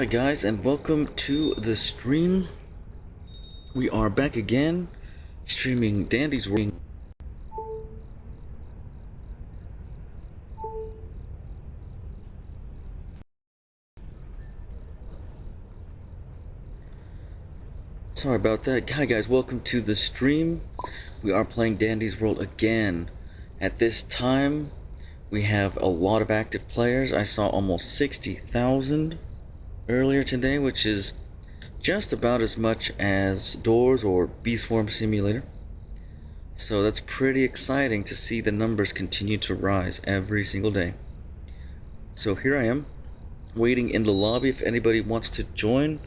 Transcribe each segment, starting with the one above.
Hi guys, and welcome to the stream. We are back again, streaming Dandy's World. Sorry about that. Hi guys, welcome to the stream. We are playing Dandy's World again. At this time, we have a lot of active players. I saw almost 60,000 earlier today, which is just about as much as Doors or Bee Swarm Simulator. So that's pretty exciting to see the numbers continue to rise every single day. So here I am, waiting in the lobby if anybody wants to join.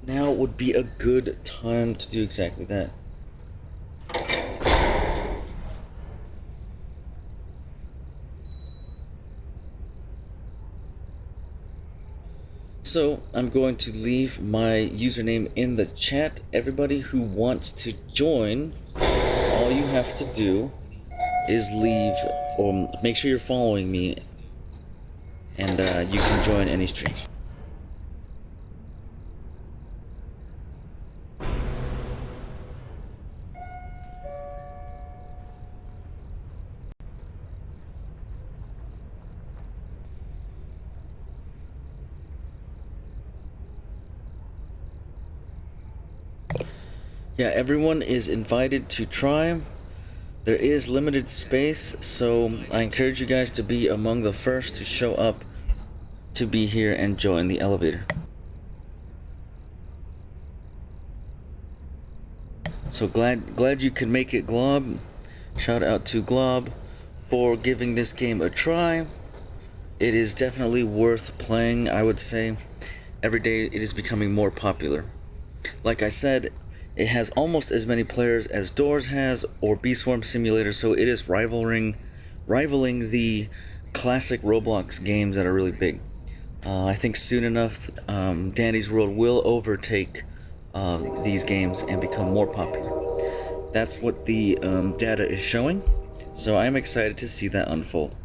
Now would be a good time to do exactly that. So I'm going to leave my username in the chat. Everybody who wants to join, all you have to do is leave, or make sure you're following me, and you can join any stream. Yeah, everyone is invited to try. There is limited space, so I encourage you guys to be among the first to show up to be here and join the elevator. So glad you could make it, Glob. Shout out to Glob for giving this game a try. It is definitely worth playing, I would say. Every day it is becoming more popular. Like I said, it has almost as many players as Doors has or Bee Swarm Simulator, so it is rivaling the classic Roblox games that are really big. I think soon enough, Dandy's World will overtake these games and become more popular. That's what the data is showing, so I'm excited to see that unfold.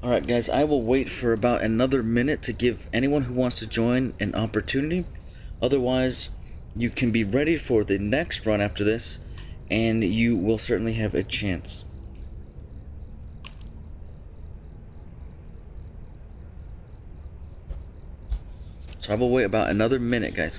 Alright guys, I will wait for about another minute to give anyone who wants to join an opportunity. Otherwise, you can be ready for the next run after this, and you will certainly have a chance. So I will wait about another minute, guys.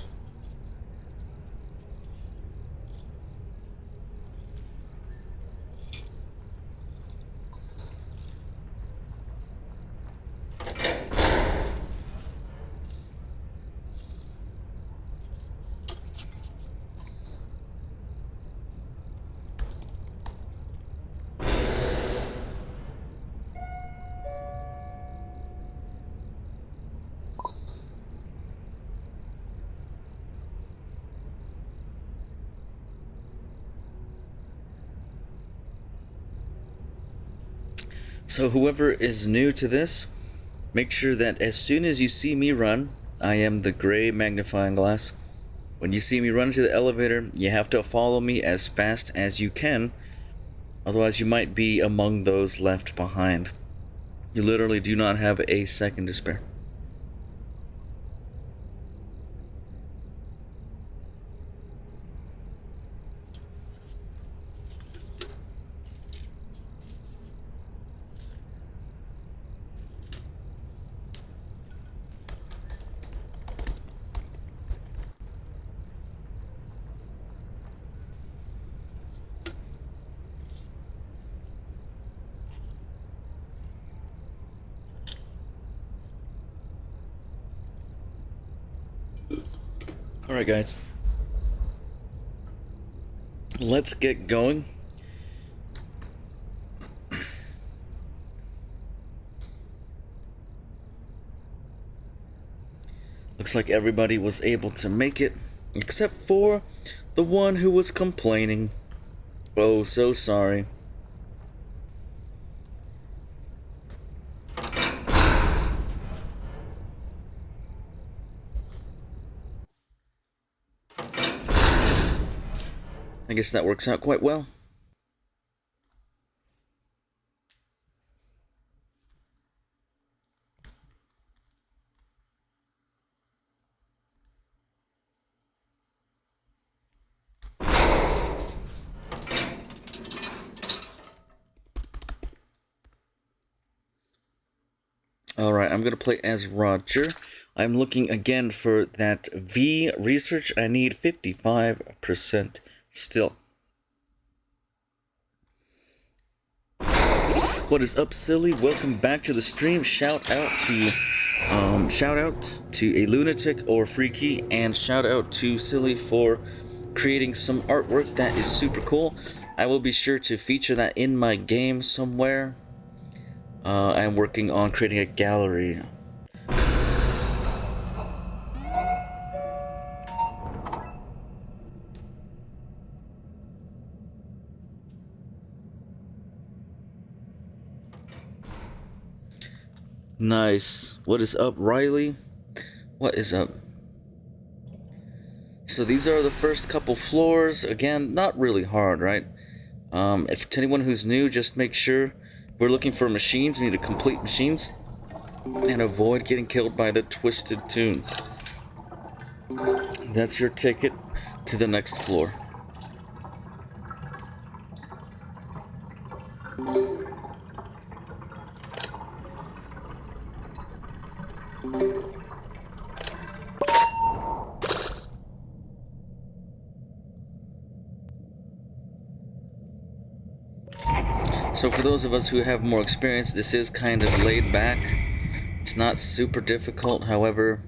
So whoever is new to this, make sure that as soon as you see me run, I am the gray magnifying glass. When you see me run to the elevator, you have to follow me as fast as you can. Otherwise, you might be among those left behind. You literally do not have a second to spare. Alright guys, let's get going. Looks like everybody was able to make it, except for the one who was complaining. Oh, so sorry. I guess that works out quite well. Alright, I'm going to play as Roger. I'm looking again for that V research. I need 55% still. What is up, Silly? Welcome back to the stream. Shout out to a lunatic or freaky, and shout out to Silly for creating some artwork that is super cool. I will be sure to feature that in my game somewhere. I'm working on creating a gallery. Nice. What is up, Riley? What is up? So these are the first couple floors. Again, not really hard, right? If to anyone who's new, just make sure we're looking for machines. We need to complete machines and avoid getting killed by the twisted tunes. That's your ticket to the next floor. So for those of us who have more experience, this is kind of laid back. It's not super difficult, however,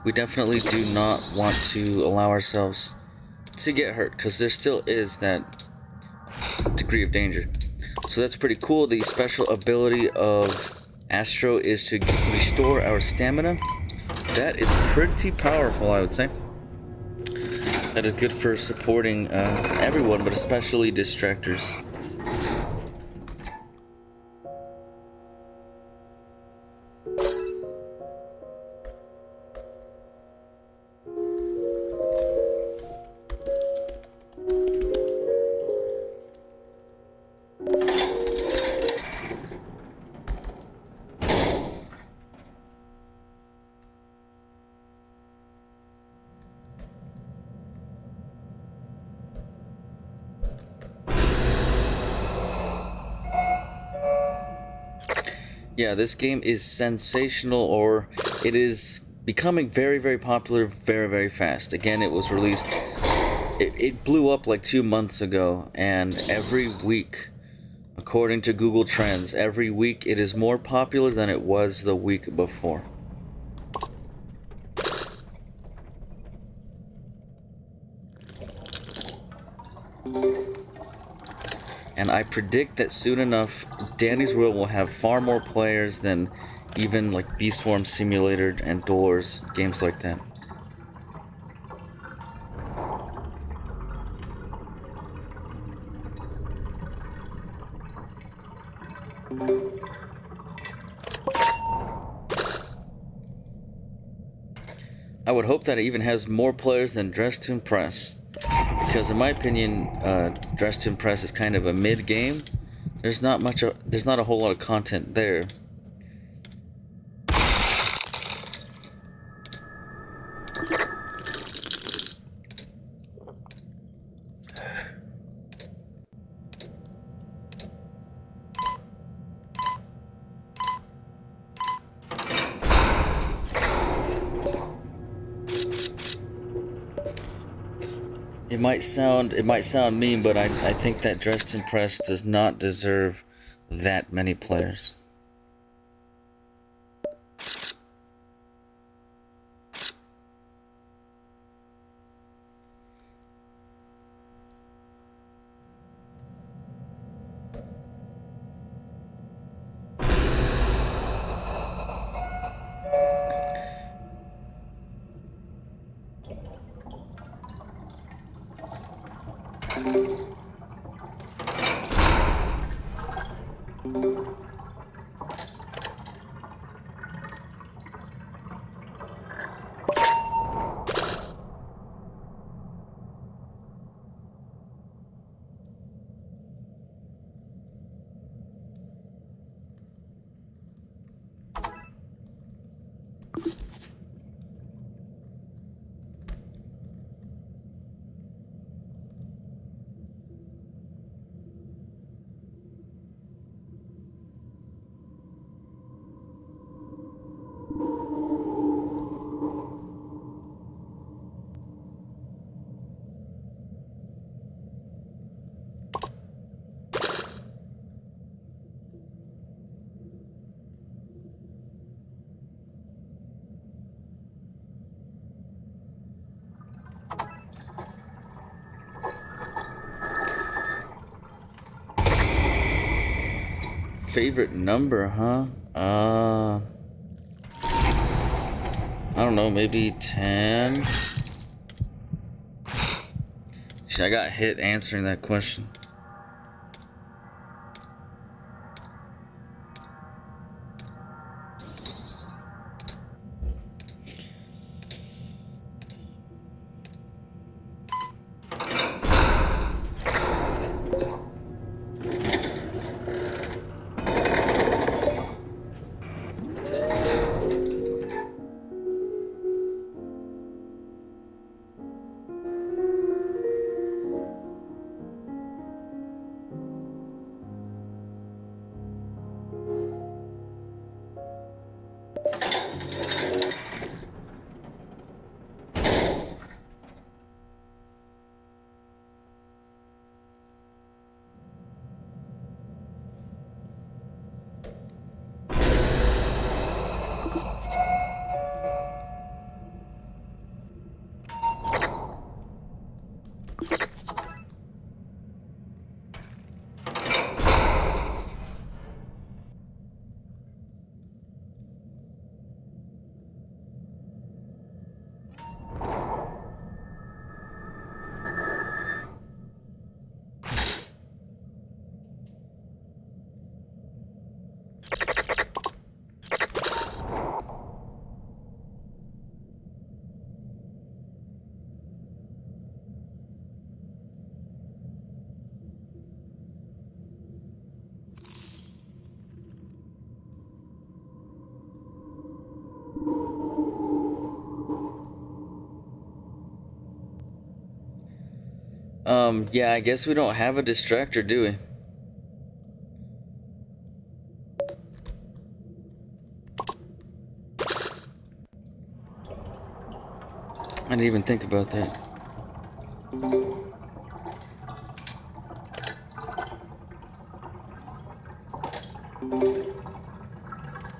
we definitely do not want to allow ourselves to get hurt, because there still is that degree of danger. So that's pretty cool. The special ability of Astro is to restore our stamina. That is pretty powerful, I would say. That is good for supporting everyone, but especially distractors. Yeah, this game is sensational, or it is becoming very, very popular very, very fast. Again, it was released, it blew up like 2 months ago, and every week, according to Google Trends, every week it is more popular than it was the week before. And I predict that soon enough, Danny's World will have far more players than even like Bee Swarm Simulator and Doors, games like that. I would hope that it even has more players than Dress to Impress. Because in my opinion, Dress to Impress is kind of a mid-game. There's not a whole lot of content there. It might sound mean, but I think that Dress to Impress does not deserve that many players. favorite number, huh? I don't know, maybe 10? Shit, I got hit answering that question. Yeah, I guess we don't have a distractor, do we? I didn't even think about that.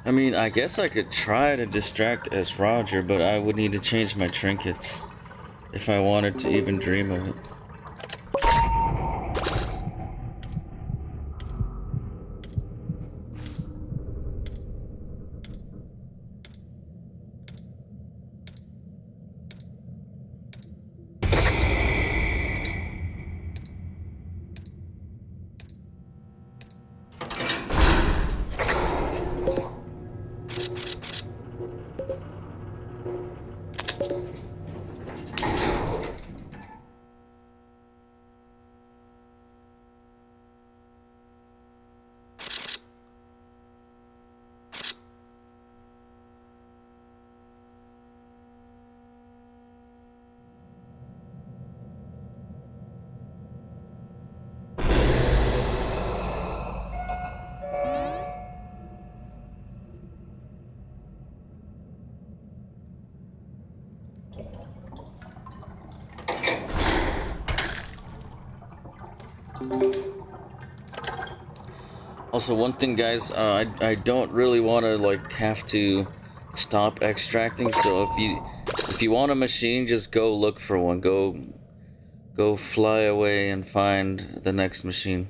I mean, I guess I could try to distract as Roger, but I would need to change my trinkets if I wanted to even dream of it. Also, one thing, guys, I don't really want to like have to stop extracting. So if you want a machine, just go look for one. Go fly away and find the next machine.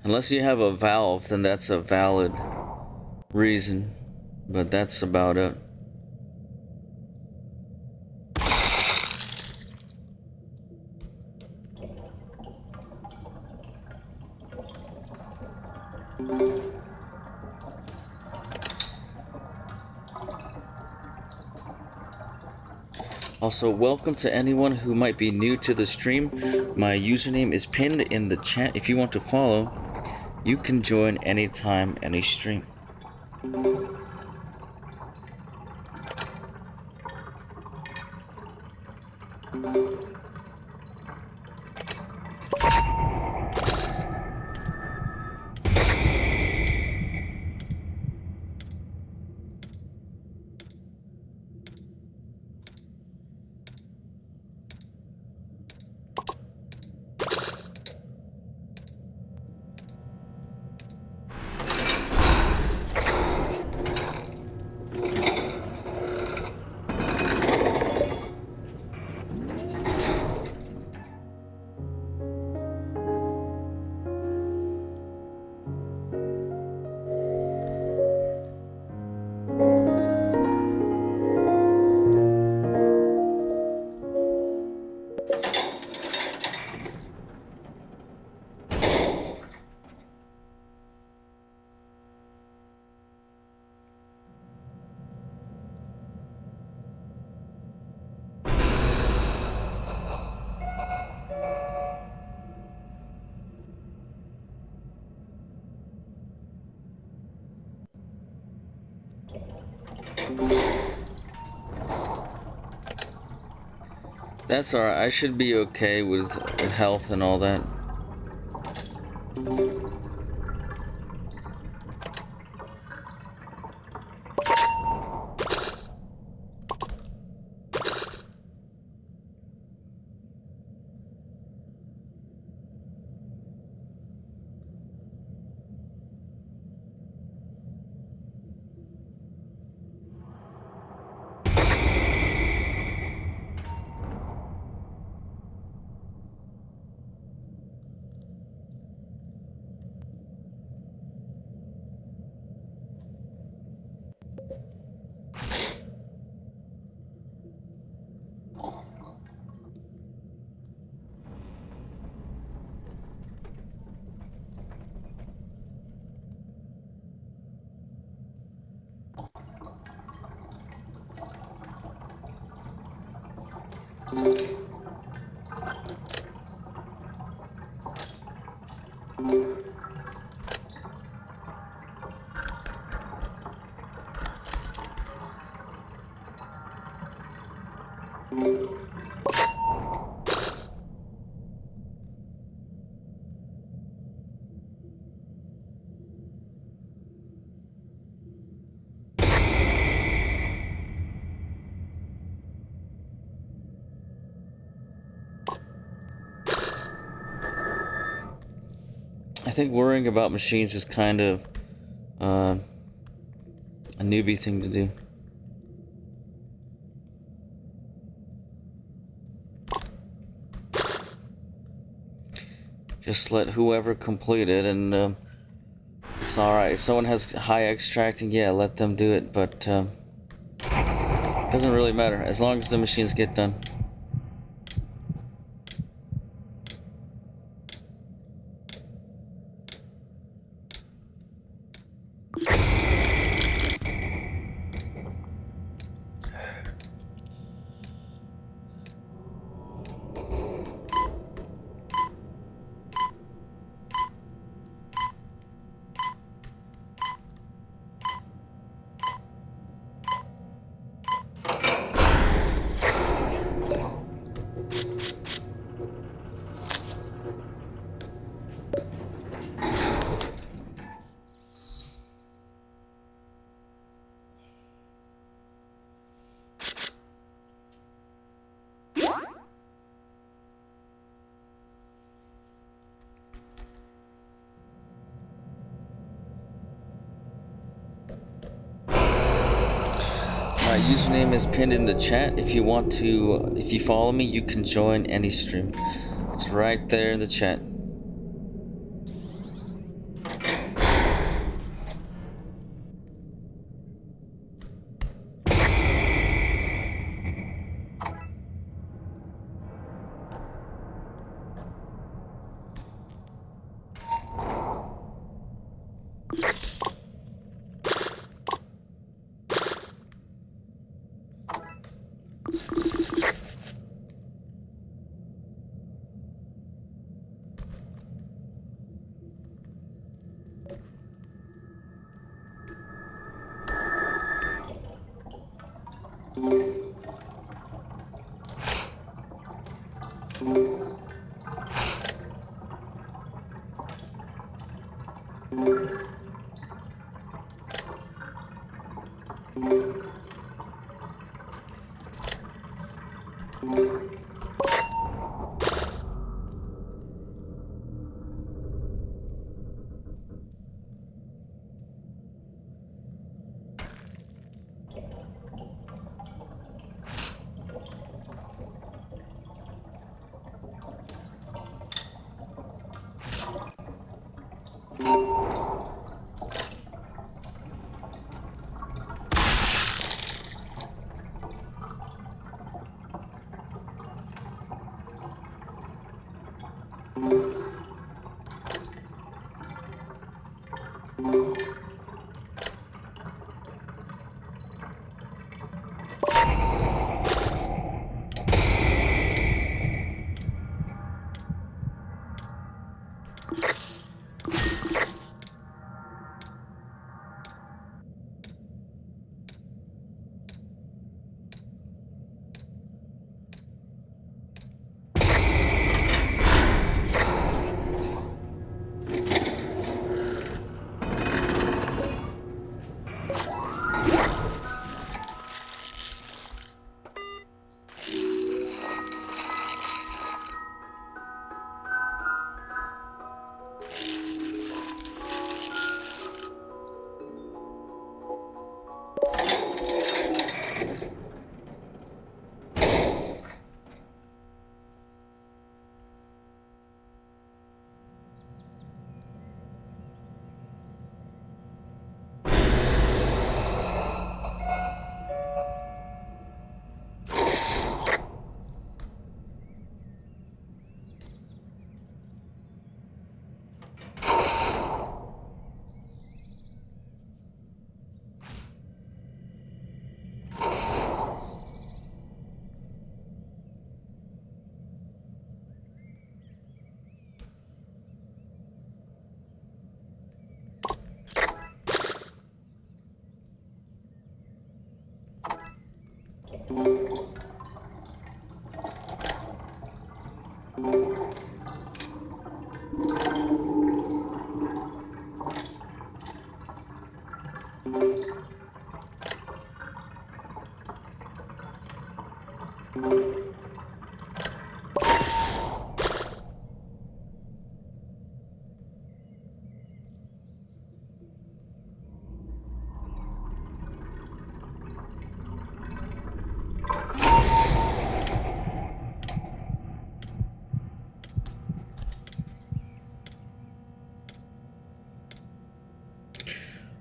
Unless you have a valve, then that's a valid reason. But that's about it. Also, welcome to anyone who might be new to the stream. My username is pinned in the chat. If you want to follow, you can join anytime, any stream. That's alright, I should be okay with health and all that. I think worrying about machines is kind of a newbie thing to do. Just let whoever complete it, and it's alright. If someone has high extracting, yeah, let them do it, but doesn't really matter as long as the machines get done. My username is pinned in the chat. If you want to, if you follow me, you can join any stream. It's right there in the chat.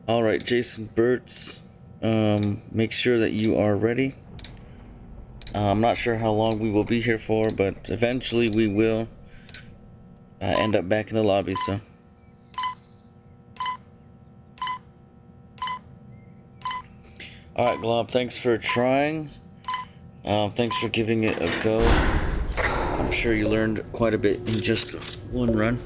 All right, Jason Burtz, make sure that you are ready. I'm not sure how long we will be here for, but eventually we will end up back in the lobby, so. All right, Glob, thanks for trying. Thanks for giving it a go. I'm sure you learned quite a bit in just one run.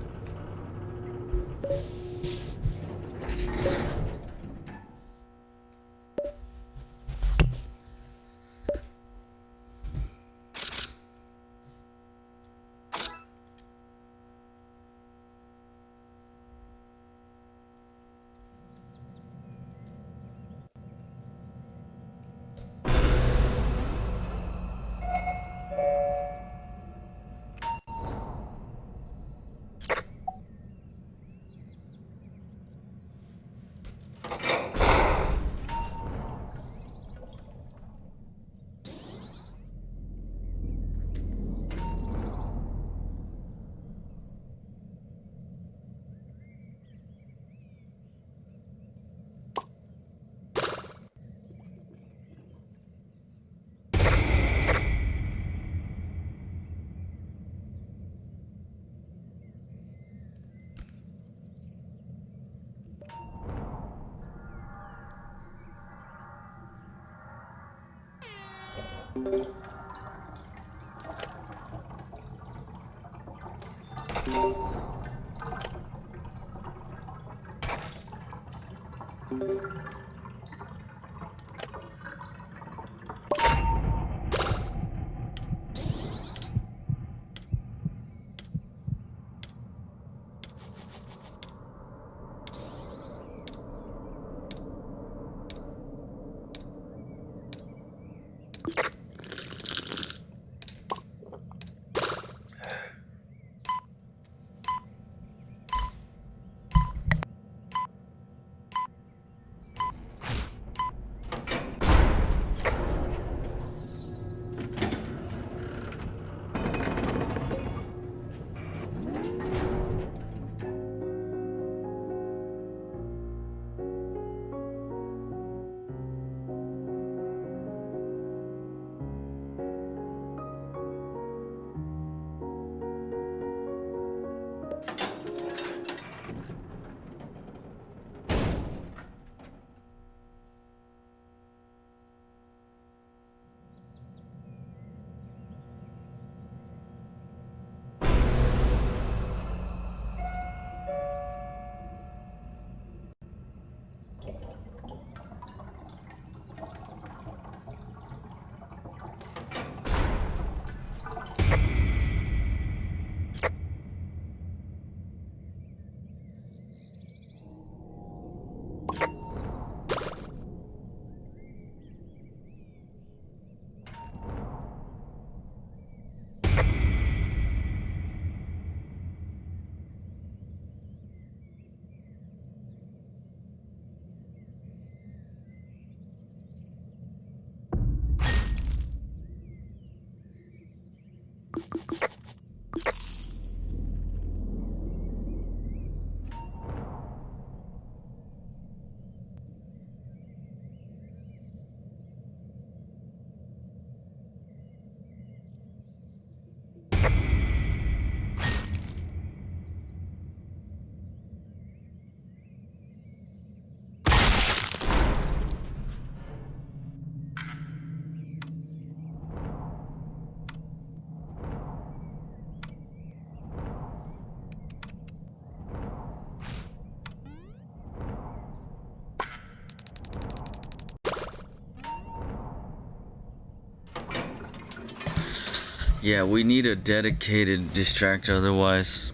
Yeah, we need a dedicated distractor, otherwise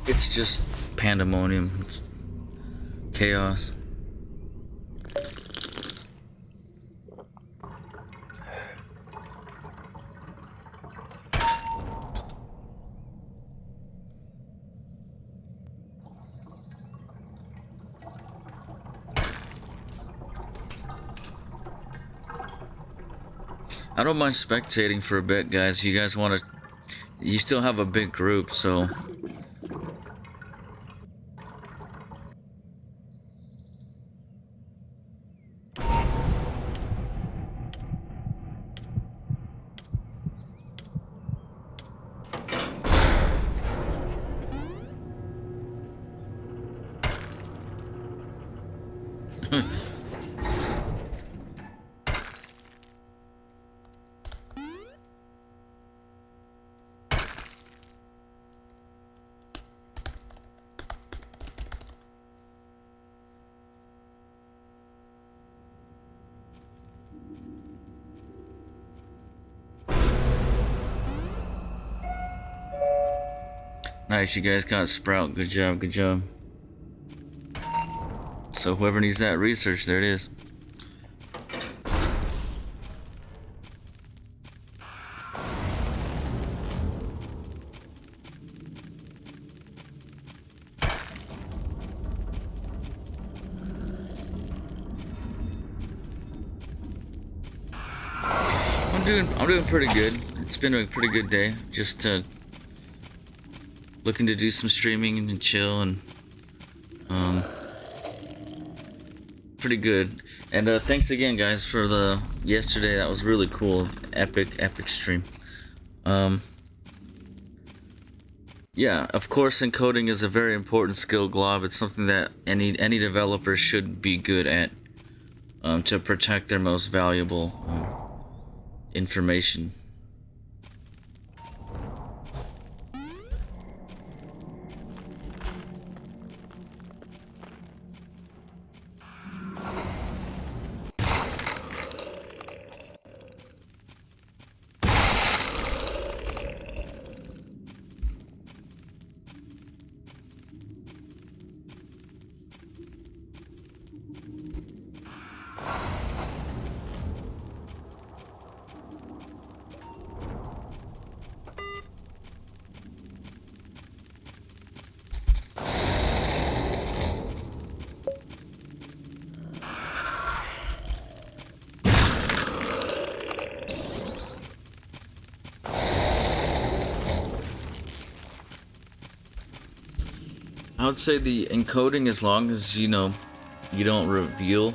it's just pandemonium. It's chaos. I don't mind spectating for a bit, guys. You guys want to... You still have a big group, so... Nice, you guys got Sprout. Good job, good job. So whoever needs that research, there it is. I'm doing pretty good. It's been a pretty good day. Just looking to do some streaming and chill and pretty good. And thanks again, guys, for the yesterday. That was really cool. Epic stream. Yeah, of course, encoding is a very important skill, Glob. It's something that any developer should be good at to protect their most valuable information. I would say the encoding, as long as you don't reveal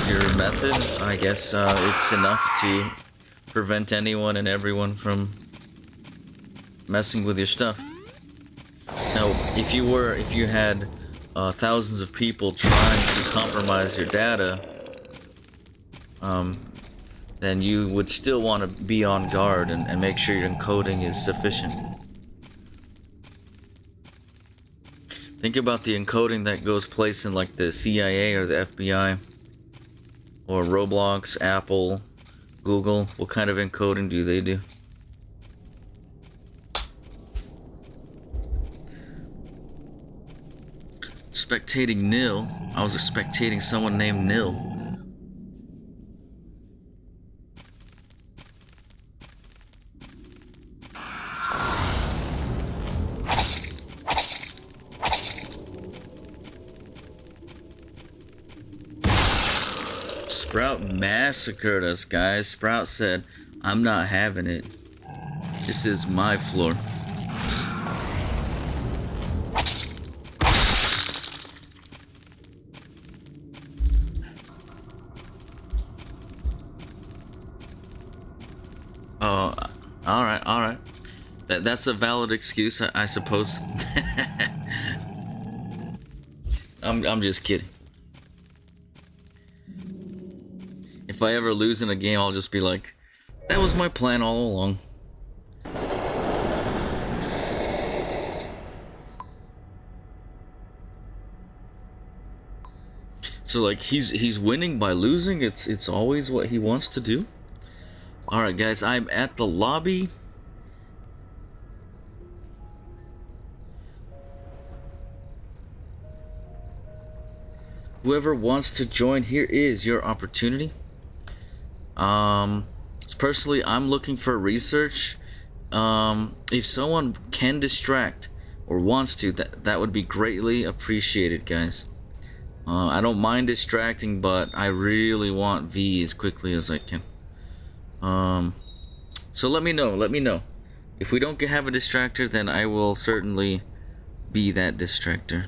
your method, I guess it's enough to prevent anyone and everyone from messing with your stuff. Now, if you had thousands of people trying to compromise your data, then you would still want to be on guard and make sure your encoding is sufficient. Think about the encoding that goes place in like the CIA or the FBI or Roblox, Apple, Google. What kind of encoding do they do? Spectating nil. I was spectating someone named Nil. Sprout massacred us, guys. Sprout said, "I'm not having it. This is my floor." Oh, all right. That's a valid excuse, I suppose. I'm just kidding. If I ever lose in a game, I'll just be like, that was my plan all along. So like he's winning by losing. It's always what he wants to do. Alright guys, I'm at the lobby. Whoever wants to join, here is your opportunity. Personally, I'm looking for research. If someone can distract or wants to, that would be greatly appreciated, guys. I don't mind distracting, but I really want V as quickly as I can. So let me know. If we don't have a distractor, then I will certainly be that distractor.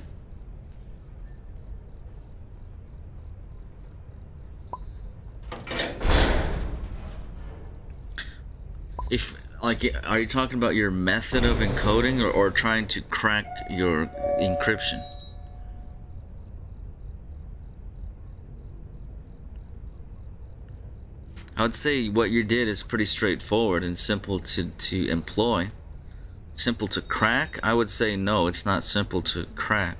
If, like, are you talking about your method of encoding or trying to crack your encryption? I would say what you did is pretty straightforward and simple to employ. Simple to crack? I would say no, it's not simple to crack.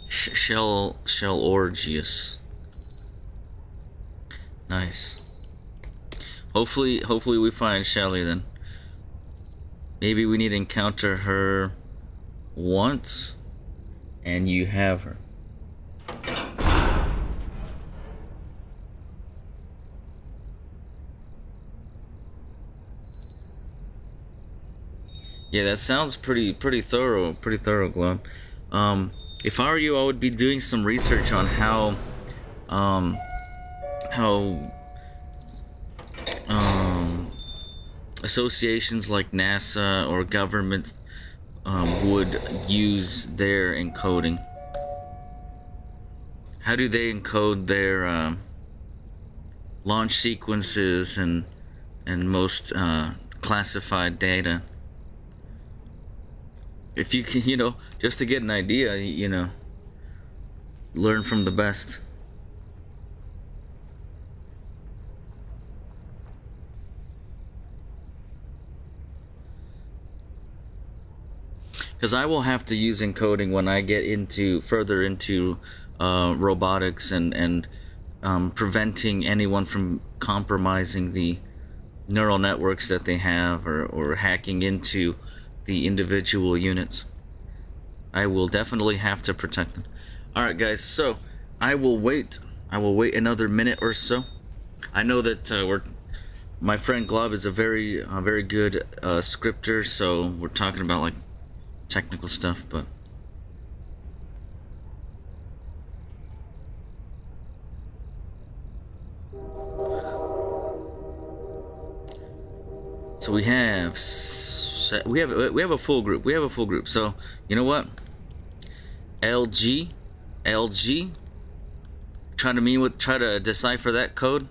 Shell orgies. Nice. Hopefully we find Shelly then. Maybe we need to encounter her once and you have her. Yeah, that sounds pretty thorough, Glob. If I were you, I would be doing some research on how associations like NASA or government would use their encoding. How do they encode their launch sequences and most classified data? If you can, you know, just to get an idea, you know, learn from the best. Because I will have to use encoding when I get further into robotics and preventing anyone from compromising the neural networks that they have or hacking into the individual units. I will definitely have to protect them. Alright guys, so I will wait another minute or so. I know that my friend Glob is a very good scripter, so we're talking about like technical stuff, but so we have a full group. So you know what, LG, try to decipher that code.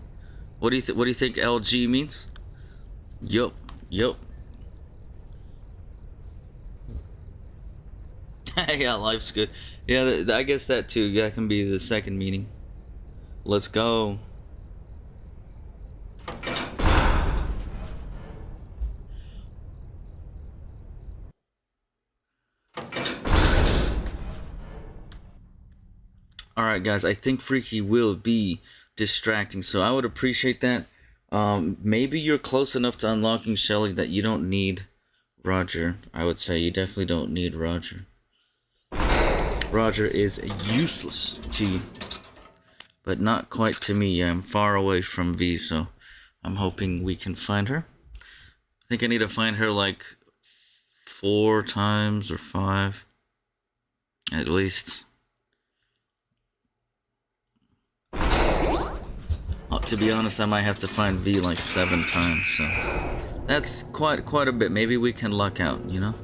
What do you think LG means? Yup. Yeah, life's good. Yeah, I guess that too. That can be the second meaning. Let's go. Alright guys, I think Freaky will be distracting, so I would appreciate that. Maybe you're close enough to unlocking Shelly that you don't need Roger. I would say you definitely don't need Roger. Roger is useless to you, but not quite to me. I'm far away from V, so I'm hoping we can find her. I think I need to find her like 4 times or 5 at least. To be honest, I might have to find V like 7 times, so that's quite a bit. Maybe we can luck out, you know?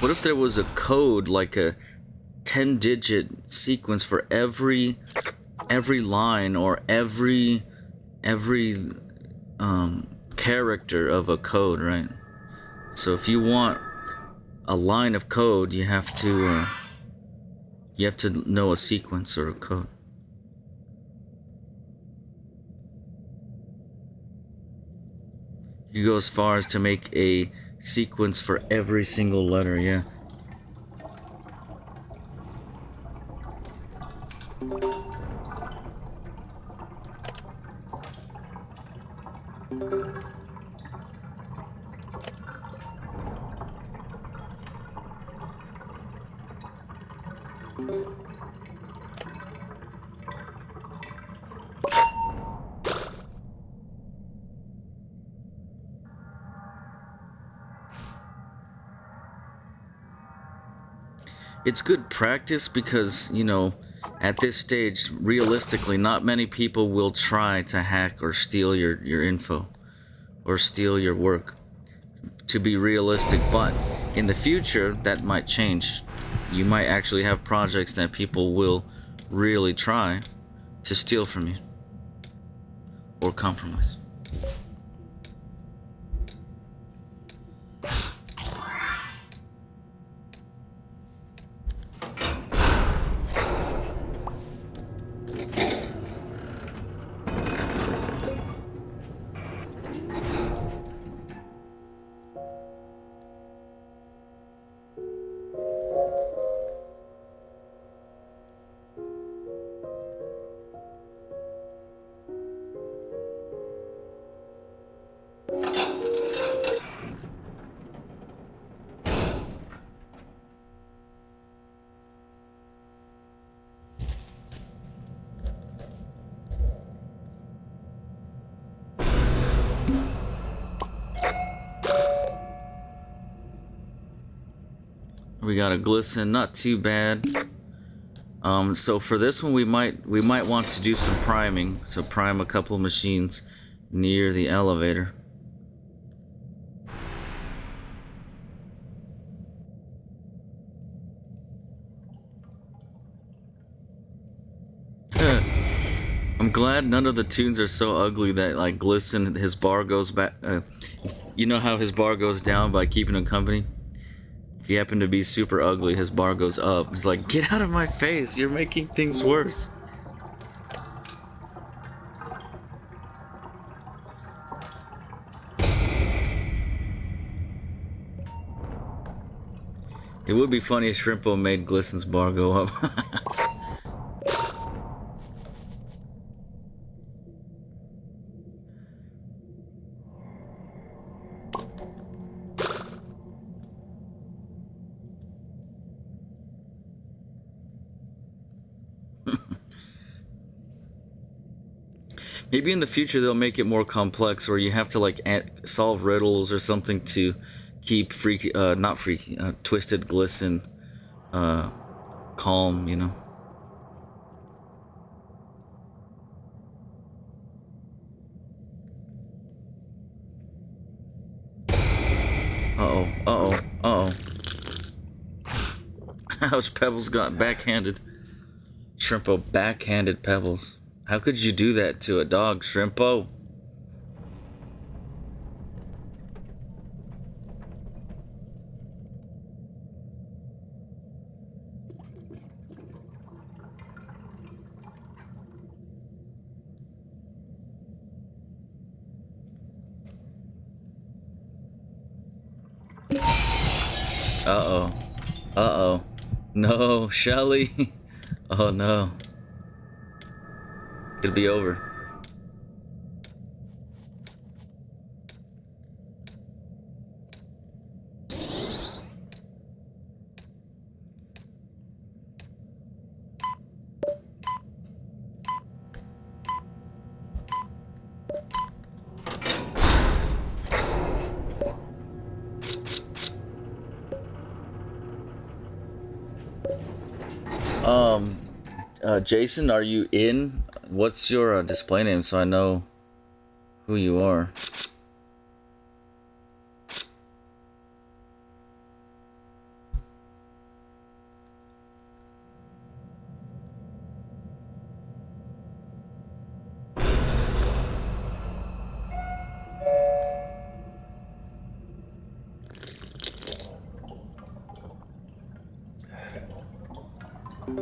What if there was a code, like a 10-digit sequence for every line or every every character of a code, right? So if you want a line of code, you have to know a sequence or a code. You go as far as to make a sequence for every single letter, yeah. It's good practice because, you know, at this stage, realistically, not many people will try to hack or steal your info or steal your work, to be realistic. But in the future, that might change. You might actually have projects that people will really try to steal from you or compromise. We got a glisten, not too bad. So for this one, we might want to do some priming. So prime a couple machines near the elevator. I'm glad none of the tunes are so ugly that, like, glisten, his bar goes back. You know how his bar goes down by keeping him company? If you happen to be super ugly, his bar goes up. He's like, get out of my face, you're making things worse. It would be funny if Shrimpo made Glisten's bar go up. Maybe in the future they'll make it more complex, where you have to, like, solve riddles or something to keep Twisted Glisten calm, you know. Uh-oh. Ouch, Pebbles got backhanded. Shrimpo backhanded Pebbles. How could you do that to a dog, Shrimpo? Uh-oh. No, Shelly. Oh no. Could be over. Jason, are you in? What's your display name so I know who you are? Good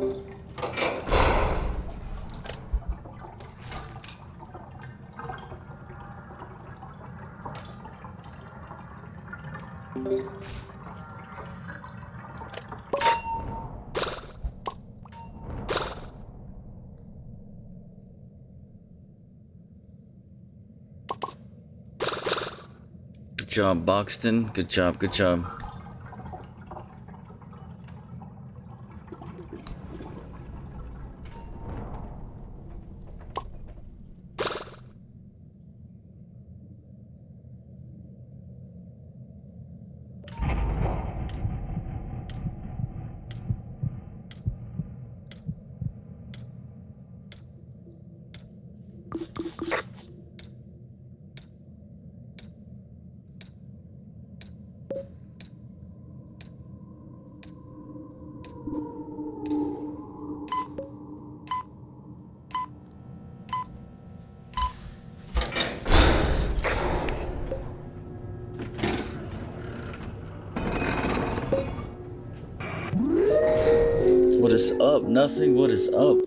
job, Boxton. Good job, good job. What is up? Nothing. What is up?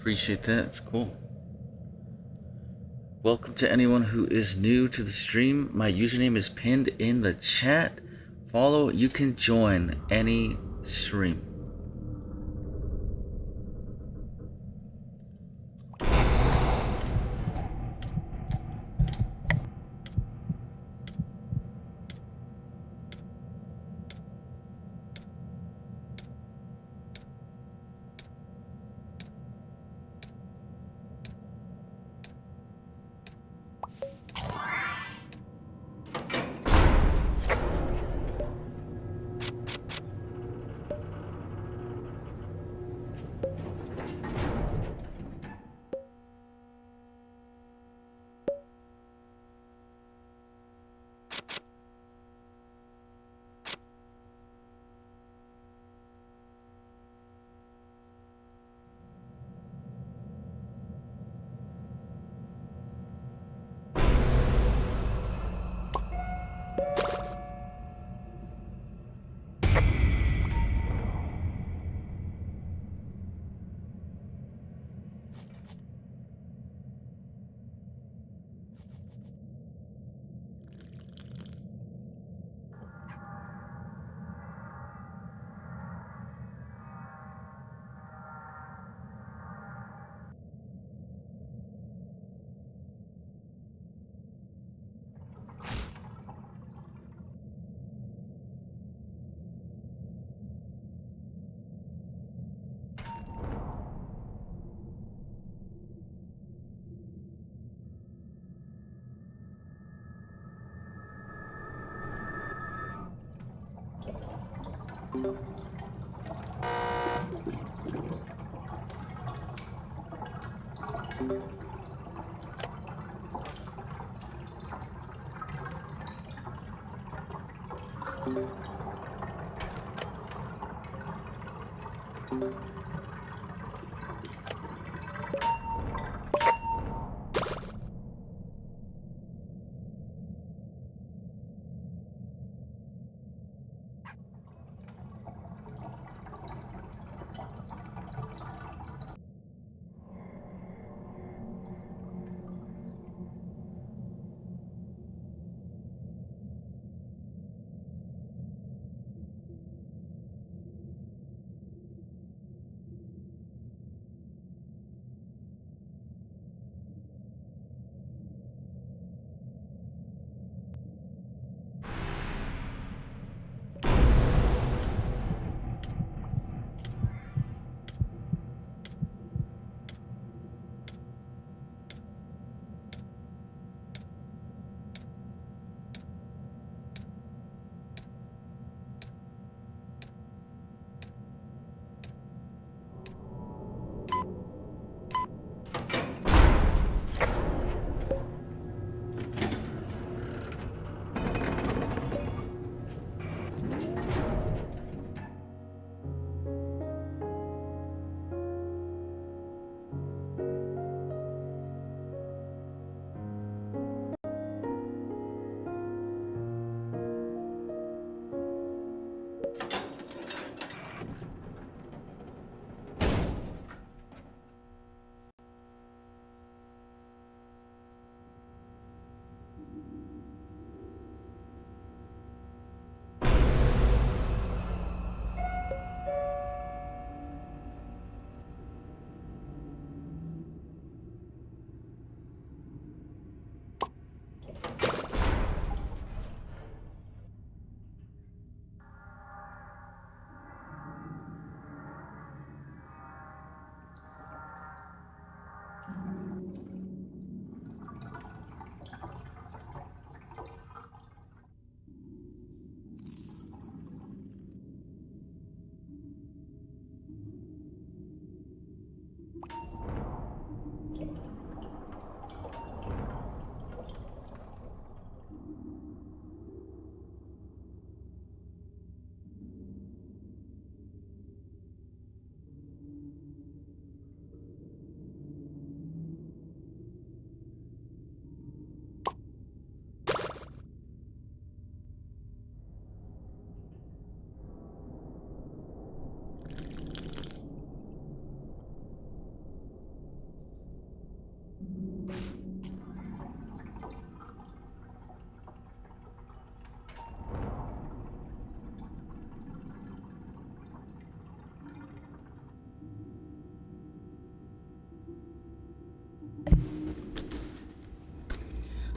Appreciate that. It's cool. Welcome to anyone who is new to the stream. My username is pinned in the chat. Follow. You can join any stream.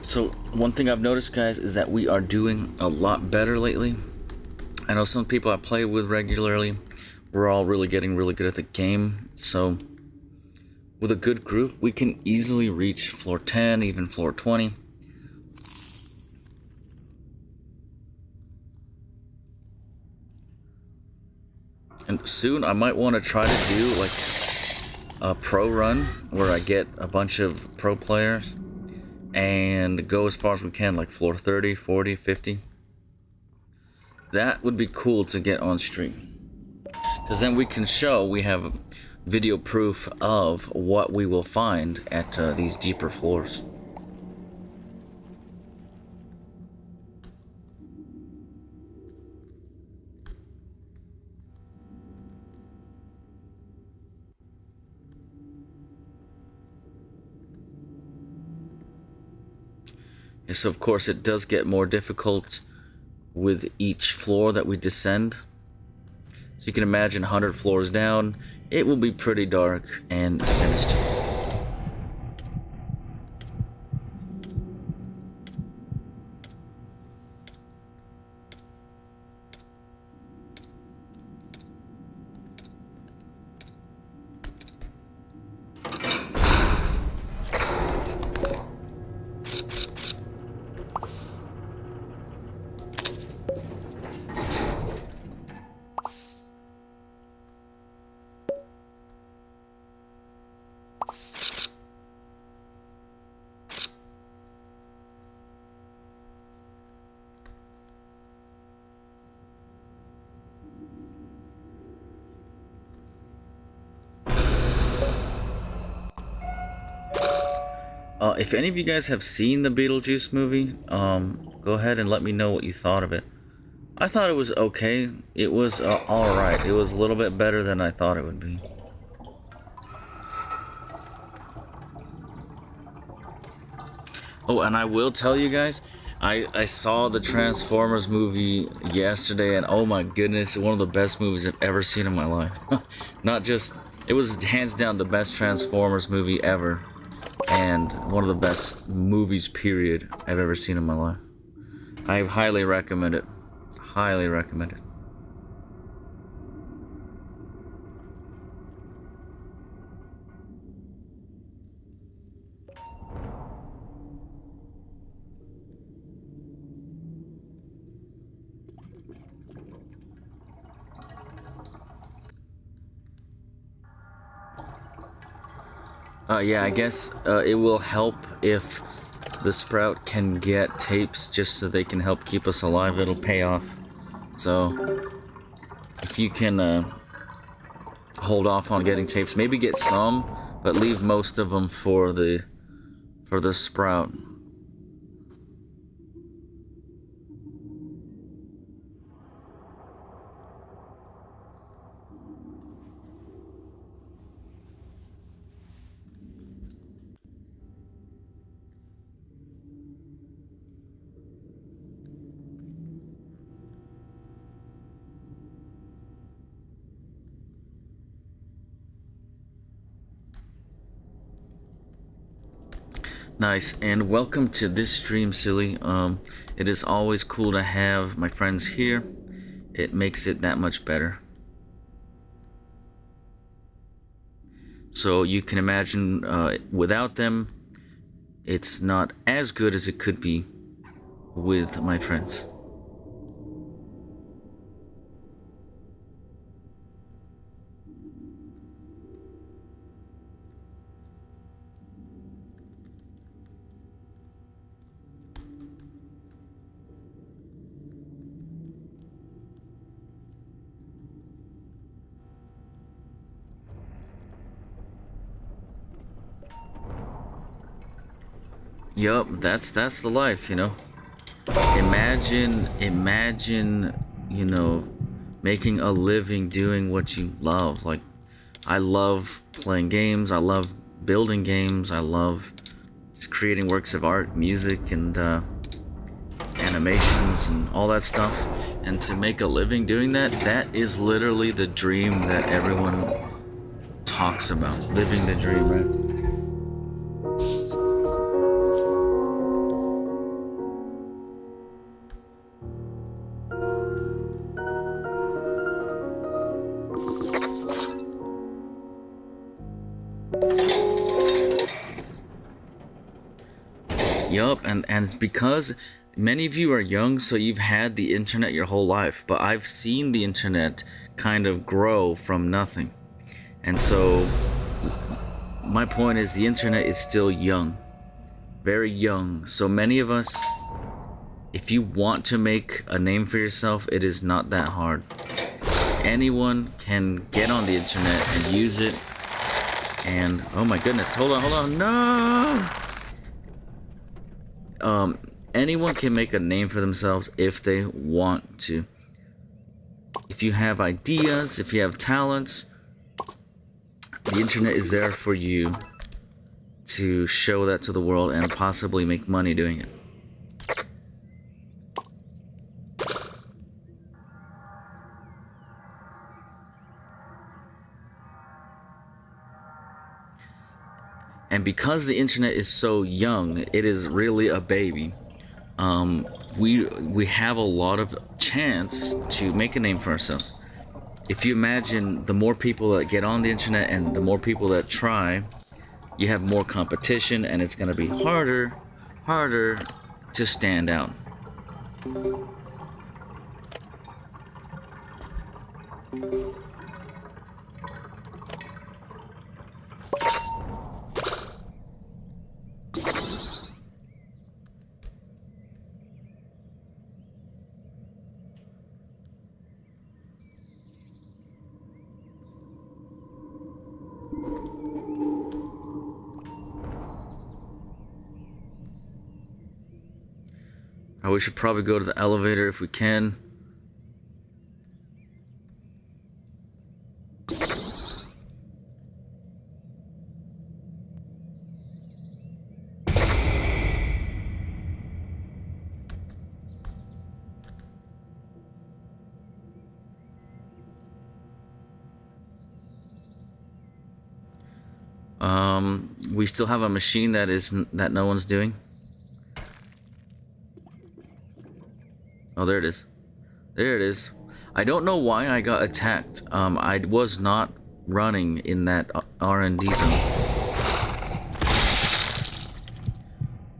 So one thing I've noticed, guys, is that we are doing a lot better lately. I know some people I play with regularly, we're all really getting really good at the game. So with a good group, we can easily reach floor 10, even floor 20. And soon I might want to try to do like a pro run where I get a bunch of pro players and go as far as we can, like floor 30, 40, 50. That would be cool to get on stream, because then we can show we have video proof of what we will find at these deeper floors. Yes, of course, it does get more difficult with each floor that we descend. So you can imagine 100 floors down, it will be pretty dark and sinister. If any of you guys have seen the Beetlejuice movie, go ahead and let me know what you thought of it. I thought it was okay. It was alright. It was a little bit better than I thought it would be. Oh, and I will tell you guys, I saw the Transformers movie yesterday, and oh my goodness, one of the best movies I've ever seen in my life. Not just, it was hands down the best Transformers movie ever, and one of the best movies, period, I've ever seen in my life. I highly recommend it. Highly recommend it. Yeah, I guess it will help if the Sprout can get tapes just so they can help keep us alive. It'll pay off. So, if you can hold off on getting tapes, maybe get some, but leave most of them for the Sprout. Nice, and welcome to this stream, Silly. It is always cool to have my friends here. It makes it that much better. So you can imagine, without them, it's not as good as it could be with my friends. Yup, that's the life, you know. Imagine, you know, making a living doing what you love. Like, I love playing games, I love building games, I love just creating works of art, music, and animations, and all that stuff. And to make a living doing that, that is literally the dream that everyone talks about. Living the dream, right? Yup, and it's because many of you are young, so you've had the internet your whole life, but I've seen the internet kind of grow from nothing. And so my point is the internet is still young, very young. So many of us, if you want to make a name for yourself, it is not that hard. Anyone can get on the internet and use it. And oh my goodness, hold on, no! Anyone can make a name for themselves if they want to. If you have ideas, if you have talents, the internet is there for you to show that to the world and possibly make money doing it. And because the internet is so young, it is really a baby. We have a lot of chance to make a name for ourselves. If you imagine the more people that get on the internet and the more people that try, you have more competition, and it's going to be harder to stand out. We should probably go to the elevator if we can. We still have a machine that no one's doing. Oh, there it is. There it is. I don't know why I got attacked. I was not running in that R&D zone.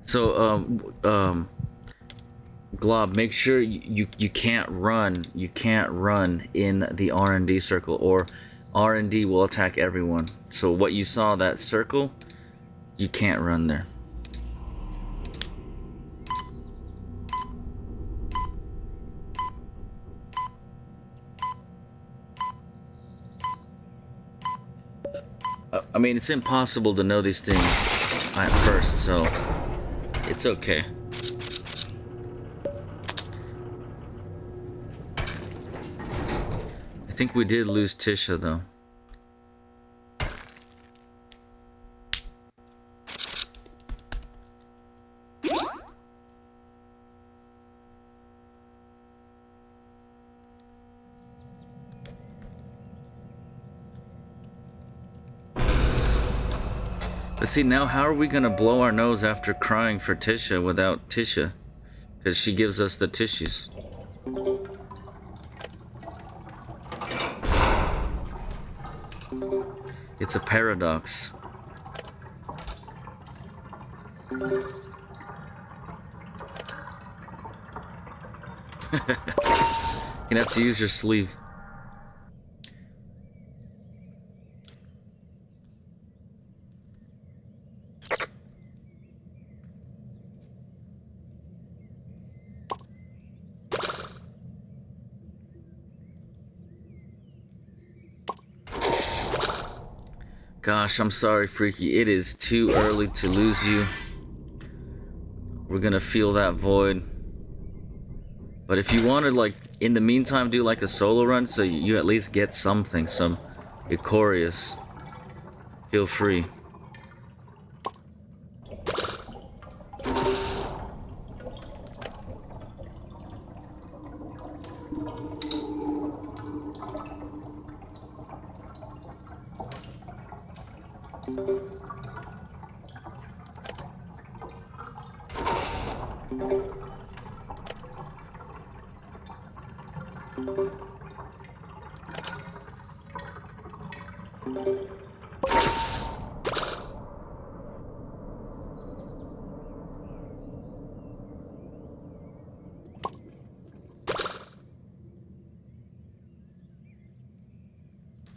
So, Glob, make sure you can't run. You can't run in the R&D circle, or R&D will attack everyone. So what you saw, that circle, you can't run there. I mean, it's impossible to know these things at first, so it's okay. I think we did lose Tisha, though. Let's see, now how are we gonna blow our nose after crying for Tisha without Tisha? Because she gives us the tissues. It's a paradox. You're gonna have to use your sleeve. Gosh, I'm sorry, Freaky. It is too early to lose you. We're gonna feel that void. But if you want to, like, in the meantime, do like a solo run so you at least get something, some Icorius, feel free.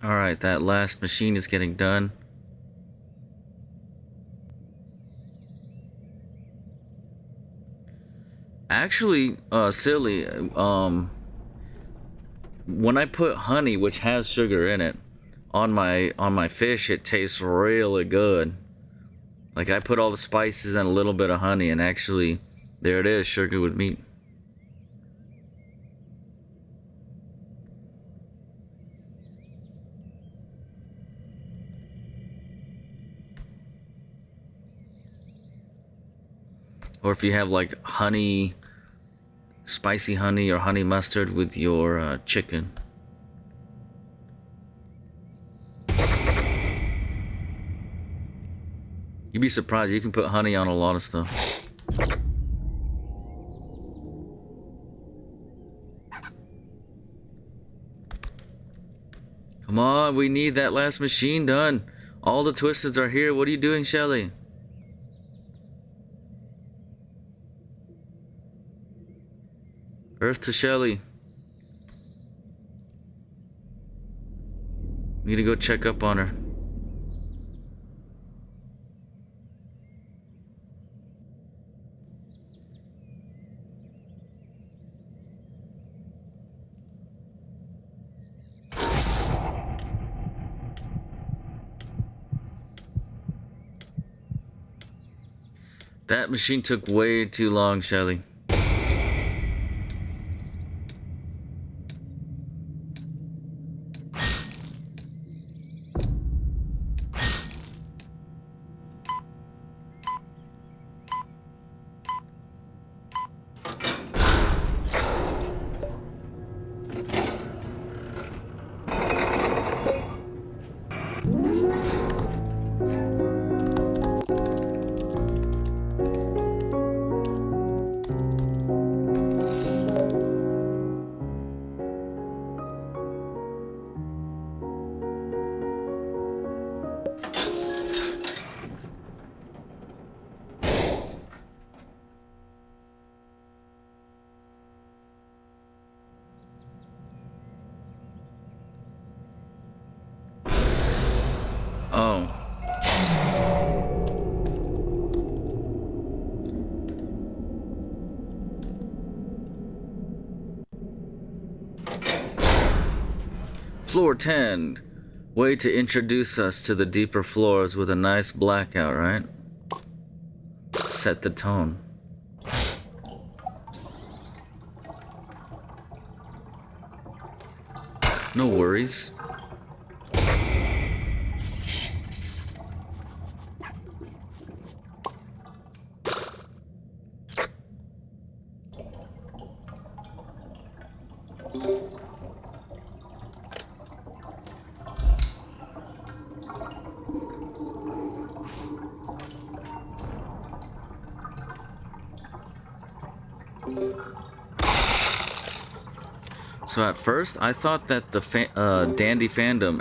Alright, that last machine is getting done. Actually, silly, when I put honey, which has sugar in it, on my fish, it tastes really good. Like, I put all the spices and a little bit of honey, and actually, there it is, sugar with meat. Or if you have like honey, spicy honey or honey mustard with your chicken. You'd be surprised, you can put honey on a lot of stuff. Come on, we need that last machine done. All the Twisteds are here. What are you doing, Shelly? Earth to Shelly. Need to go check up on her. That machine took way too long, Shelly. Oh. Floor 10. Way to introduce us to the deeper floors with a nice blackout, right? Set the tone. No worries. So at first, I thought that the Dandy fandom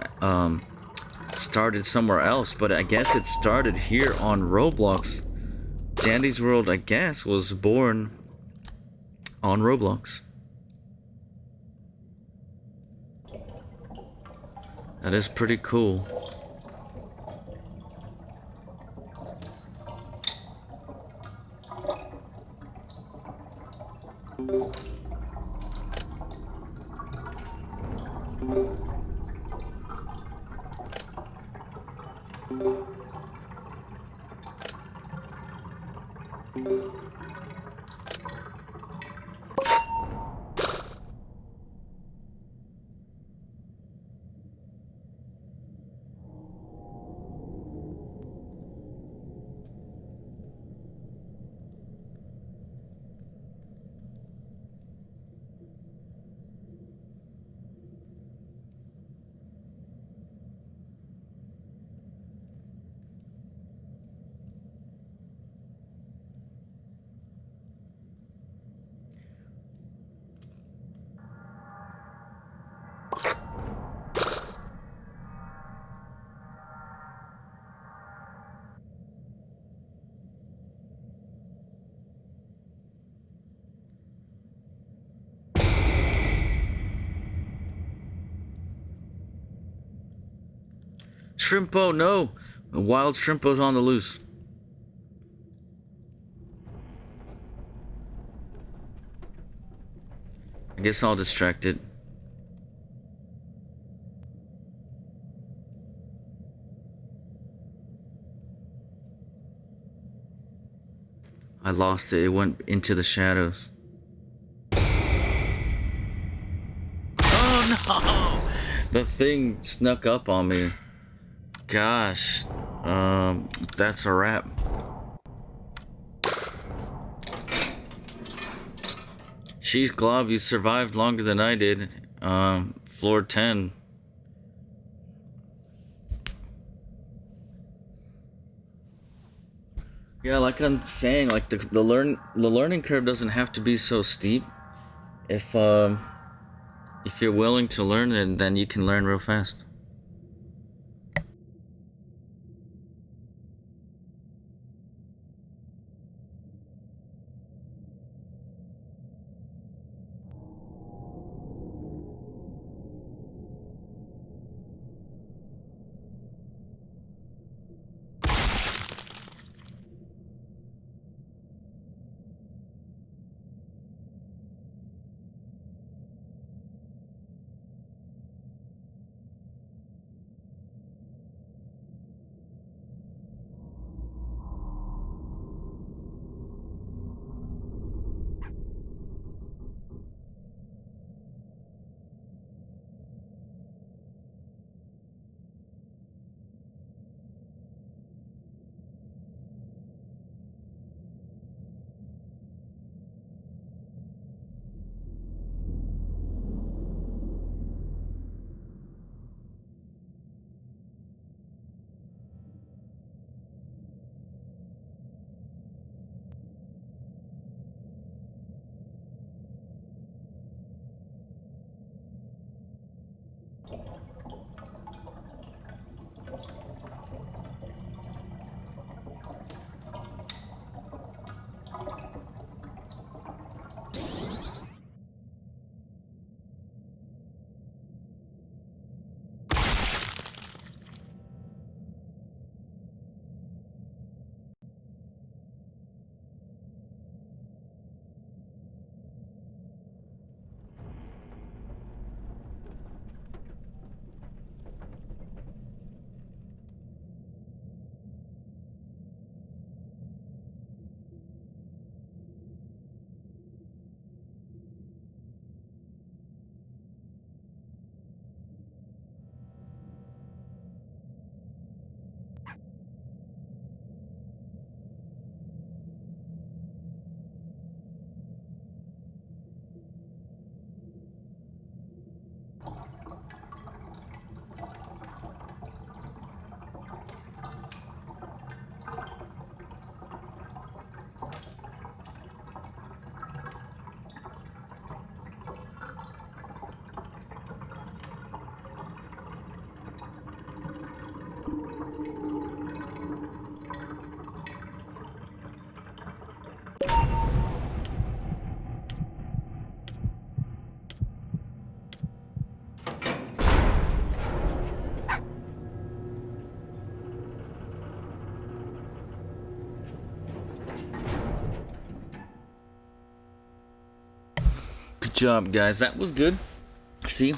started somewhere else, but I guess it started here on Roblox. Dandy's World, I guess, was born on Roblox. That is pretty cool. Shrimpo, no! A wild Shrimpo's on the loose. I guess I'll distract it. I lost it. It went into the shadows. Oh no! The thing snuck up on me. Gosh. That's a wrap. Sheesh, Glob, you survived longer than I did. Floor 10. Yeah, like I'm saying, like the learning curve doesn't have to be so steep. If you're willing to learn it, then you can learn real fast. job, guys. That was good. See,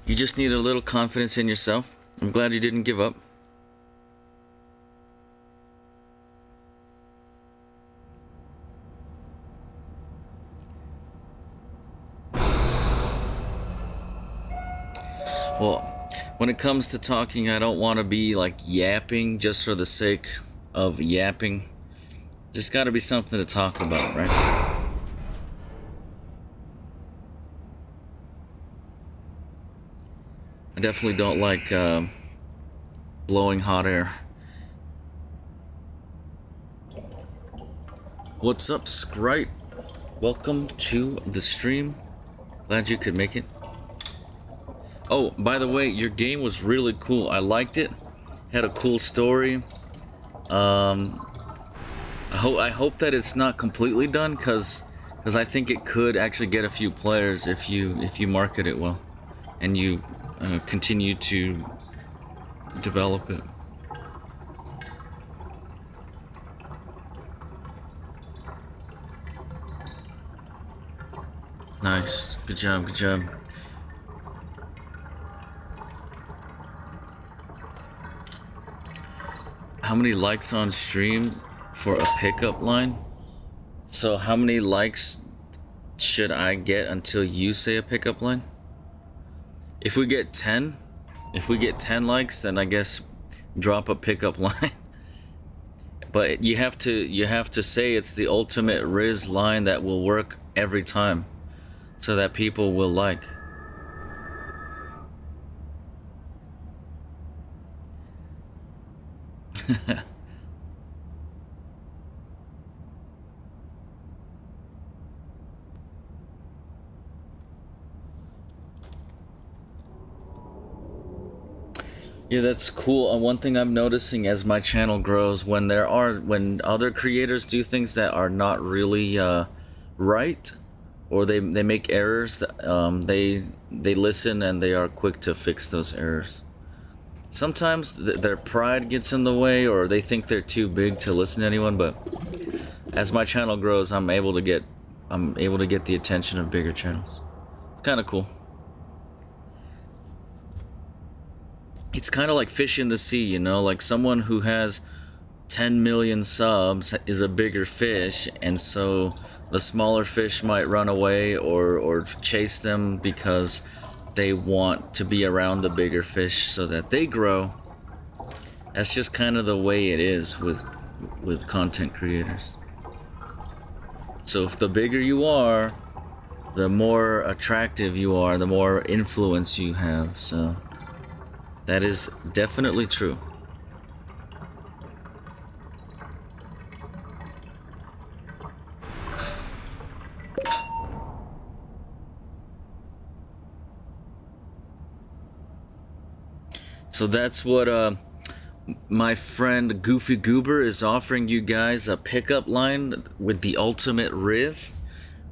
you just need a little confidence in yourself. I'm glad you didn't give up. Well, when it comes to talking, I don't want to be like yapping just for the sake of yapping. There's got to be something to talk about, right? I definitely don't like blowing hot air. What's up, Sprite? Welcome to the stream. Glad you could make it. Oh, by the way, your game was really cool. I liked it. Had a cool story. I hope that it's not completely done, cause I think it could actually get a few players if you market it well, and you continue to develop it. Nice, good job, good job. How many likes on stream for a pickup line? So how many likes should I get until you say a pickup line? If we get 10 likes, then I guess drop a pickup line. But you have to say it's the ultimate Riz line that will work every time, so that people will like. Yeah, that's cool. One thing I'm noticing as my channel grows, when other creators do things that are not really right, or they make errors, they listen and they are quick to fix those errors. Sometimes their pride gets in the way, or they think they're too big to listen to anyone. But as my channel grows, I'm able to get the attention of bigger channels. It's kind of cool. It's kind of like fish in the sea, you know, like someone who has 10 million subs is a bigger fish, and so the smaller fish might run away or chase them because they want to be around the bigger fish so that they grow. That's just kind of the way it is with content creators. So if the bigger you are, the more attractive you are, the more influence you have. So that is definitely true. So that's what my friend Goofy Goober is offering you guys, a pickup line with the ultimate Riz.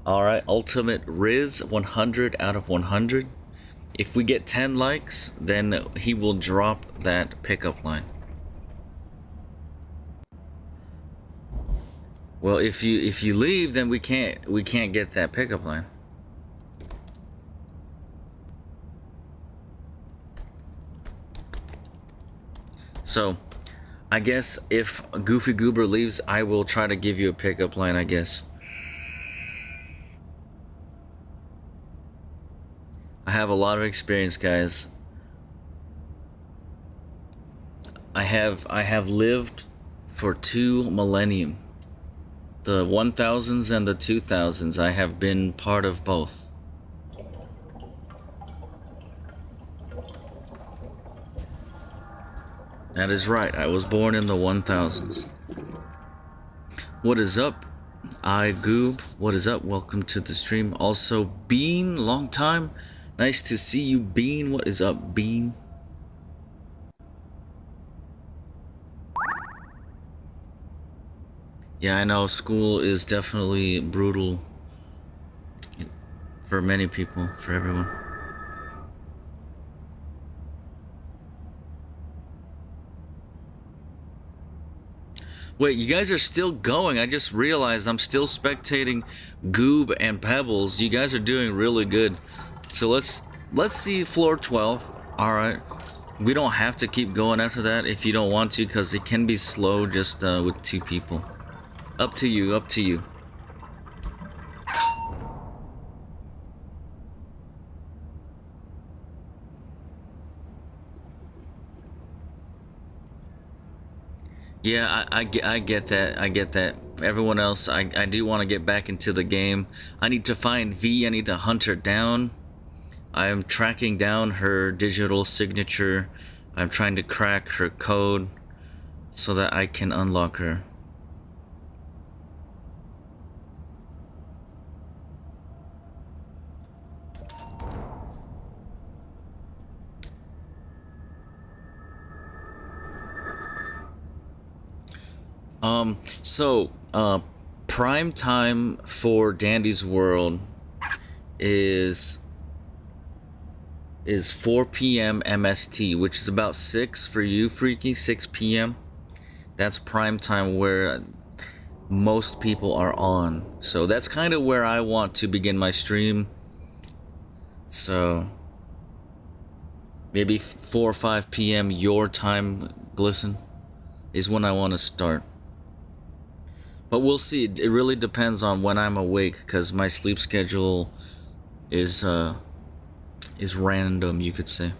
Alright, ultimate Riz, 100 out of 100. If we get 10 likes, then he will drop that pickup line. Well, if you leave, then we can't get that pickup line. So, I guess if Goofy Goober leaves, I will try to give you a pickup line, I guess. I have a lot of experience, guys. I have lived for 2 millennium. The 1000s and the 2000s. I have been part of both. That is right. I was born in the 1000s. What is up, iGoob? What is up? Welcome to the stream. Also, Bean, long time. Nice to see you, Bean. What is up, Bean? Yeah, I know school is definitely brutal for many people, for everyone. Wait, you guys are still going. I just realized I'm still spectating Goob and Pebbles. You guys are doing really good. So let's see floor 12. All right. We don't have to keep going after that if you don't want to, because it can be slow just with 2 people. Up to you, up to you. Yeah, I get that. I get that. Everyone else, I do want to get back into the game. I need to find V. I need to hunt her down. I am tracking down her digital signature. I'm trying to crack her code so that I can unlock her. Prime time for Dandy's World is 4 p.m. MST, which is about 6 for you, Freaky, 6 p.m. That's prime time where most people are on. So that's kind of where I want to begin my stream. So maybe 4 or 5 p.m. your time, Glisten, is when I want to start. But we'll see. It really depends on when I'm awake, because my sleep schedule is random, you could say.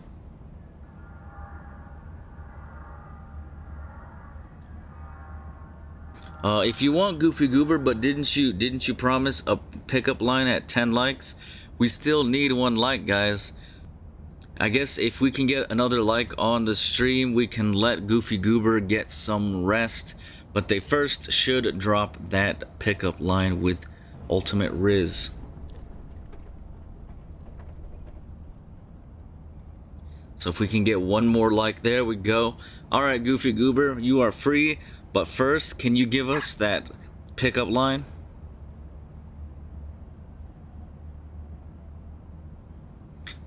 If you want Goofy Goober, but didn't you promise a pickup line at 10 likes? We still need 1 like, guys. I guess if we can get another like on the stream, we can let Goofy Goober get some rest. But they first should drop that pickup line with Ultimate Riz. So if we can get 1 more like, there we go. Alright, Goofy Goober, you are free. But first, can you give us that pickup line?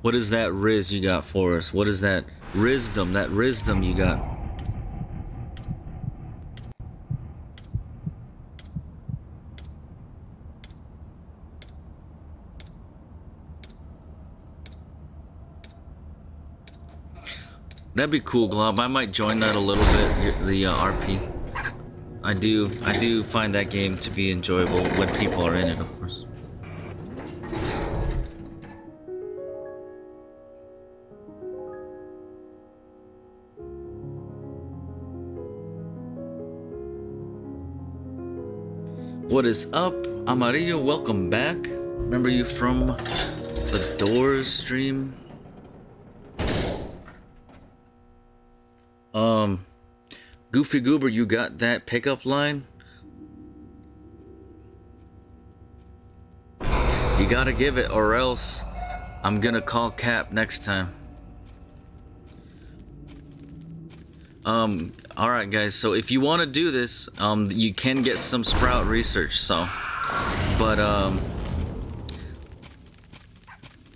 What is that Riz you got for us? What is that Rizdom you got? That'd be cool, Glob. I might join that a little bit, the RP. I do find that game to be enjoyable when people are in it, of course. What is up, Amarillo? Welcome back. Remember you from the Doors stream? Goofy Goober, you got that pickup line? You gotta give it, or else I'm gonna call Cap next time. Alright guys, so if you want to do this, you can get some Sprout research, so, but,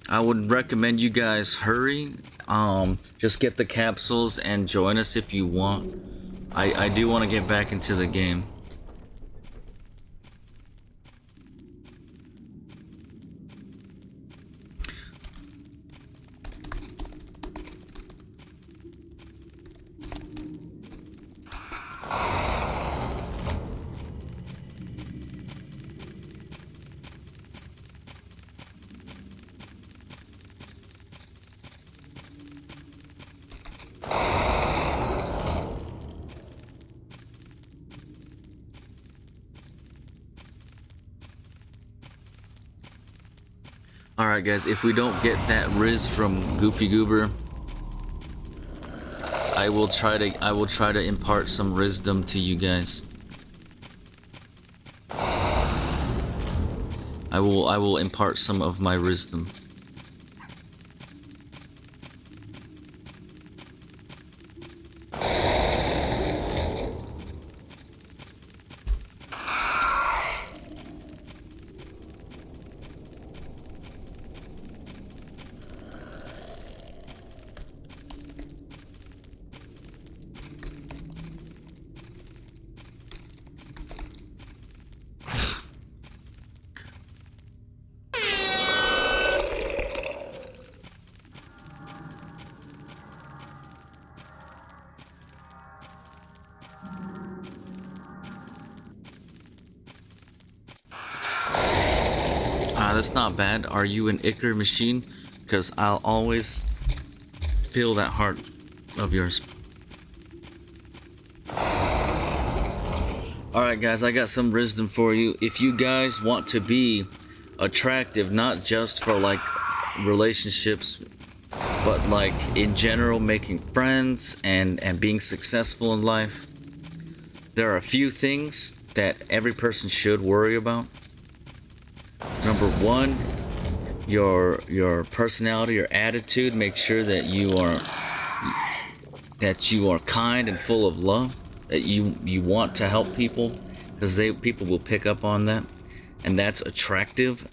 I would recommend you guys hurry, just get the capsules and join us if you want. I do want to get back into the game. Alright guys, if we don't get that Riz from Goofy Goober, I will try to impart some Rizdom to you guys. I will impart some of my Rizdom. that's not bad. Are you an Icar machine? Because I'll always feel that heart of yours. Alright guys, I got some wisdom for you. If you guys want to be attractive, not just for like relationships, but like in general, making friends and being successful in life, there are a few things that every person should worry about. Number one, your personality, your attitude. Make sure that you are kind and full of love, that you want to help people, because people will pick up on that, and that's attractive.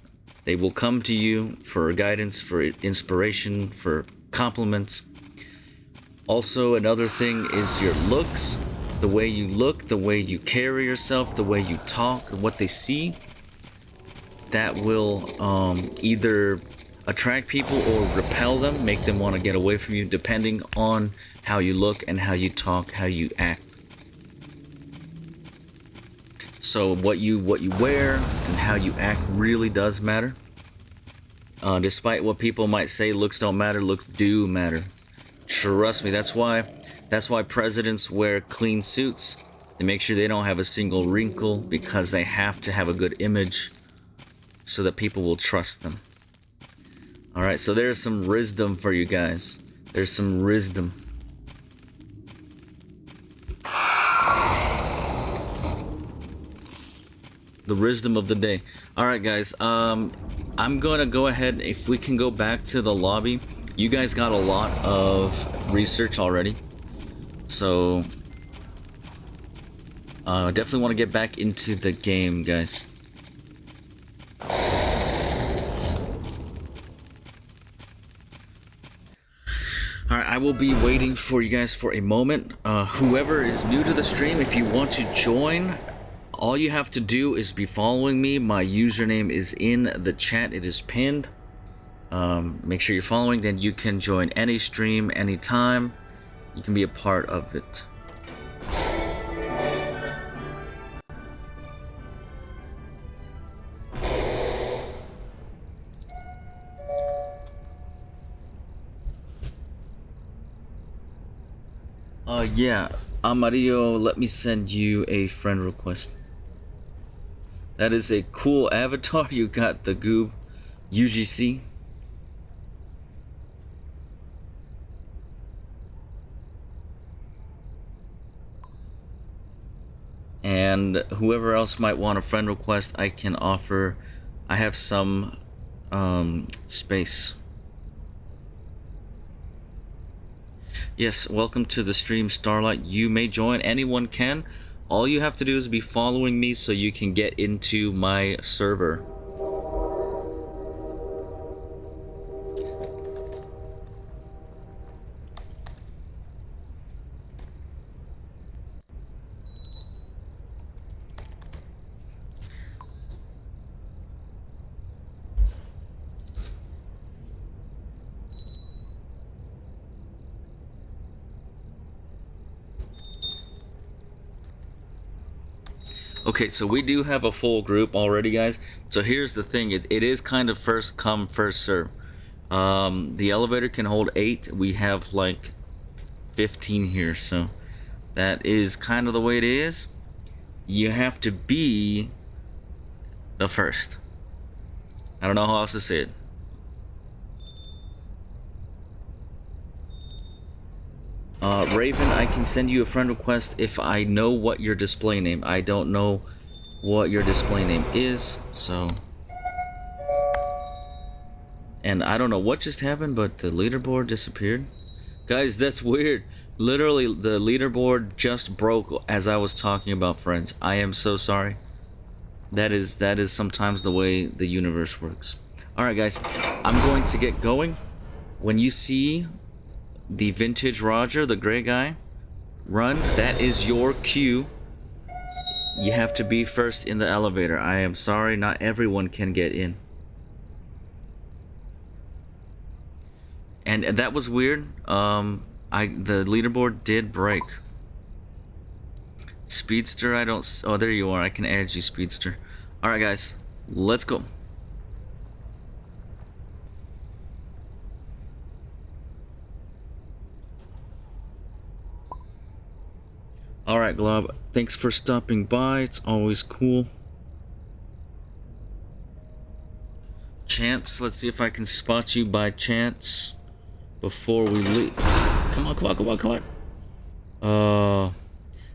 They will come to you for guidance, for inspiration, for compliments. Also, another thing is your looks, the way you look, the way you carry yourself, the way you talk, and what they see. That will either attract people or repel them, make them want to get away from you, depending on how you look and how you talk, how you act. So what you wear and how you act really does matter. Despite what people might say, looks don't matter, looks do matter. Trust me, that's why presidents wear clean suits. They make sure they don't have a single wrinkle, because they have to have a good image so that people will trust them. Alright, so there's some wisdom for you guys. There's some wisdom. The wisdom of the day. Alright guys, I'm gonna go ahead, if we can go back to the lobby. You guys got a lot of research already. So definitely want to get back into the game, guys. Alright, I will be waiting for you guys for a moment. Whoever is new to the stream, if you want to join, all you have to do is be following me. My username is in the chat. It is pinned. Make sure you're following, then you can join any stream, anytime. You can be a part of it. Yeah, Amarillo, let me send you a friend request. That is a cool avatar. You got the Goob UGC. And whoever else might want a friend request, I can offer. I have some space. Yes, welcome to the stream, Starlight. You may join. Anyone can. All you have to do is be following me so you can get into my server. Okay, so we do have a full group already, guys. So here's the thing. It is kind of first come, first serve. The elevator can hold 8. We have like 15 here, so that is kind of the way it is. You have to be the first. I don't know how else to say it. Raven, I can send you a friend request if I know what your display name. I don't know what your display name is, so. And I don't know what just happened, but the leaderboard disappeared. Guys, that's weird. Literally, the leaderboard just broke as I was talking about friends. I am so sorry. That is sometimes the way the universe works. Alright, guys, I'm going to get going. When you see the vintage Roger, the gray guy, run, that is your cue. You have to be first in the elevator. I am sorry, not everyone can get in. And that was weird. The leaderboard did break. Speedster, I don't. Oh, there you are. I can add you, Speedster. All right, guys, let's go. Alright, Glob, thanks for stopping by. It's always cool. Chance, let's see if I can spot you by chance before we leave. Come on, come on, come on, come on.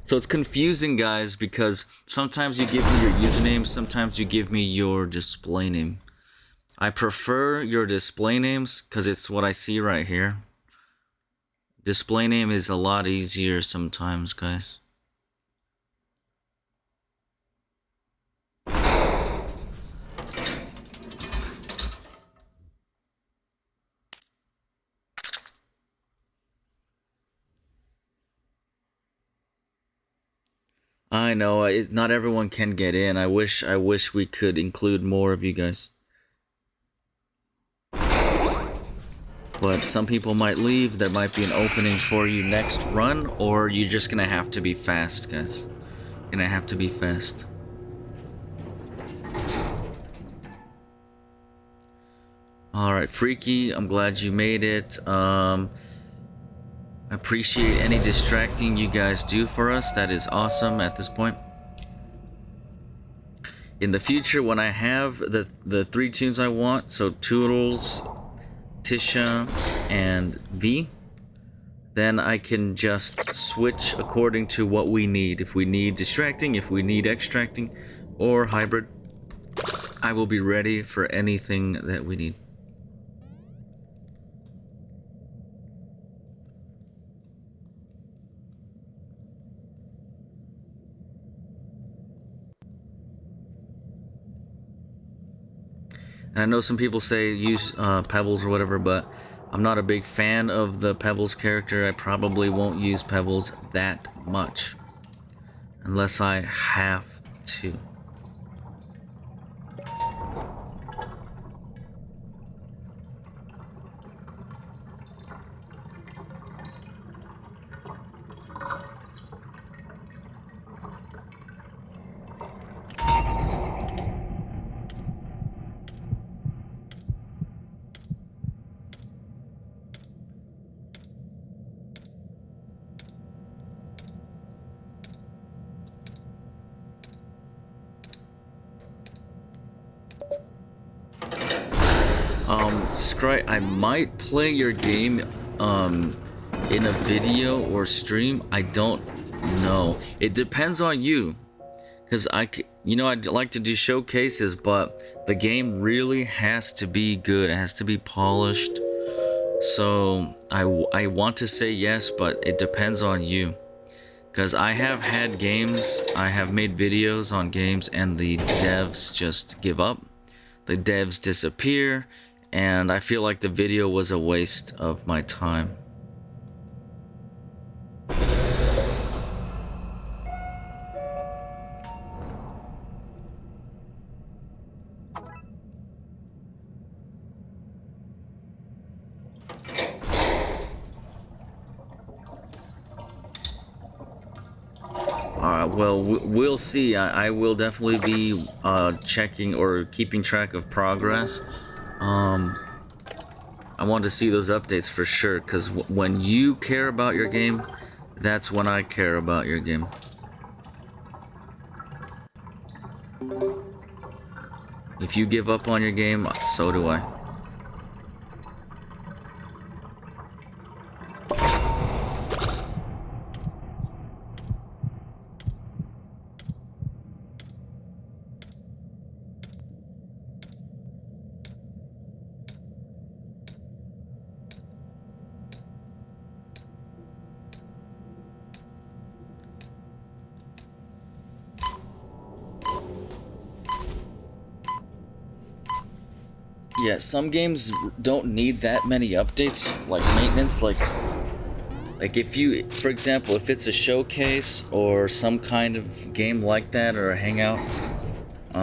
So it's confusing, guys, because sometimes you give me your username, sometimes you give me your display name. I prefer your display names because it's what I see right here. Display name is a lot easier sometimes, guys. I know, not everyone can get in. I wish we could include more of you guys. But some people might leave. There might be an opening for you next run, or you're just gonna have to be fast, guys. Gonna have to be fast. Alright, Freaky, I'm glad you made it. I appreciate any distracting you guys do for us. That is awesome at this point. In the future, when I have the 3 tunes I want, so Toodles, Tisha, and V, then I can just switch according to what we need. If we need distracting, if we need extracting, or hybrid, I will be ready for anything that we need. And I know some people say use Pebbles or whatever, but I'm not a big fan of the Pebbles character. I probably won't use Pebbles that much unless I have to. Scry, I might play your game in a video or stream. I don't know. It depends on you, because I'd like to do showcases, but the game really has to be good. It has to be polished. So I want to say yes, but it depends on you, because I have had games, I have made videos on games, and the devs just give up. The devs disappear, and I feel like the video was a waste of my time. Alright, well, we'll see. I will definitely be checking or keeping track of progress. I want to see those updates for sure, because when you care about your game, that's when I care about your game. If you give up on your game, so do I. Yeah, some games don't need that many updates, like maintenance, like if you, for example, if it's a showcase or some kind of game like that, or a hangout,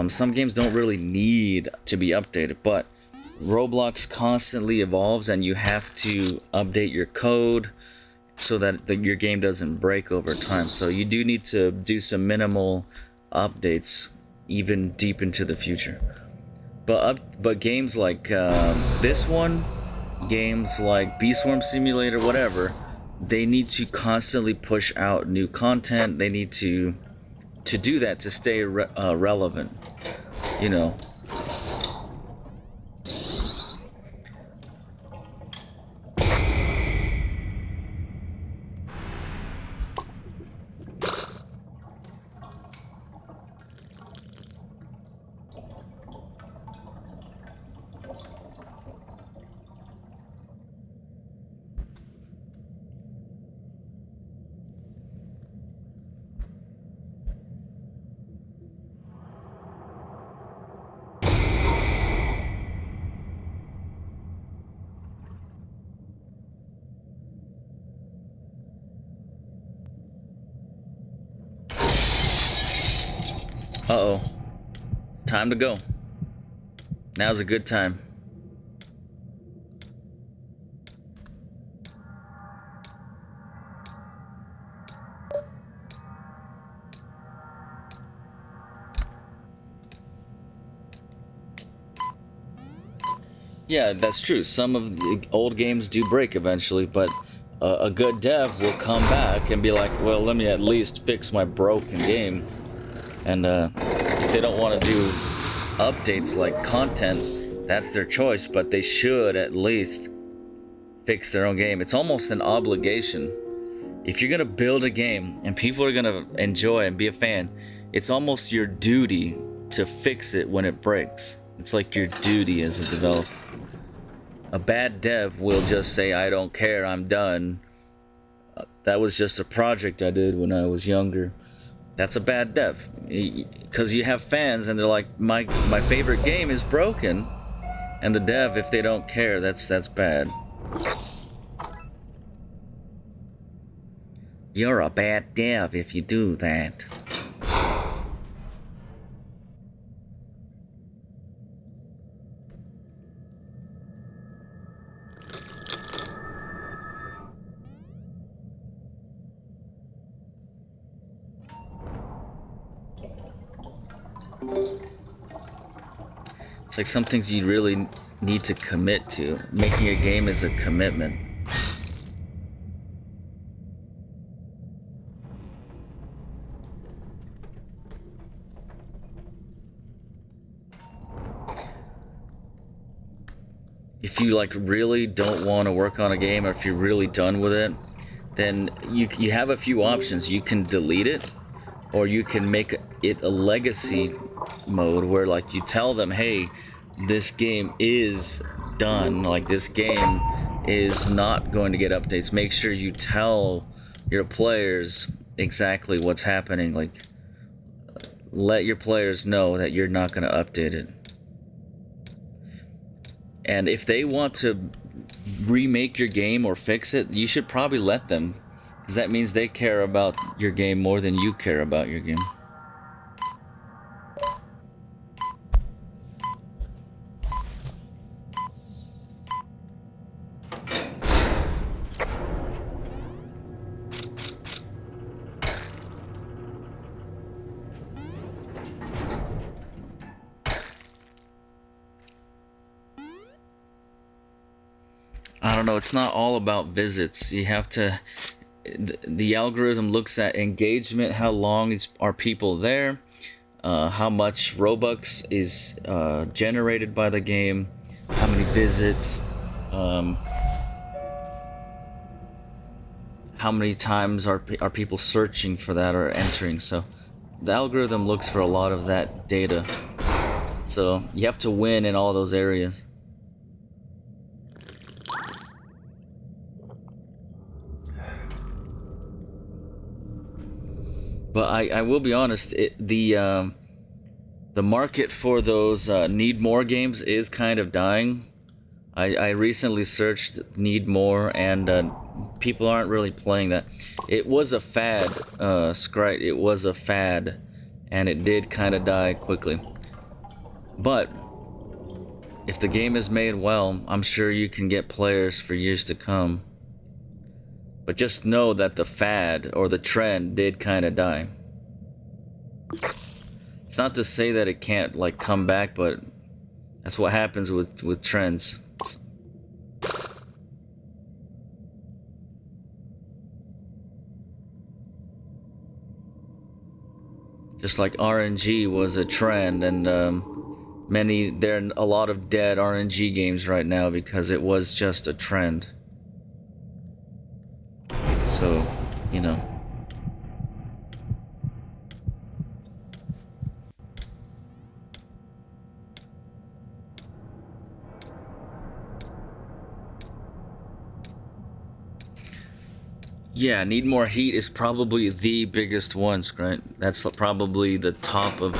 some games don't really need to be updated, but Roblox constantly evolves and you have to update your code so that your game doesn't break over time. So you do need to do some minimal updates even deep into the future. But games like this one, games like Bee Swarm Simulator, whatever, they need to constantly push out new content. They need to do that to stay relevant, you know. Uh-oh. Time to go. Now's a good time. Yeah, that's true. Some of the old games do break eventually, but a good dev will come back and be like, well, let me at least fix my broken game. And if they don't want to do updates like content, that's their choice, but they should at least fix their own game. It's almost an obligation. If you're gonna build a game and people are gonna enjoy and be a fan, it's almost your duty to fix it when it breaks. It's like your duty as a developer. A bad dev will just say, I don't care, I'm done. That was just a project I did when I was younger. That's a bad dev. Because you have fans and they're like, my favorite game is broken. And the dev, if they don't care, that's bad. You're a bad dev if you do that. It's like some things you really need to commit to. Making a game is a commitment. If you like really don't want to work on a game, or if you're really done with it, then you have a few options. You can delete it, or you can make it a legacy mode where like you tell them, hey, this game is done, like this game is not going to get updates. Make sure you tell your players exactly what's happening, like let your players know that you're not going to update it. And if they want to remake your game or fix it, you should probably let them, because that means they care about your game more than you care about your game. I don't know, it's not all about visits. You have to, the algorithm looks at engagement, how long are people there, how much Robux is generated by the game, how many visits, how many times are people searching for that or entering. So the algorithm looks for a lot of that data. So you have to win in all those areas. But I will be honest, the market for those need more games is kind of dying. I recently searched need more, and people aren't really playing that. It was a fad, Scryte. It was a fad, and it did kind of die quickly. But if the game is made well, I'm sure you can get players for years to come. But just know that the fad or the trend did kind of die. It's not to say that it can't like come back, but that's what happens with trends. Just like RNG was a trend, and there are a lot of dead RNG games right now because it was just a trend. So, you know. Yeah, Need More Heat is probably the biggest ones, right? That's probably the top of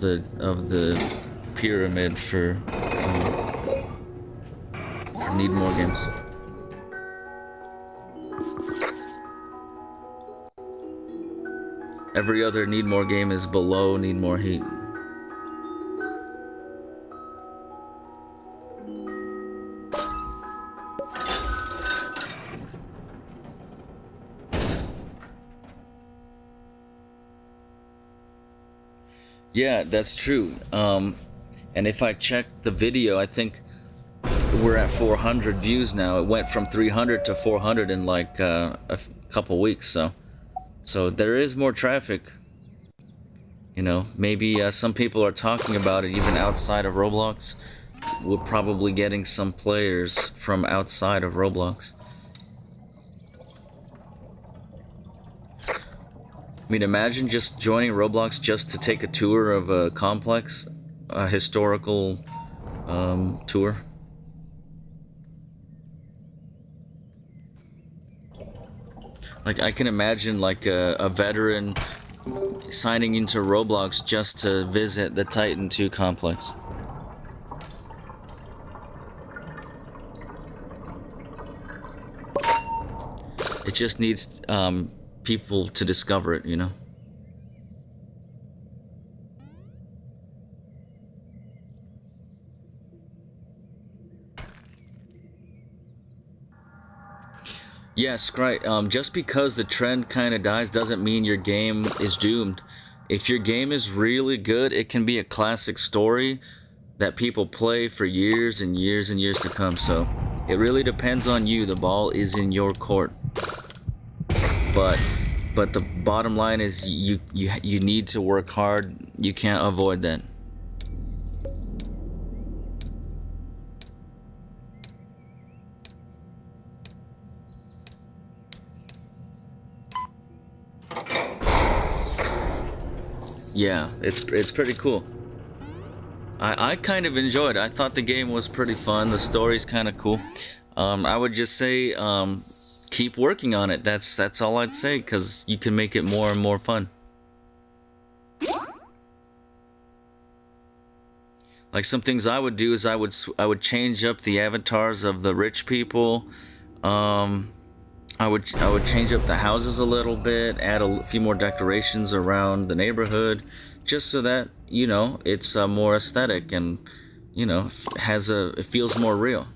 the pyramid for Need More games. Every other Need More game is below Need More Heat. Yeah, that's true. And if I check the video, I think we're at 400 views now. It went from 300 to 400 in like a couple weeks. So there is more traffic. You know, maybe some people are talking about it even outside of Roblox. We're probably getting some players from outside of Roblox. I mean, imagine just joining Roblox just to take a tour of a complex, a historical tour. Like, I can imagine like a veteran signing into Roblox just to visit the Titan 2 complex. It just needs people to discover it, you know? Yes, right. Just because the trend kind of dies doesn't mean your game is doomed. If your game is really good, it can be a classic story that people play for years and years and years to come. So it really depends on you. The ball is in your court. But the bottom line is you need to work hard. You can't avoid that. Yeah, it's pretty cool. I kind of enjoyed it. I thought the game was pretty fun. The story's kind of cool. I would just say keep working on it. That's all I'd say, because you can make it more and more fun. Like, some things I would do is I would change up the avatars of the rich people. I would change up the houses a little bit, add a few more decorations around the neighborhood, just so that, you know, it's more aesthetic and, you know, it feels more real.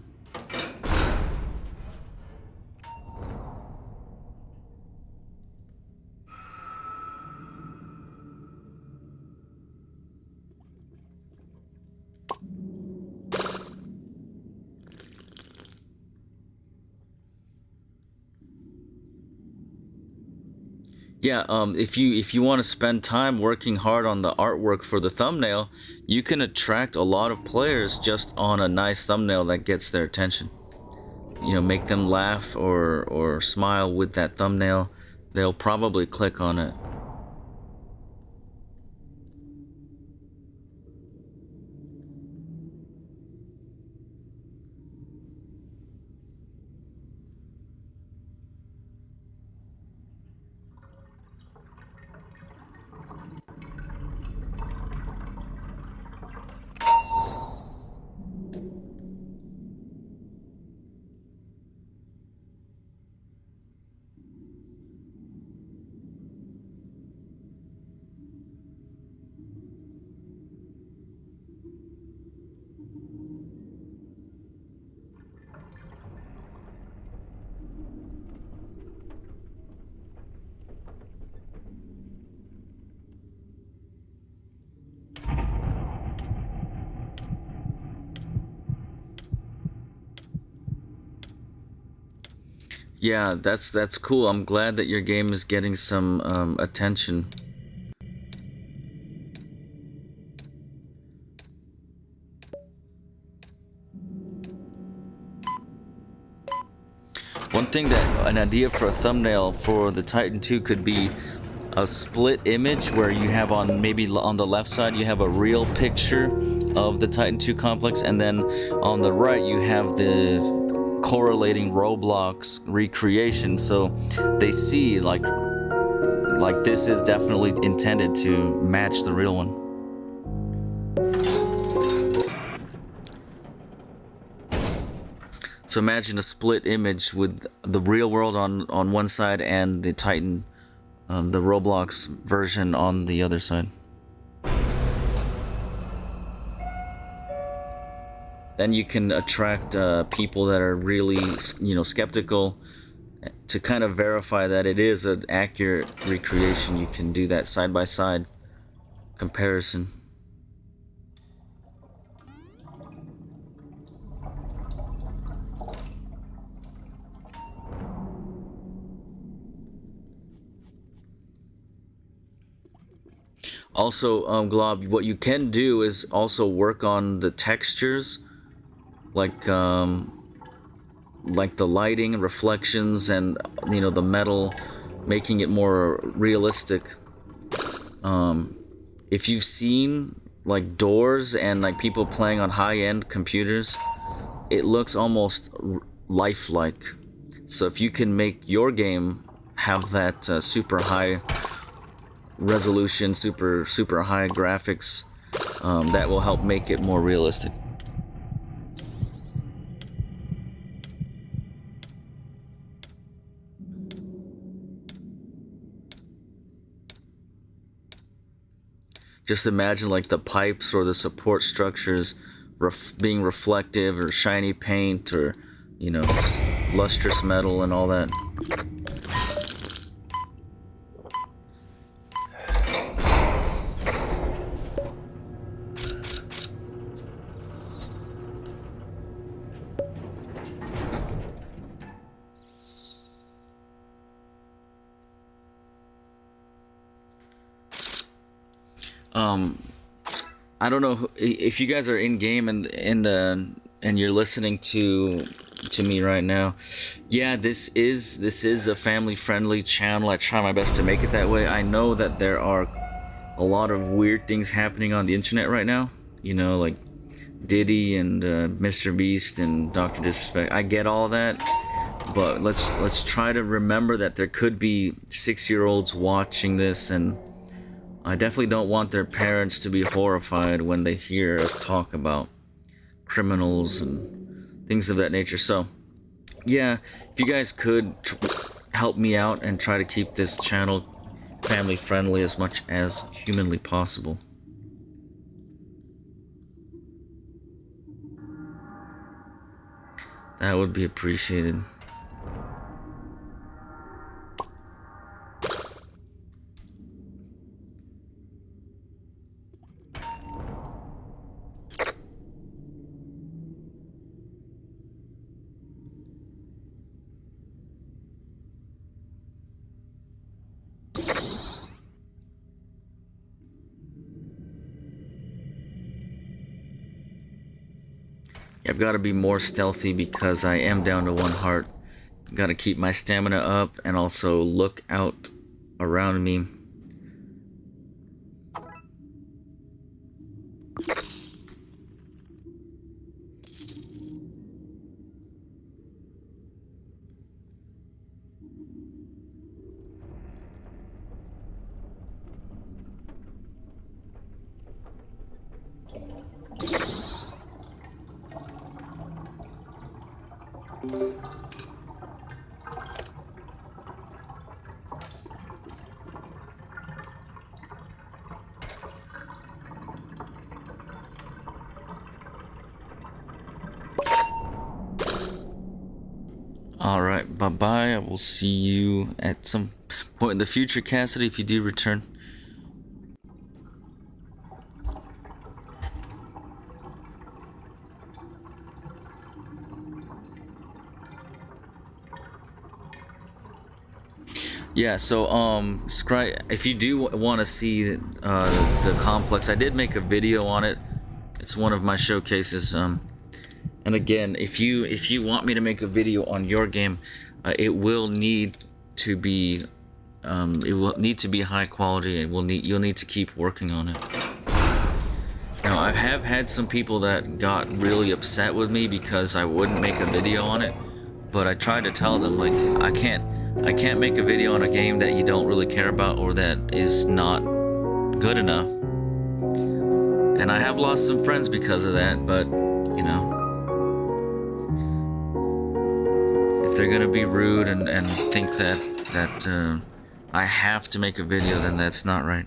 Yeah, if you want to spend time working hard on the artwork for the thumbnail, you can attract a lot of players just on a nice thumbnail that gets their attention. You know, make them laugh or smile with that thumbnail. They'll probably click on it. Yeah, that's cool. I'm glad that your game is getting some attention. think that an idea for a thumbnail for the Titan 2 could be a split image where you have on maybe on the left side you have a real picture of the Titan 2 complex, and then on the right you have the correlating Roblox recreation, so they see like this is definitely intended to match the real one. So imagine a split image with the real world on one side and the Titan, the Roblox version on the other side. Then you can attract people that are really, skeptical, to kind of verify that it is an accurate recreation. You can do that side-by-side comparison. Also, Glob, what you can do is also work on the textures, like the lighting and reflections, and the metal, making it more realistic. If you've seen like doors and like people playing on high-end computers, it looks almost lifelike. So if you can make your game have that super high resolution, super high graphics, that will help make it more realistic. Just imagine like the pipes or the support structures being reflective, or shiny paint, or lustrous metal and all that. I don't know if you guys are in game and you're listening to me right now. Yeah, this is a family-friendly channel. I try my best to make it that way. I know that there are a lot of weird things happening on the internet right now. Like Diddy and Mr. Beast and Dr. Disrespect. I get all that, but let's try to remember that there could be 6-year-olds watching this, and I definitely don't want their parents to be horrified when they hear us talk about criminals and things of that nature. So, yeah, if you guys could help me out and try to keep this channel family friendly as much as humanly possible. That would be appreciated. I've got to be more stealthy because I am down to 1 heart. Got to keep my stamina up and also look out around me. Alright, bye-bye. I will see you at some point in the future, Cassidy, if you do return. Yeah, so if you do want to see the complex, I did make a video on it. It's one of my showcases. And again, if you want me to make a video on your game, it will need to be high quality, and you'll need to keep working on it. Now, I have had some people that got really upset with me because I wouldn't make a video on it, but I tried to tell them, like, I can't make a video on a game that you don't really care about or that is not good enough. And I have lost some friends because of that, but, you know, if they're gonna be rude and think that I have to make a video, then that's not right.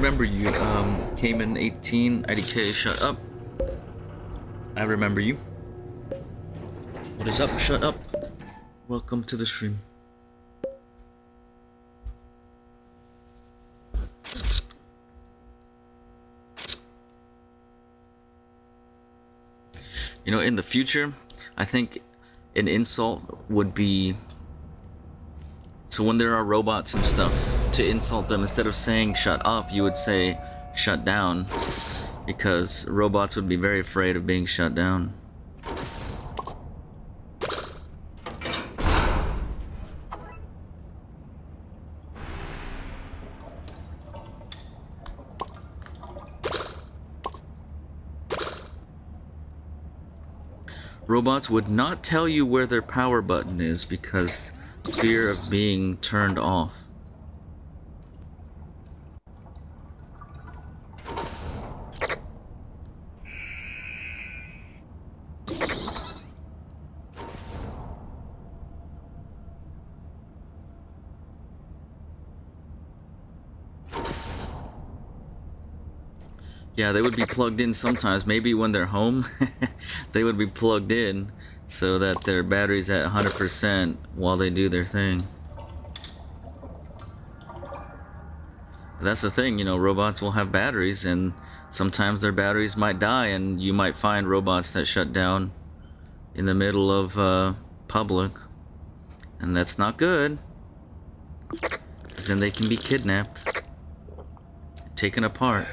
Remember you came in 18 IDK. Shut up. I remember you. What is up? Shut up. Welcome to the stream. You know, in the future, I think an insult would be, so when there are robots and stuff, to insult them, instead of saying shut up, you would say shut down, because robots would be very afraid of being shut down. Robots would not tell you where their power button is because fear of being turned off. Yeah, they would be plugged in sometimes. Maybe when they're home, they would be plugged in so that their battery's at 100% while they do their thing. That's the thing, you know, robots will have batteries, and sometimes their batteries might die, and you might find robots that shut down in the middle of public, and that's not good, because then they can be kidnapped, taken apart.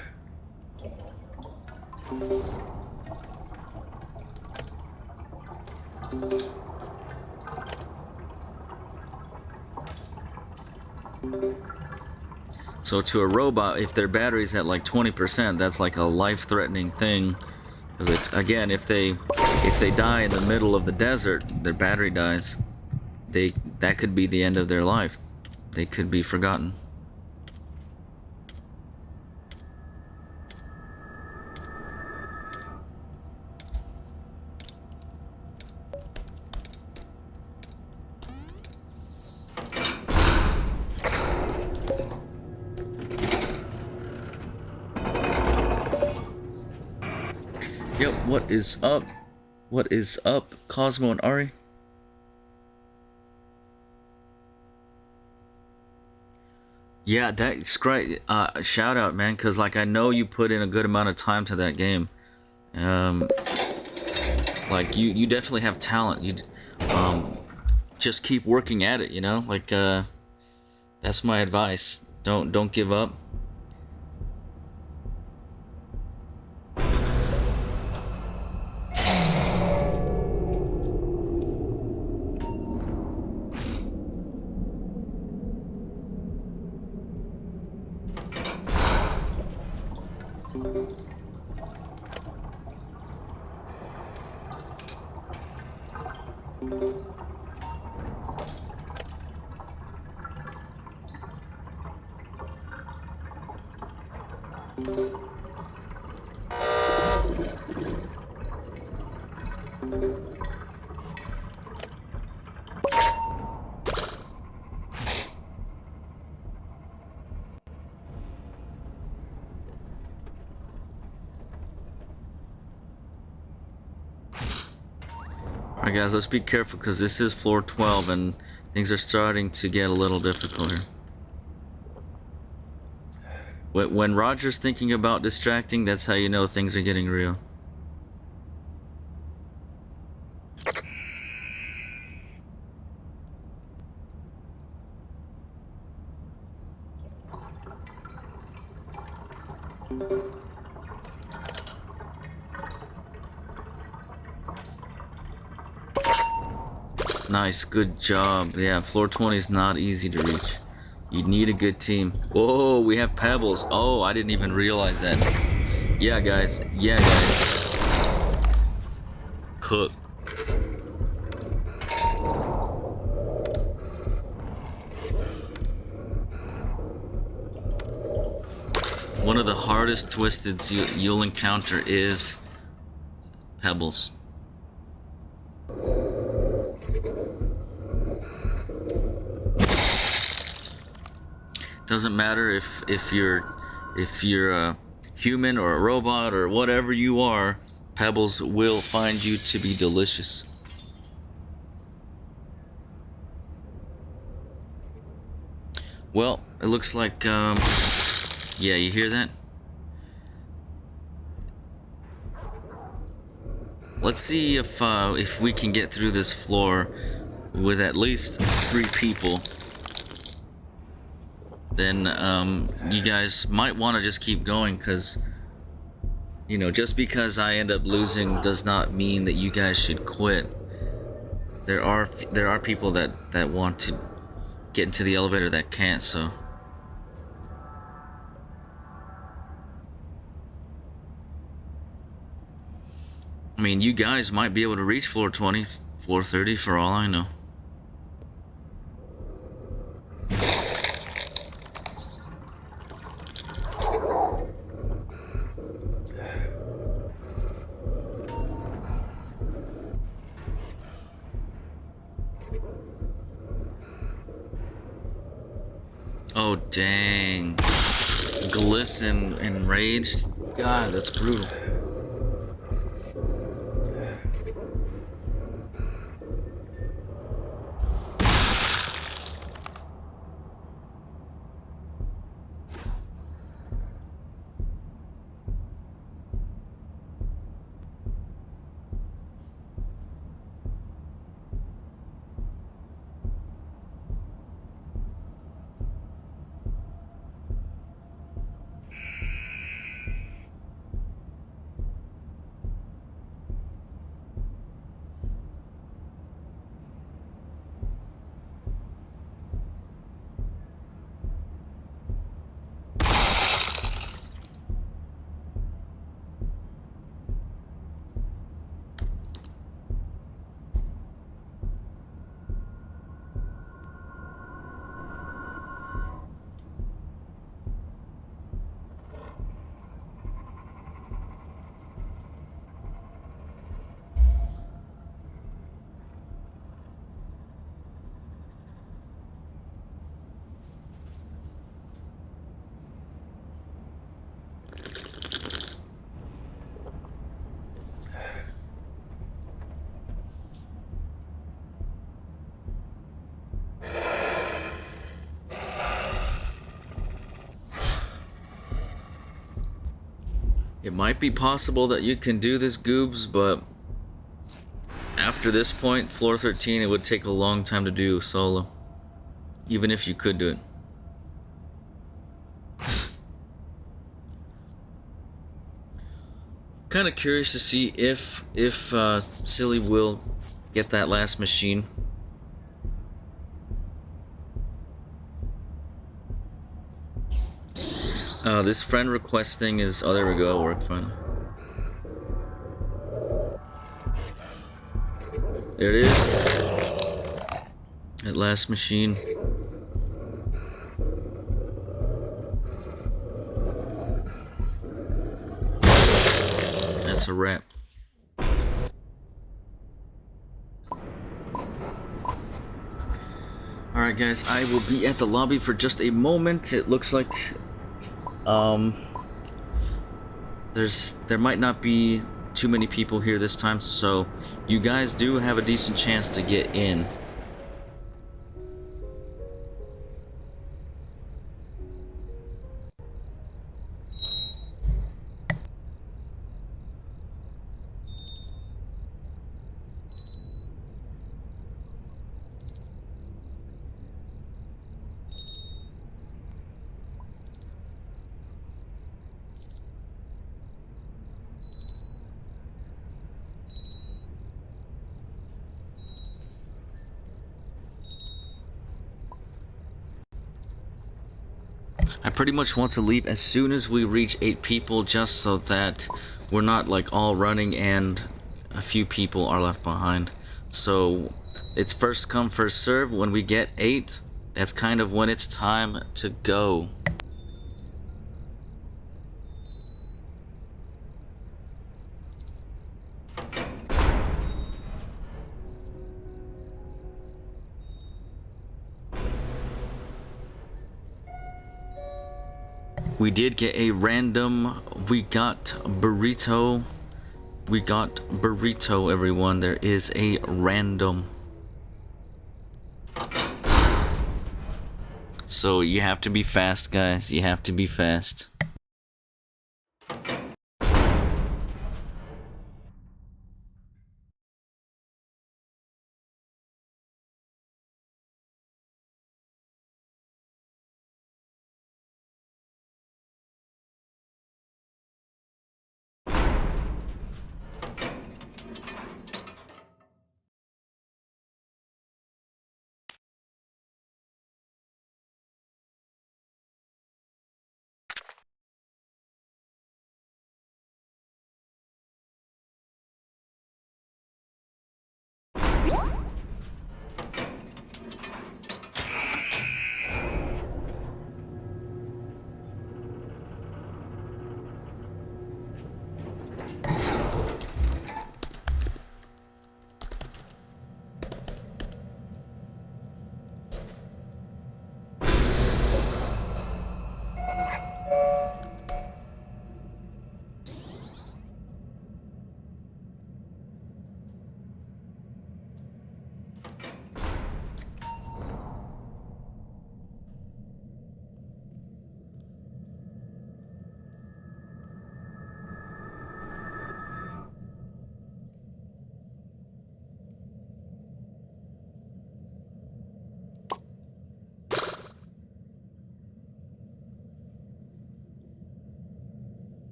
So to a robot, if their battery's at like 20%, that's like a life-threatening thing. Because if they die in the middle of the desert, their battery dies. That could be the end of their life. They could be forgotten. Yep, what is up? What is up, Cosmo and Ari? Yeah, that's great. Shout out, man, because like I know you put in a good amount of time to that game. Like you definitely have talent. You just keep working at it, you know? Like that's my advice. Don't give up. Alright guys, let's be careful because this is floor 12 and things are starting to get a little difficult here. When Roger's thinking about distracting, that's how you know things are getting real. Nice, good job. Yeah, floor 20 is not easy to reach. You need a good team. Whoa, we have pebbles. Oh, I didn't even realize that. Yeah, guys. Yeah, guys. Cook. One of the hardest twisteds you'll encounter is pebbles. Doesn't matter if you're a human or a robot or whatever you are, pebbles will find you to be delicious. Well, it looks like yeah, you hear that? Let's see if we can get through this floor with at least 3 people. Then you guys might want to just keep going, because you know, just because I end up losing does not mean that you guys should quit. There are people that want to get into the elevator that can't, so I mean, you guys might be able to reach floor 20, floor 30 for all I know. Oh, dang. Glisten enraged? God, that's brutal. It might be possible that you can do this, Goobs, but after this point, floor 13, it would take a long time to do solo. Even if you could do it. Kind of curious to see if Silly will get that last machine. This friend request thing is... oh, there we go, it worked fine. There it is. That last machine. That's a wrap. Alright guys, I will be at the lobby for just a moment. It looks like there might not be too many people here this time, so you guys do have a decent chance to get in. I pretty much want to leave as soon as we reach 8 people, just so that we're not like all running and a few people are left behind. So it's first come first serve. When we get 8, that's kind of when it's time to go. We did get a random, we got burrito, everyone. There is a random. So you have to be fast, guys, you have to be fast.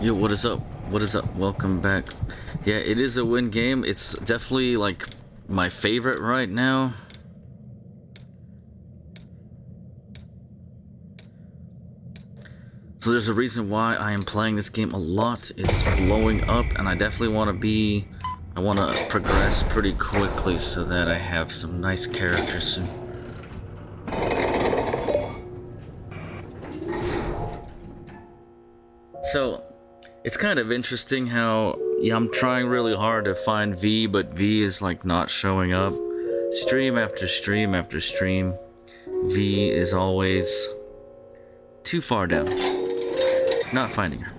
Yo, what is up? What is up? Welcome back. Yeah, it is a win game. It's definitely like my favorite right now. So there's a reason why I am playing this game a lot. It's blowing up, and I definitely want to progress pretty quickly so that I have some nice characters soon. So it's kind of interesting how I'm trying really hard to find V, but V is like not showing up. Stream after stream after stream, V is always too far down. Not finding her.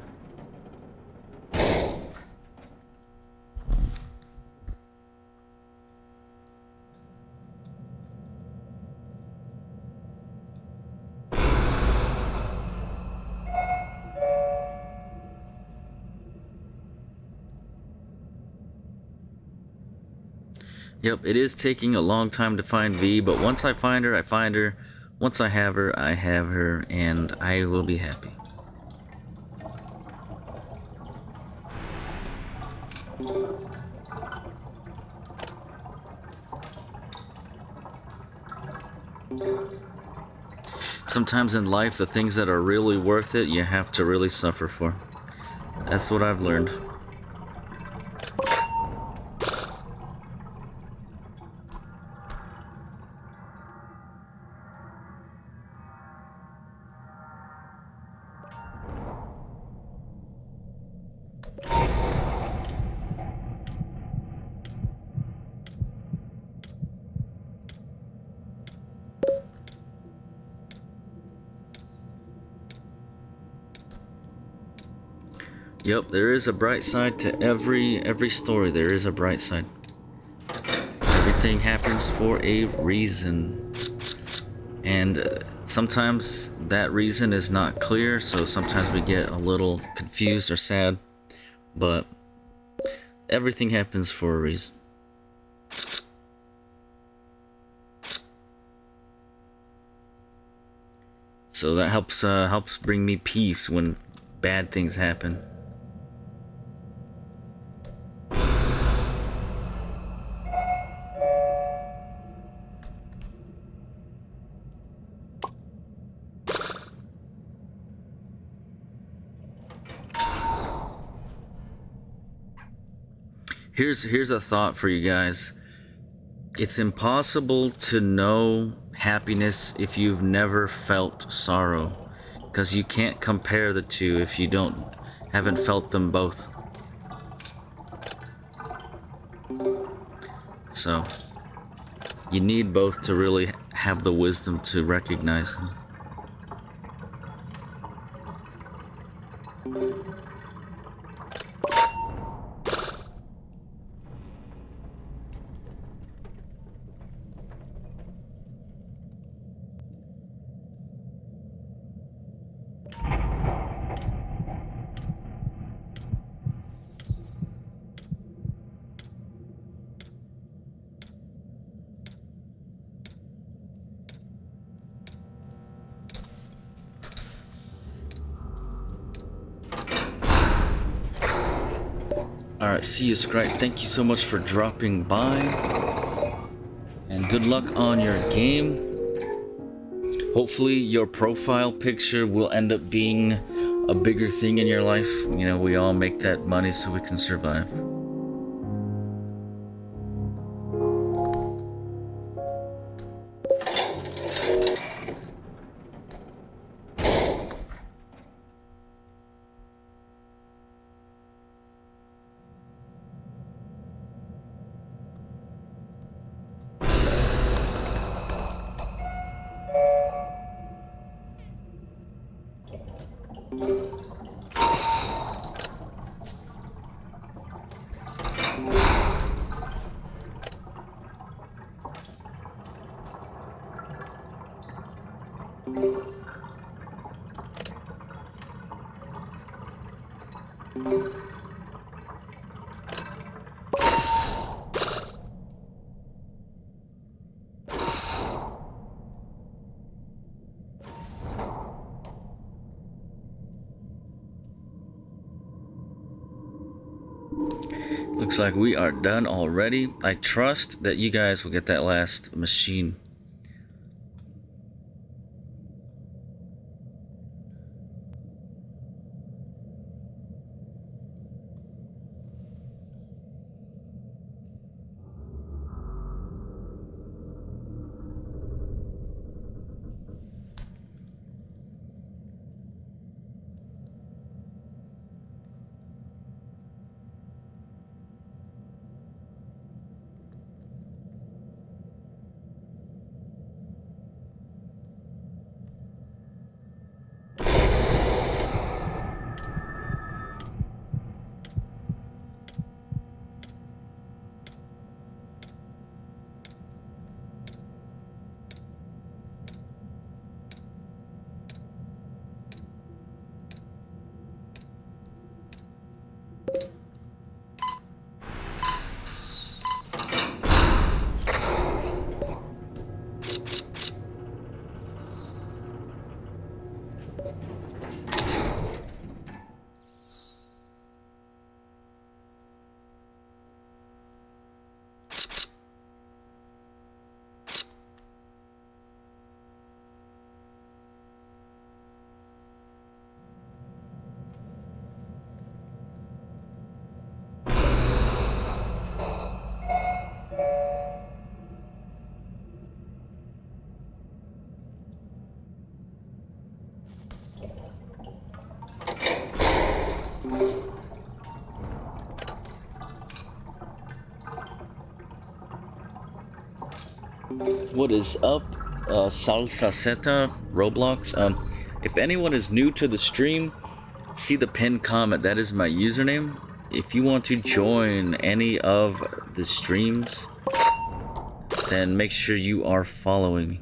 Yep, it is taking a long time to find V, but once I find her, I find her. Once I have her, and I will be happy. Sometimes in life, the things that are really worth it, you have to really suffer for. That's what I've learned. Yep, there is a bright side to every story. There is a bright side. Everything happens for a reason. And sometimes that reason is not clear, so sometimes we get a little confused or sad. But everything happens for a reason. So that helps bring me peace when bad things happen. Here's a thought for you guys. It's impossible to know happiness if you've never felt sorrow, because you can't compare the two if you haven't felt them both. So you need both to really have the wisdom to recognize them. Alright, see you, Scribe. Thank you so much for dropping by. And good luck on your game. Hopefully your profile picture will end up being a bigger thing in your life. You know, we all make that money so we can survive. Looks like we are done already. I trust that you guys will get that last machine. What is up, Salsa Zeta Roblox? If anyone is new to the stream, see the pinned comment. That is my username. If you want to join any of the streams, then make sure you are following me.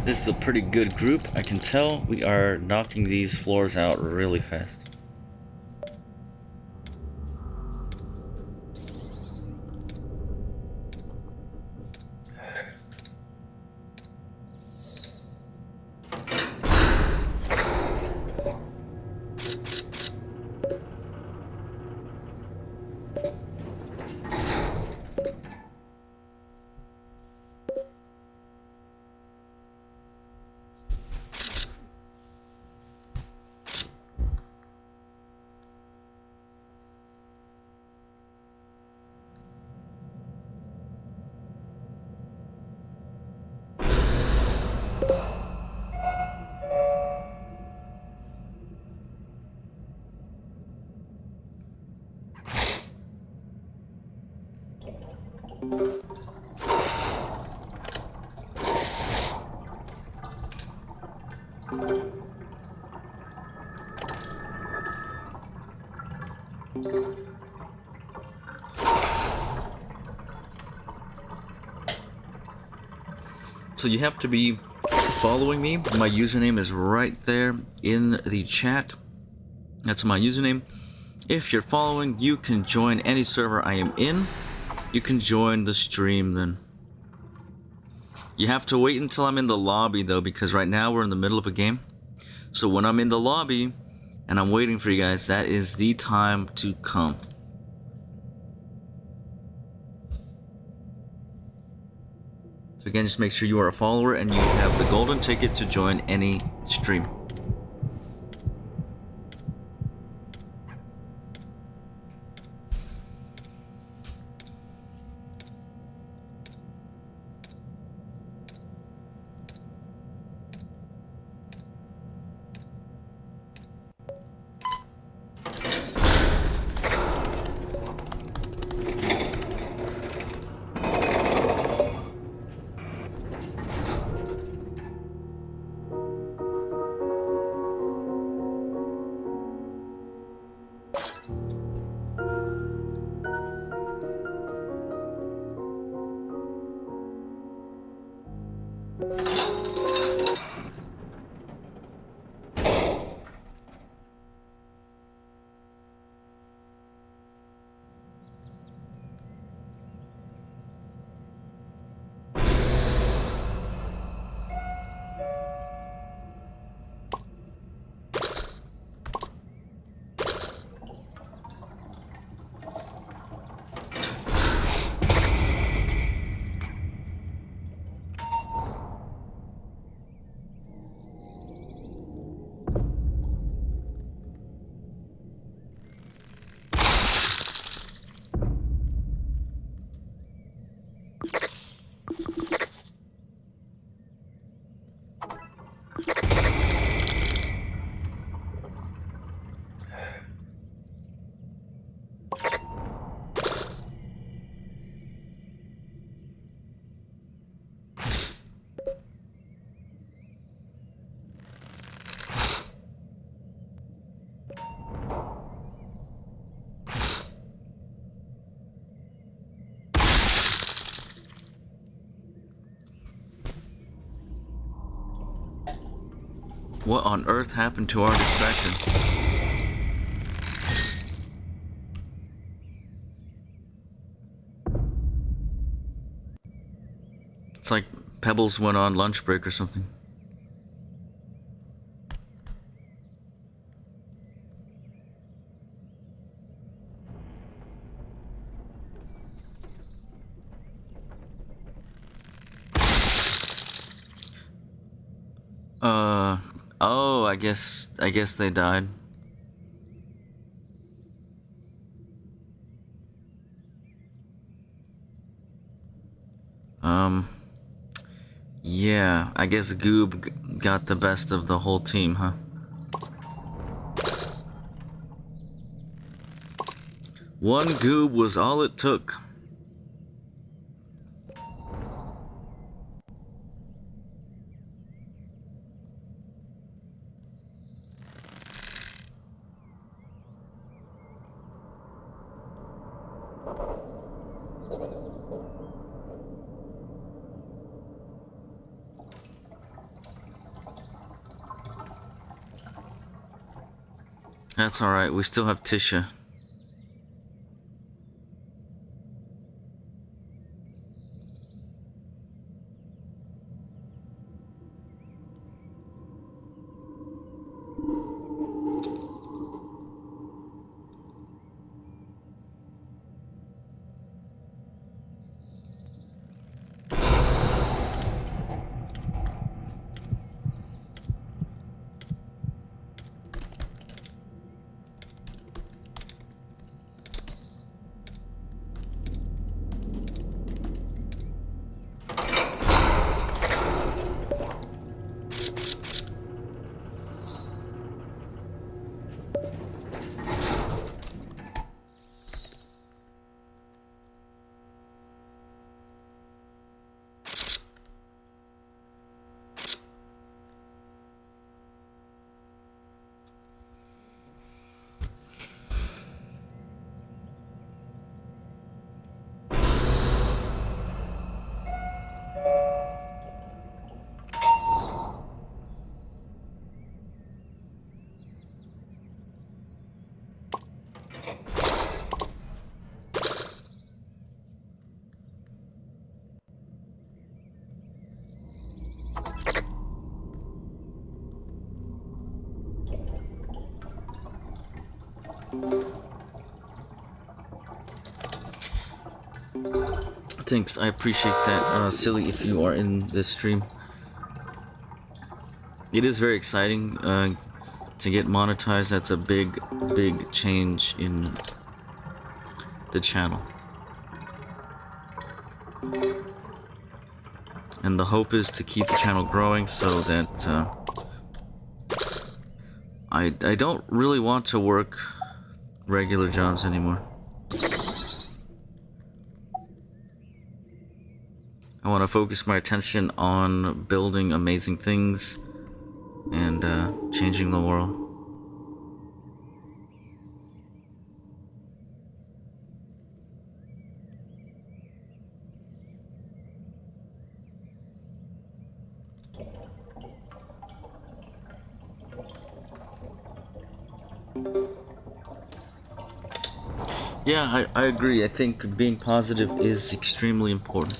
This is a pretty good group. I can tell we are knocking these floors out really fast. So you have to be following me. My username is right there in the chat. That's my username. If you're following, you can join any server I am in. You can join the stream then. You have to wait until I'm in the lobby though, because right now we're in the middle of a game. So when I'm in the lobby and I'm waiting for you guys, that is the time to come. So again, just make sure you are a follower and you have the golden ticket to join any stream. What on earth happened to our distraction? It's like Pebbles went on lunch break or something. Oh, I guess they died. Yeah, I guess Goob got the best of the whole team, huh? One Goob was all it took. That's alright, we still have Tisha. Thanks, I appreciate that, Silly, if you are in this stream. It is very exciting to get monetized. That's a big change in the channel. And the hope is to keep the channel growing so that I don't really want to work regular jobs anymore. I want to focus my attention on building amazing things and changing the world. Yeah, I agree. I think being positive is extremely important.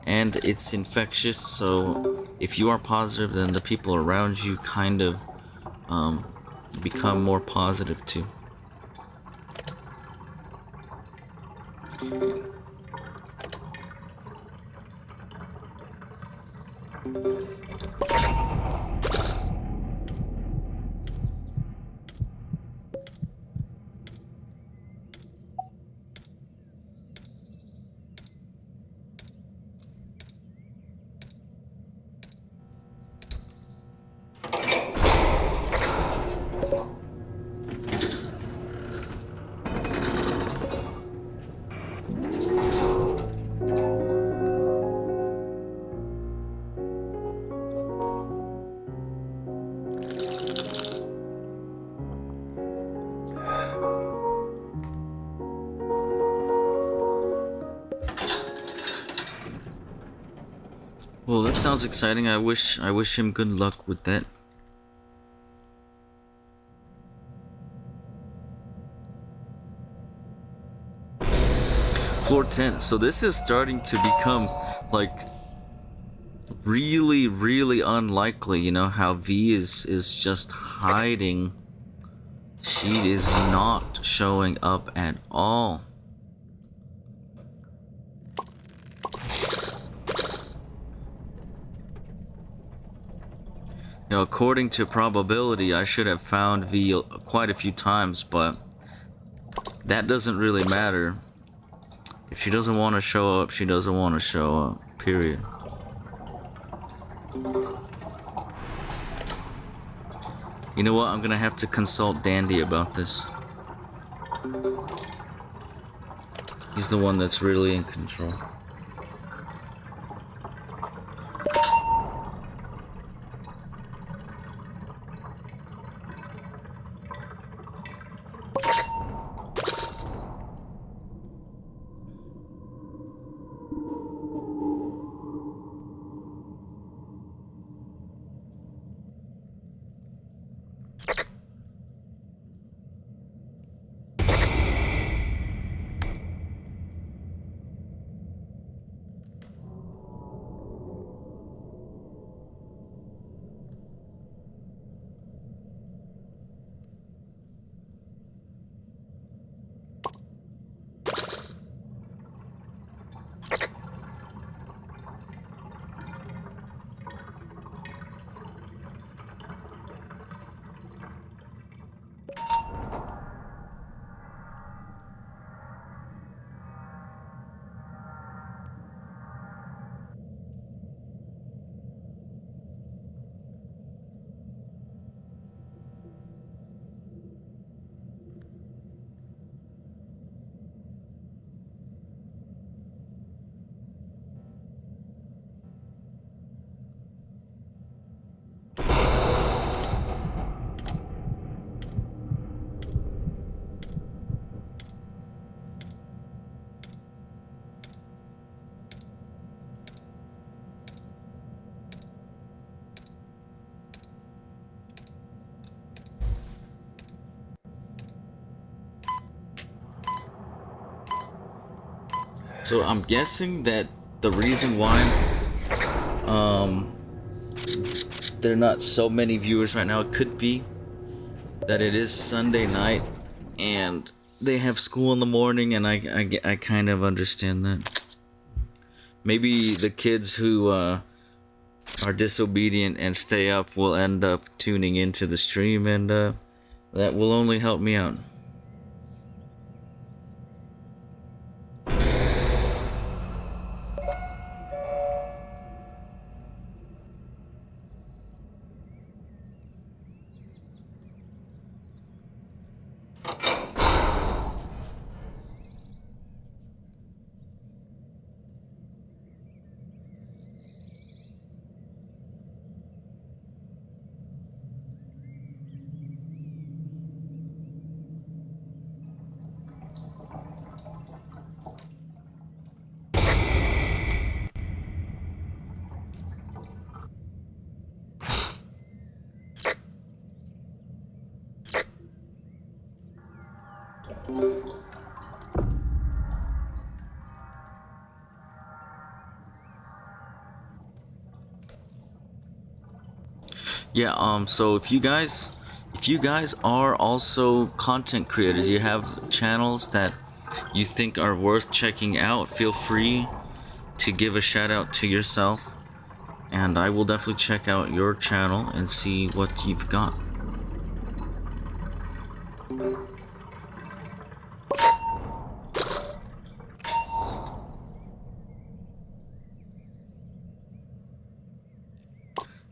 And it's infectious, so if you are positive, then the people around you kind of um, become more positive too. Well, that sounds exciting. I wish him good luck with that. Floor 10. So this is starting to become like really, really unlikely. You know how V is just hiding. She is not showing up at all. You know, according to probability, I should have found V quite a few times, but that doesn't really matter. If she doesn't want to show up, she doesn't want to show up. Period. You know what? I'm gonna have to consult Dandy about this. He's the one that's really in control. So I'm guessing that the reason why um there are not so many viewers right now could be that it is Sunday night and they have school in the morning, and I kind of understand that. Maybe the kids who are disobedient and stay up will end up tuning into the stream, and that will only help me out. Yeah, so if you guys are also content creators, you have channels that you think are worth checking out, feel free to give a shout out to yourself, and I will definitely check out your channel and see what you've got.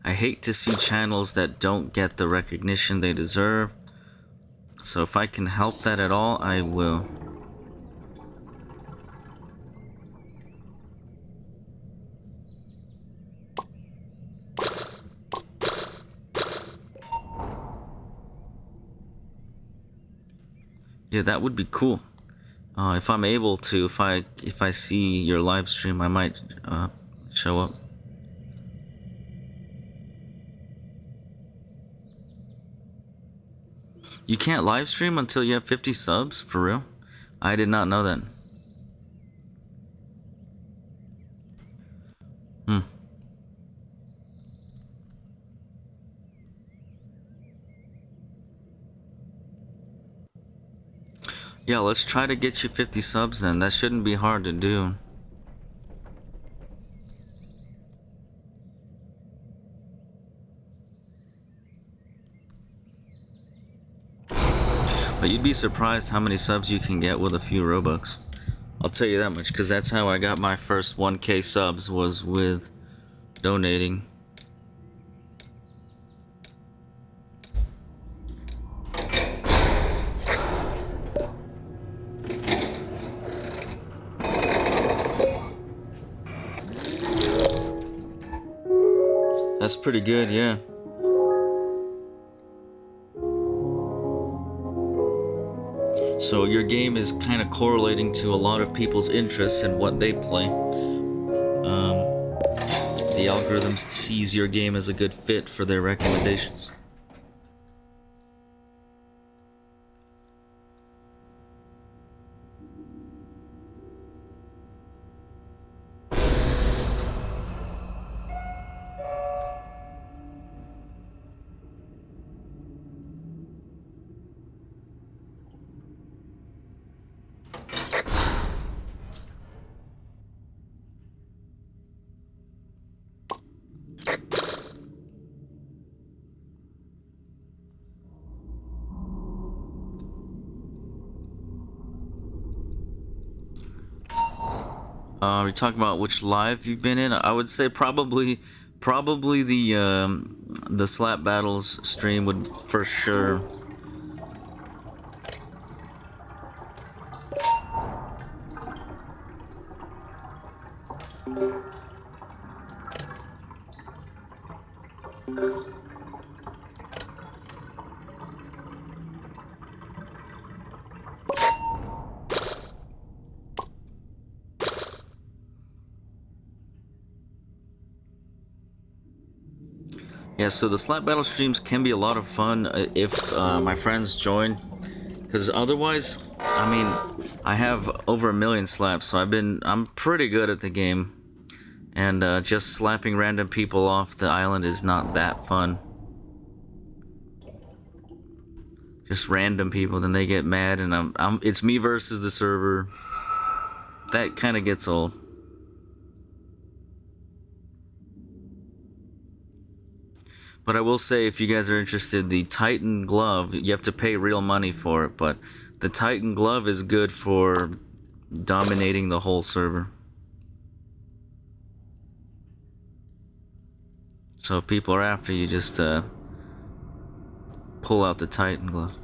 I hate to see channels that don't get the recognition they deserve, so if I can help that at all, I will. Yeah, that would be cool. If I'm able to, if I see your live stream, I might show up. You can't live stream until you have 50 subs? For real? I did not know that. Hmm. Yeah, let's try to get you 50 subs then. That shouldn't be hard to do. But you'd be surprised how many subs you can get with a few Robux. I'll tell you that much, because that's how I got my first 1K subs, was with donating. That's pretty good, yeah. So your game is kind of correlating to a lot of people's interests and what they play. The algorithm sees your game as a good fit for their recommendations. You're talking about which live you've been in? I would say probably the slap battles stream would for sure. Yeah, so the slap battle streams can be a lot of fun if my friends join, because otherwise, I mean, I have over 1 million slaps, so I'm pretty good at the game, and just slapping random people off the island is not that fun. Just random people, then they get mad, and it's me versus the server. That kind of gets old. But I will say, if you guys are interested, the Titan glove, you have to pay real money for it, but the Titan glove is good for dominating the whole server. So if people are after you, just pull out the Titan glove.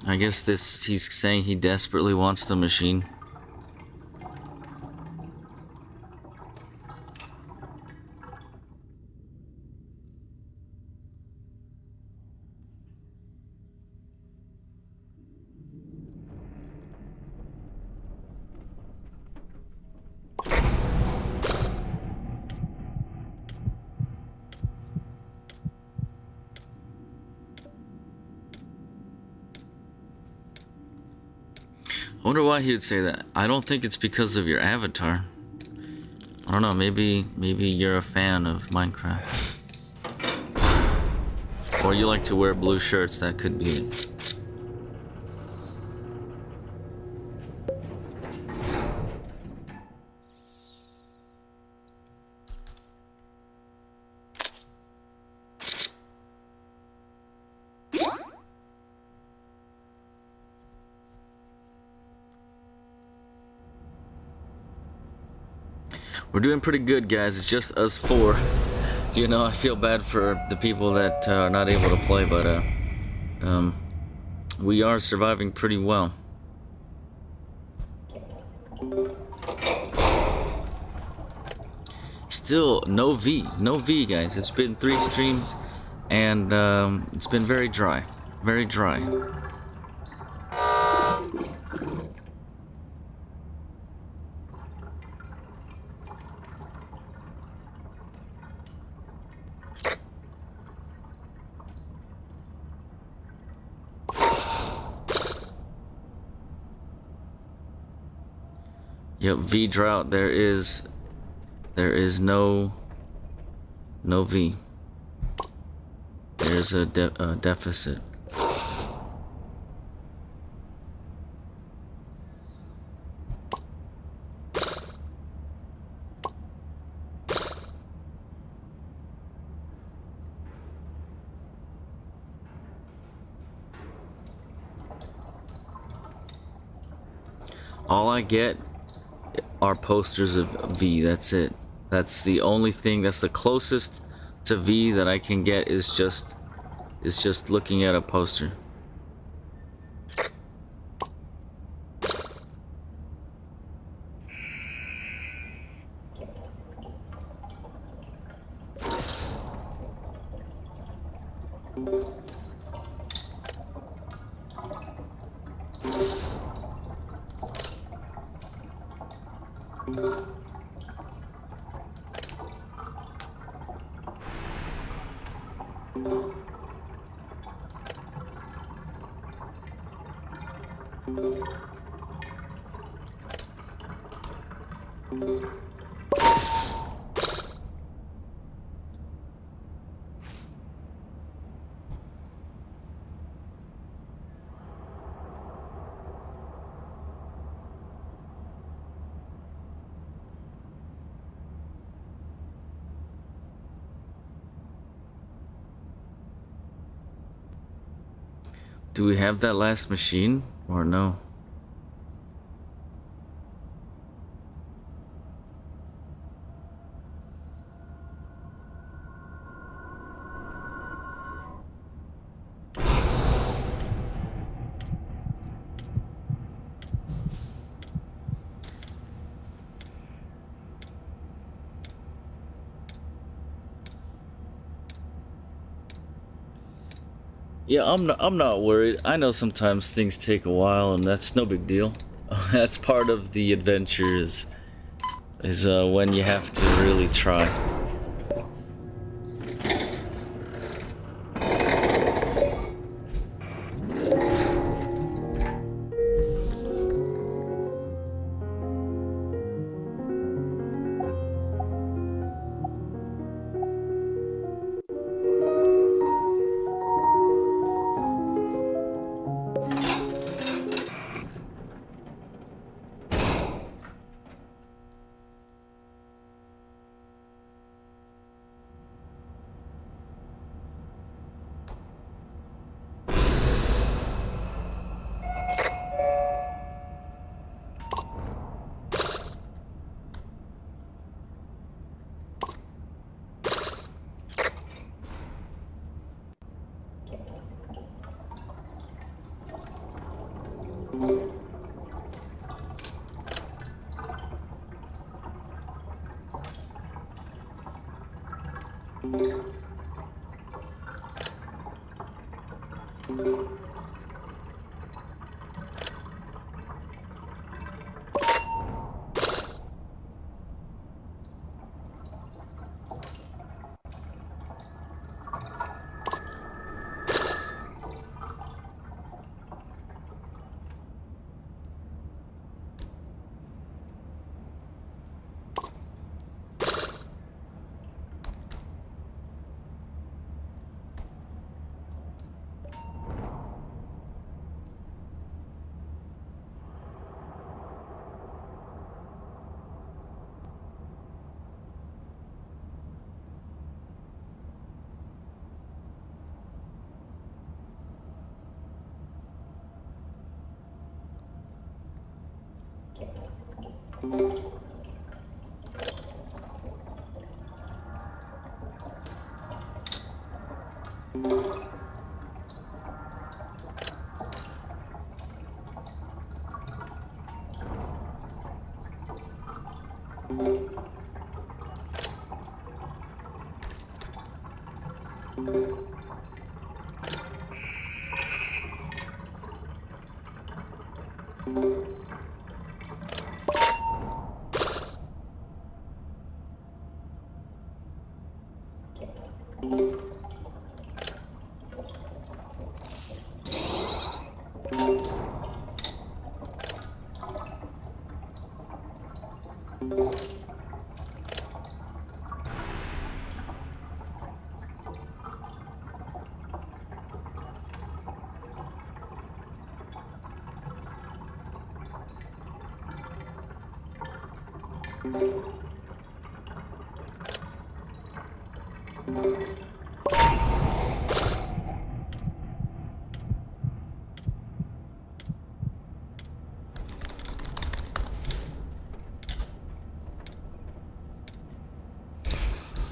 I guess he's saying he desperately wants the machine. I wonder why he would say that. I don't think it's because of your avatar. I don't know, maybe you're a fan of Minecraft. Or you like to wear blue shirts, that could be it. We're doing pretty good, guys. It's just us four. You know, I feel bad for the people that are not able to play, but we are surviving pretty well. Still no V, guys. It's been 3 streams, and it's been very dry, very dry. Yep, V drought. There is no V. There's a deficit. All I get are posters of V. That's it. That's the only thing. That's the closest to V that I can get is just looking at a poster. Do we have that last machine or no? Yeah, I'm not worried. I know sometimes things take a while, and that's no big deal. That's part of the adventure is when you have to really try.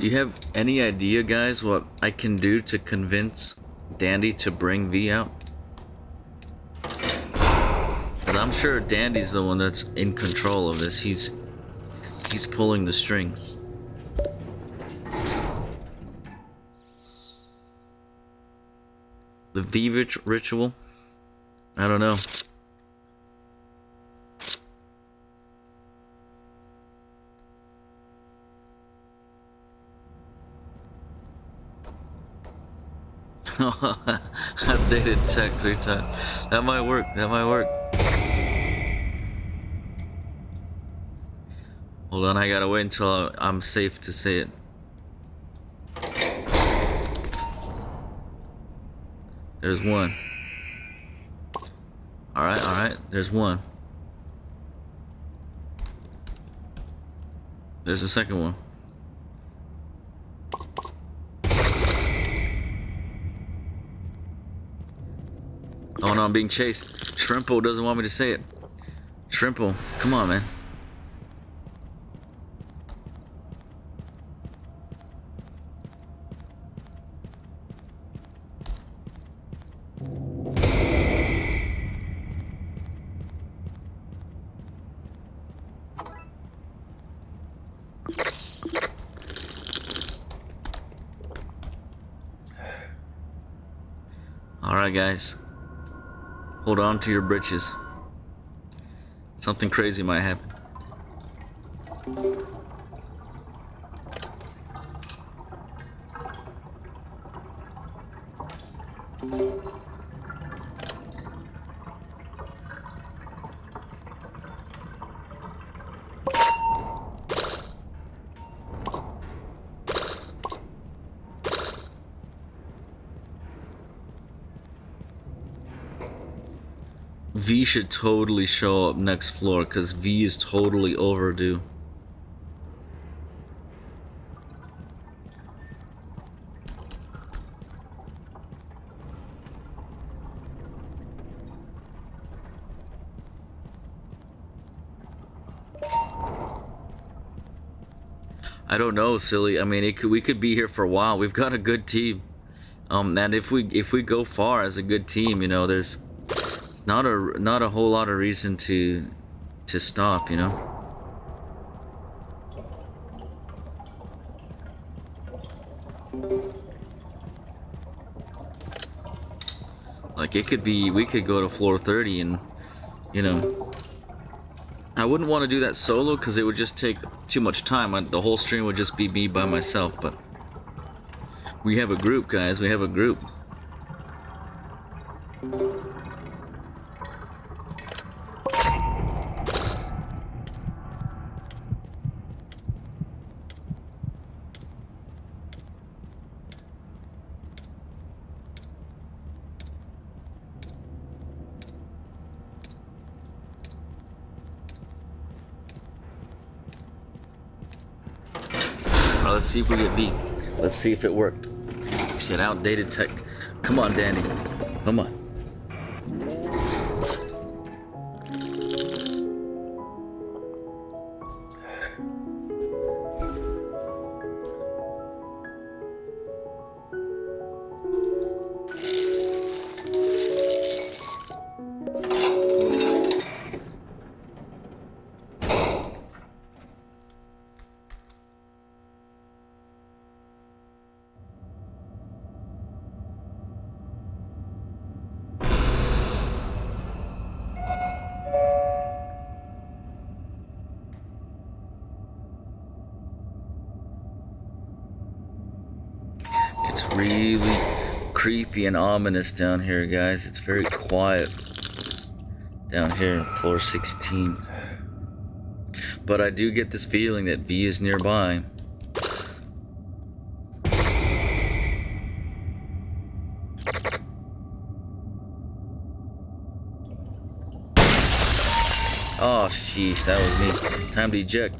Do you have any idea, guys, what I can do to convince Dandy to bring V out? Because I'm sure Dandy's the one that's in control of this. He's pulling the strings. The V ritual? I don't know. Updated tech 3 times. That might work. That might work. Hold on, I gotta wait until I'm safe to say it. There's one. Alright, there's one. There's a second one. Oh no, I'm being chased. Shrimpo doesn't want me to say it. Shrimpo, come on, man. Alright, guys. Hold on to your britches. Something crazy might happen. V should totally show up next floor because V is totally overdue. I don't know, silly. I mean, we could be here for a while. We've got a good team, and if we go far as a good team, you know, there's not a whole lot of reason to stop, you know. Like it could be, we could go to floor 30 and, you know, I wouldn't want to do that solo because it would just take too much time. The whole stream would just be me by myself, but we have a group, guys. We have a group. Let's see if we get B. Let's see if it worked. You said outdated tech. Come on, Dandy. Come on. really creepy and ominous down here, guys. It's very quiet down here in floor 16. But I do get this feeling that V is nearby. Oh, sheesh, that was me. Time to eject.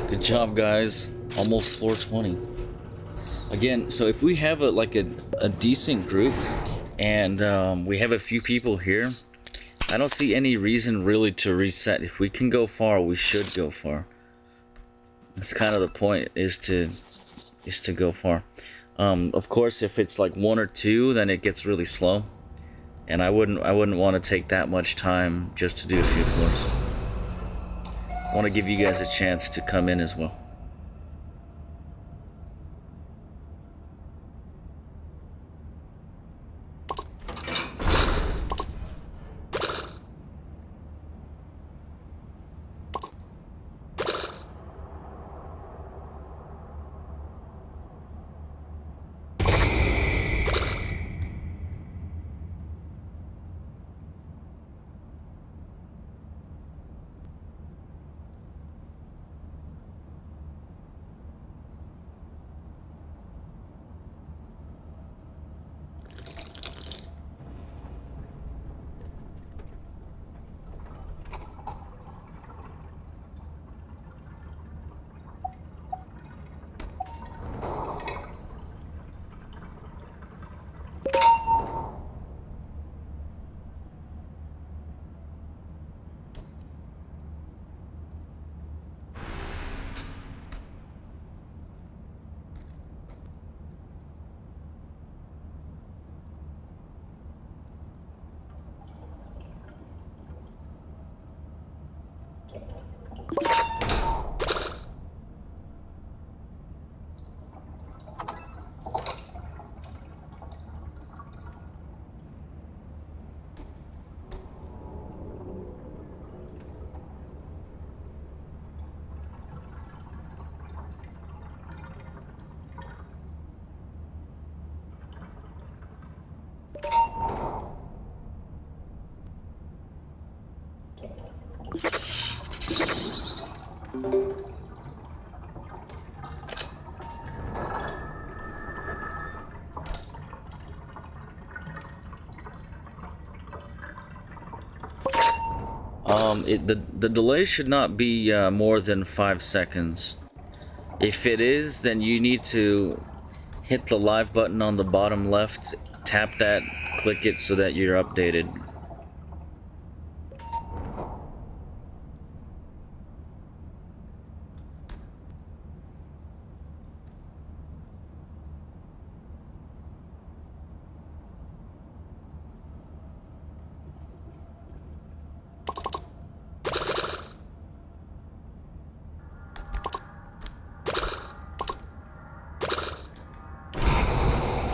Good job, guys. Almost floor 20. Again, so if we have a decent group and we have a few people here, I don't see any reason really to reset. If we can go far, we should go far. That's kind of the point, is to go far. Of course, if it's like 1 or 2, then it gets really slow, and I wouldn't want to take that much time just to do a few floors. I want to give you guys a chance to come in as well. The delay should not be more than 5 seconds. If it is, then you need to hit the live button on the bottom left, tap that, click it so that you're updated.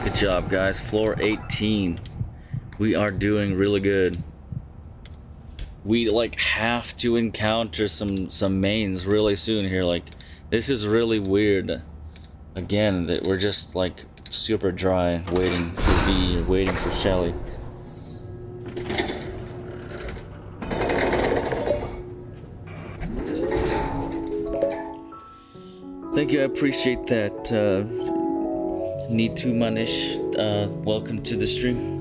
Good job, guys. Floor 18. We are doing really good. We like have to encounter some mains really soon here. Like, this is really weird. Again, that we're just like super dry, waiting for V, waiting for Shelly. Thank you, I appreciate that. Need to Manish, welcome to the stream.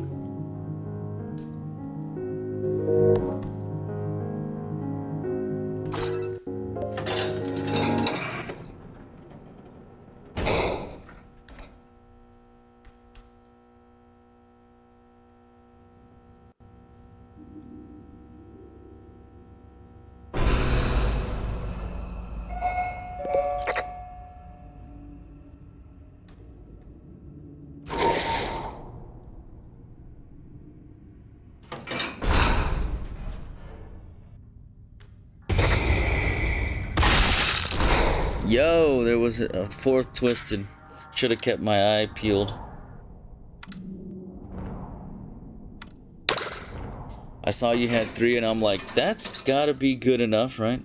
Yo, there was a fourth twisted. Should have kept my eye peeled. I saw you had 3 and I'm like, that's gotta be good enough, right?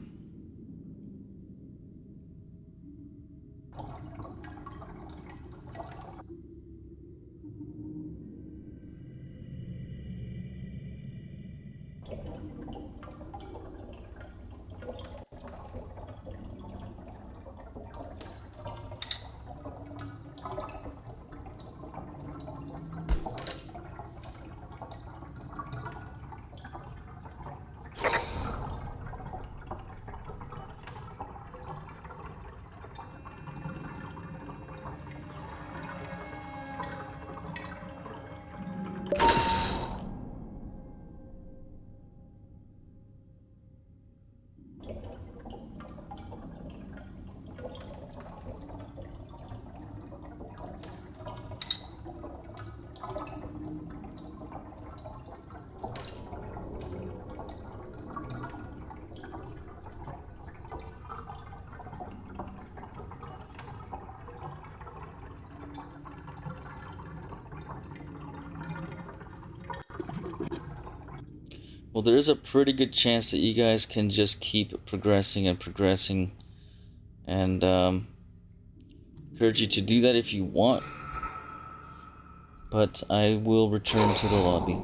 Well, there is a pretty good chance that you guys can just keep progressing and progressing. And encourage you to do that if you want. But I will return to the lobby.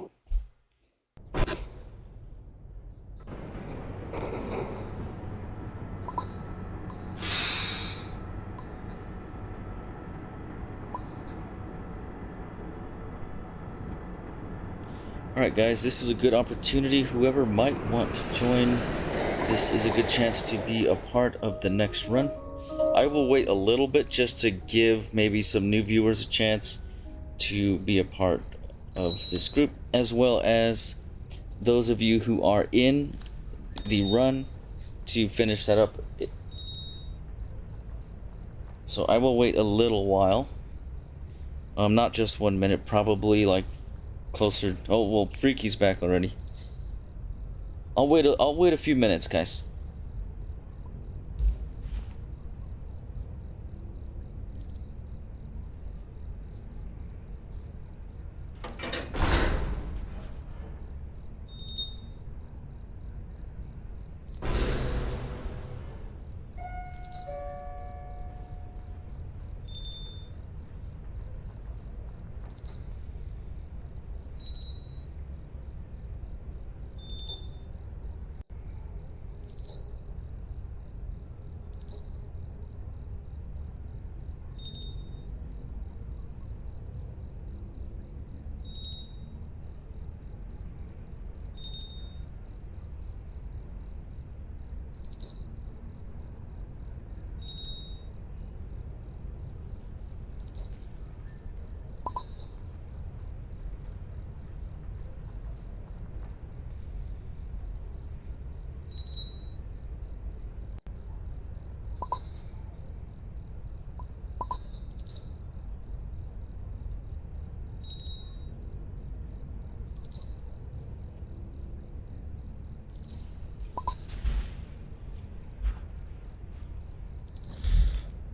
Alright guys, this is a good opportunity. Whoever might want to join, this is a good chance to be a part of the next run. I will wait a little bit just to give maybe some new viewers a chance to be a part of this group, as well as those of you who are in the run to finish that up. So I will wait a little while. Not just 1 minute, probably like closer. Oh well, Freaky's back already. I'll wait a few minutes, guys.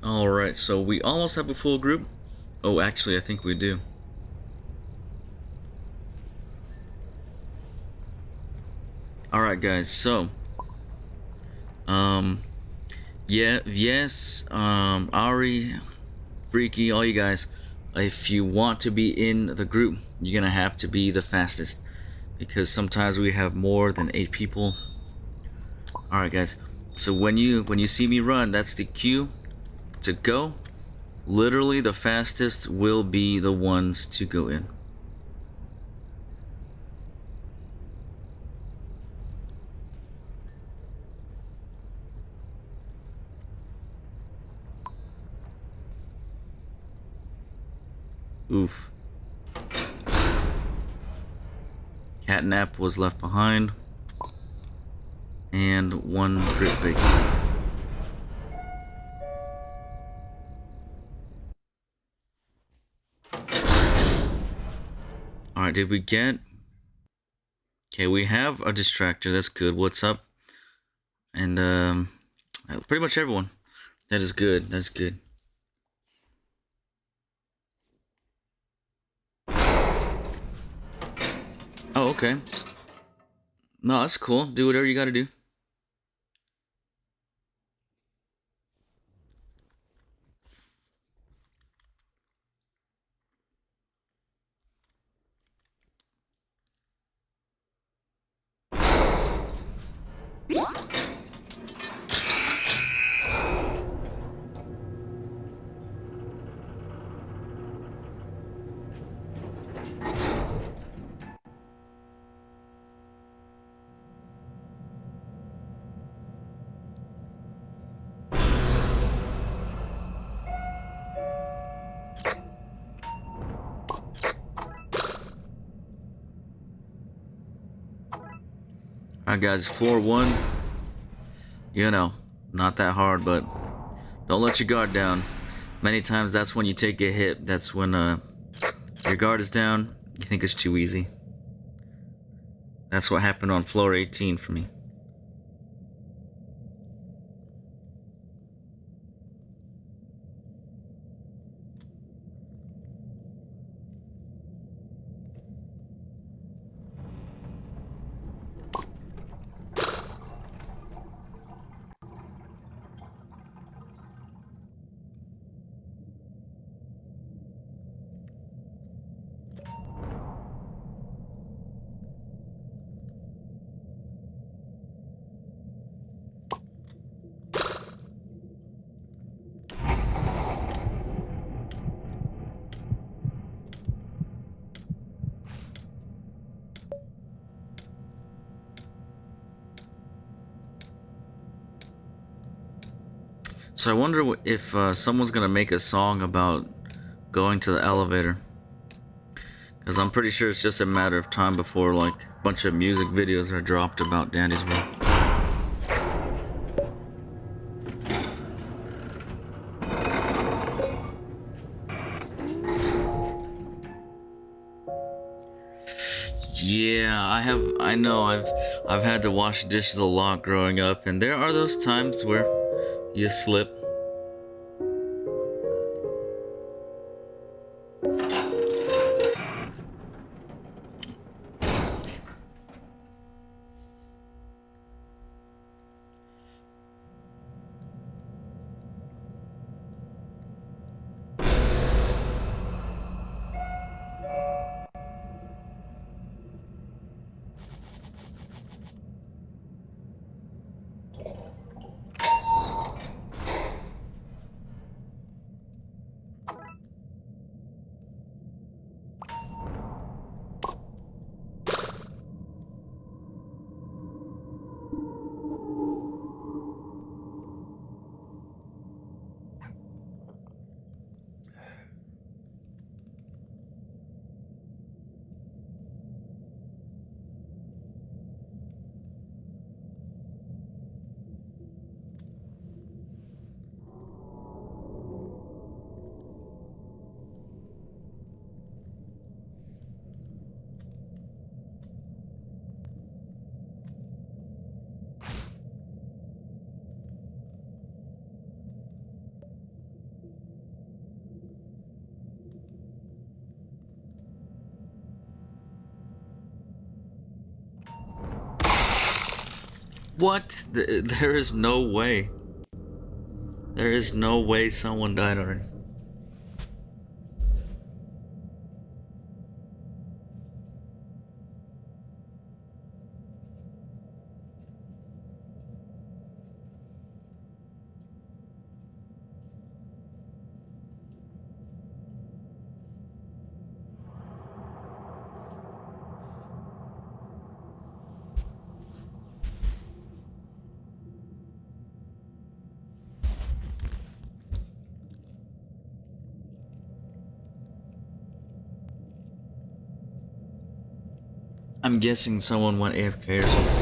Alright, so we almost have a full group. Oh, actually, I think we do. Alright, guys, so Ari, Freaky, all you guys, if you want to be in the group, you're gonna have to be the fastest, because sometimes we have more than 8 people. Alright, guys, so when you see me run, that's the cue to go. Literally the fastest will be the ones to go in. Oof. Catnap was left behind. And 1 drip bacon. Alright, did we get... Okay, we have a distractor, that's good. What's up? And pretty much everyone. That is good, that's good. Oh, okay. No, that's cool. Do whatever you gotta do. Alright guys, floor 1. You know, not that hard, but don't let your guard down. Many times that's when you take a hit. That's when your guard is down. You think it's too easy. That's what happened on floor 18 for me. So I wonder if someone's gonna make a song about going to the elevator. Because I'm pretty sure it's just a matter of time before like a bunch of music videos are dropped about Dandy's World. Yeah, I know I've had to wash dishes a lot growing up, and there are those times where you slip. What? There is no way. There is no way someone died already. I'm guessing someone went AFK or something.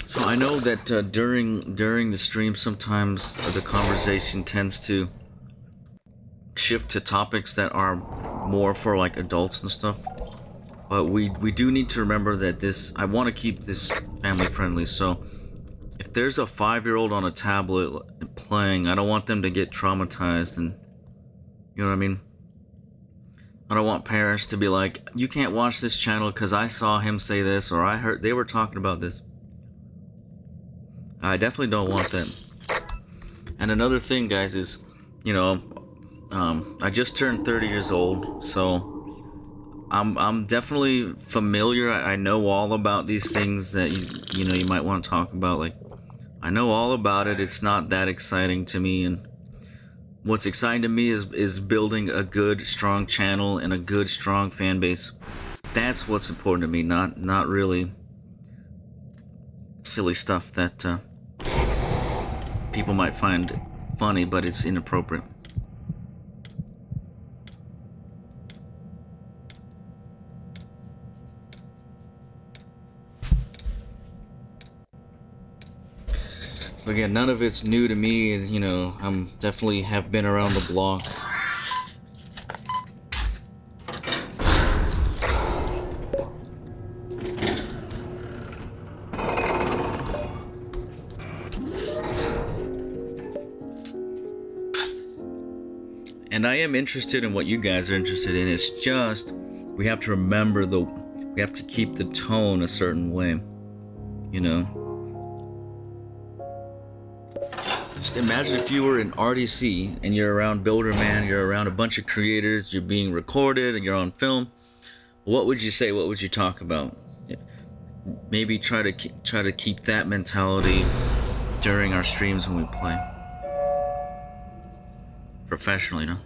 So I know that during the stream sometimes the conversation tends to shift to topics that are more for like adults and stuff. But we do need to remember that I want to keep this family friendly. So if there's a 5-year-old on a tablet playing, I don't want them to get traumatized, and you know what I mean? I don't want parents to be like, you can't watch this channel because I saw him say this, or I heard they were talking about this. I definitely don't want that. And another thing, guys, is, you know, I just turned 30 years old, so I'm definitely familiar. I know all about these things that you know you might want to talk about. Like, I know all about it. It's not that exciting to me, and what's exciting to me is building a good, strong channel and a good, strong fan base. That's what's important to me. Not really silly stuff that people might find funny, but it's inappropriate. So again, none of it's new to me. You know, I'm definitely have been around the block. And I am interested in what you guys are interested in. It's just, we have to remember we have to keep the tone a certain way, you know? Just imagine if you were in RDC and you're around Builderman, you're around a bunch of creators, you're being recorded and you're on film. What would you say? What would you talk about? Maybe try to keep that mentality during our streams when we play. Professionally, no?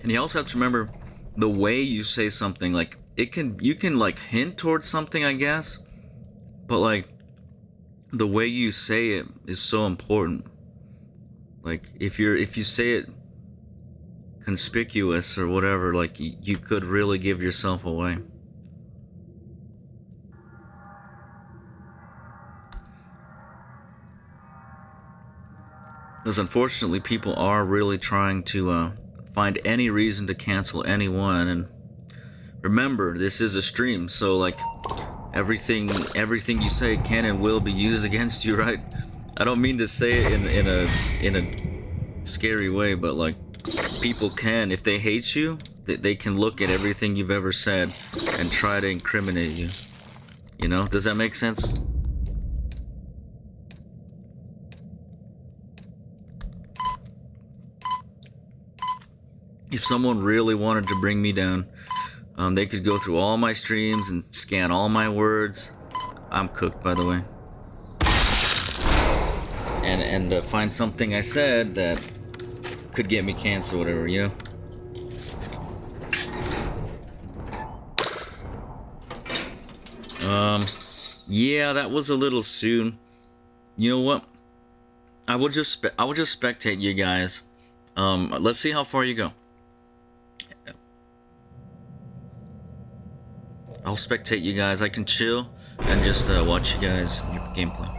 And you also have to remember the way you say something. Like, you can like hint towards something, I guess, but like the way you say it is so important. Like, if you say it conspicuous or whatever, like you could really give yourself away. Because unfortunately, people are really trying to find any reason to cancel anyone. And remember, this is a stream, so like everything you say can and will be used against you, right? I don't mean to say it in a scary way, but like, people can, if they hate you, they can look at everything you've ever said and try to incriminate you. You know, does that make sense? If someone really wanted to bring me down, they could go through all my streams and scan all my words. I'm cooked, by the way. And find something I said that could get me canceled, whatever, you know? Yeah, that was a little soon. You know what? I will just spectate you guys. Let's see how far you go. I'll spectate you guys. I can chill and just watch you guys your gameplay.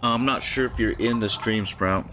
I'm not sure if you're in the stream, Sprout.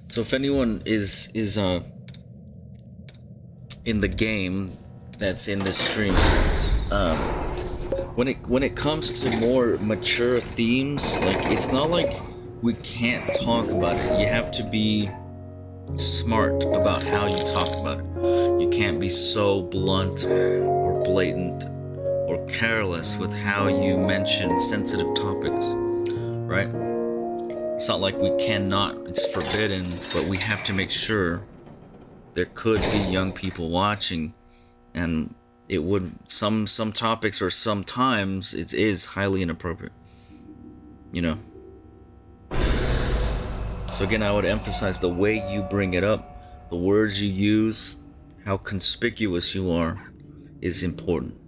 So if anyone is in the game that's in this stream, when it comes to more mature themes, like, it's not like we can't talk about it. You have to be smart about how you talk about it. You can't be so blunt or blatant or careless with how you mention sensitive topics, right? It's not like we cannot, it's forbidden, but we have to make sure there could be young people watching, and it would, some topics or sometimes it is highly inappropriate, you know? So again, I would emphasize the way you bring it up, the words you use, how conspicuous you are is important.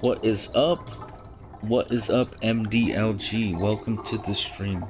What is up? What is up, MDLG? Welcome to the stream.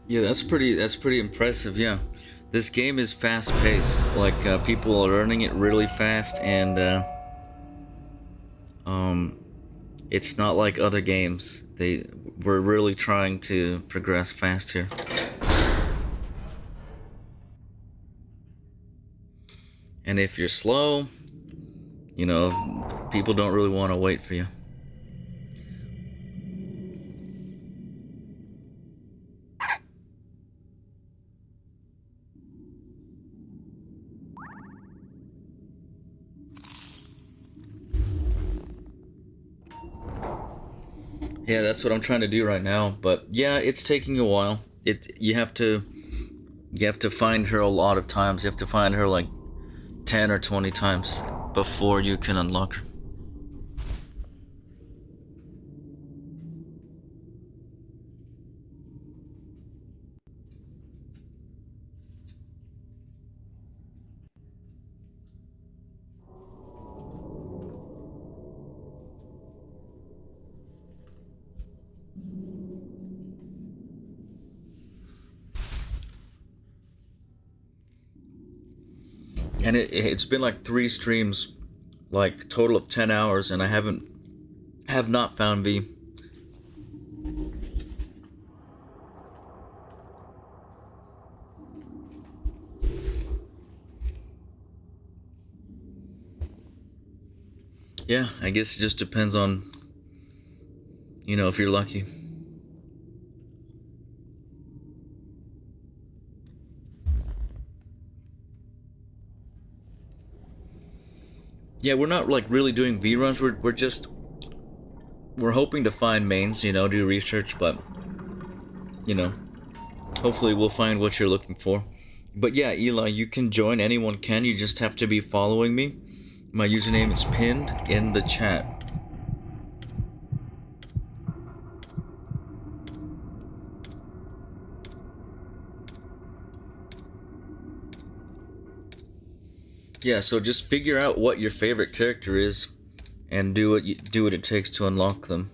Yeah, that's pretty impressive. Yeah, this game is fast paced. Like people are learning it really fast, and um, it's not like other games. We're really trying to progress fast here. And if you're slow, you know, people don't really want to wait for you. Yeah, that's what I'm trying to do right now. But yeah, it's taking a while. You have to find her a lot of times. You have to find her like 10 or 20 times before you can unlock her. And it's been like 3 streams, like total of 10 hours, and I have not found V. Yeah, I guess it just depends on, if you're lucky. Yeah, we're not like really doing V runs. We're hoping to find mains, do research, but you know, hopefully we'll find what you're looking for. But yeah, Eli, you can join. Anyone can. You just have to be following me. My username is pinned in the chat. Yeah, so just figure out what your favorite character is, and do what it takes to unlock them.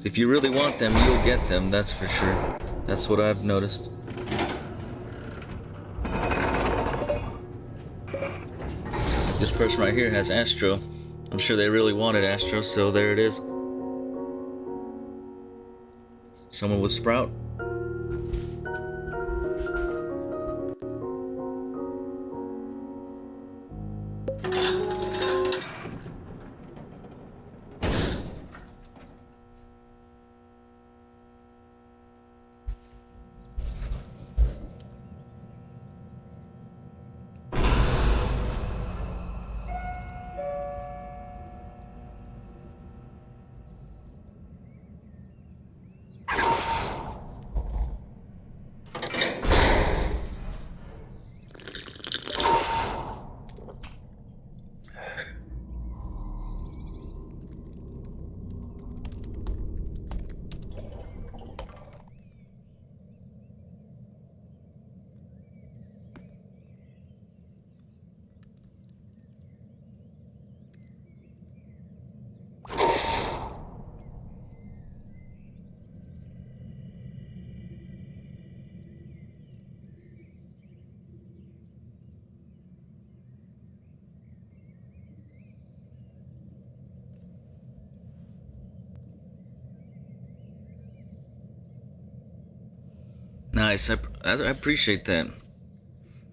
If you really want them, you'll get them. That's for sure. That's what I've noticed. This person right here has Astro. I'm sure they really wanted Astro, so there it is. Someone with Sprout. Nice. I appreciate that.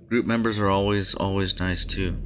Group members are always nice too.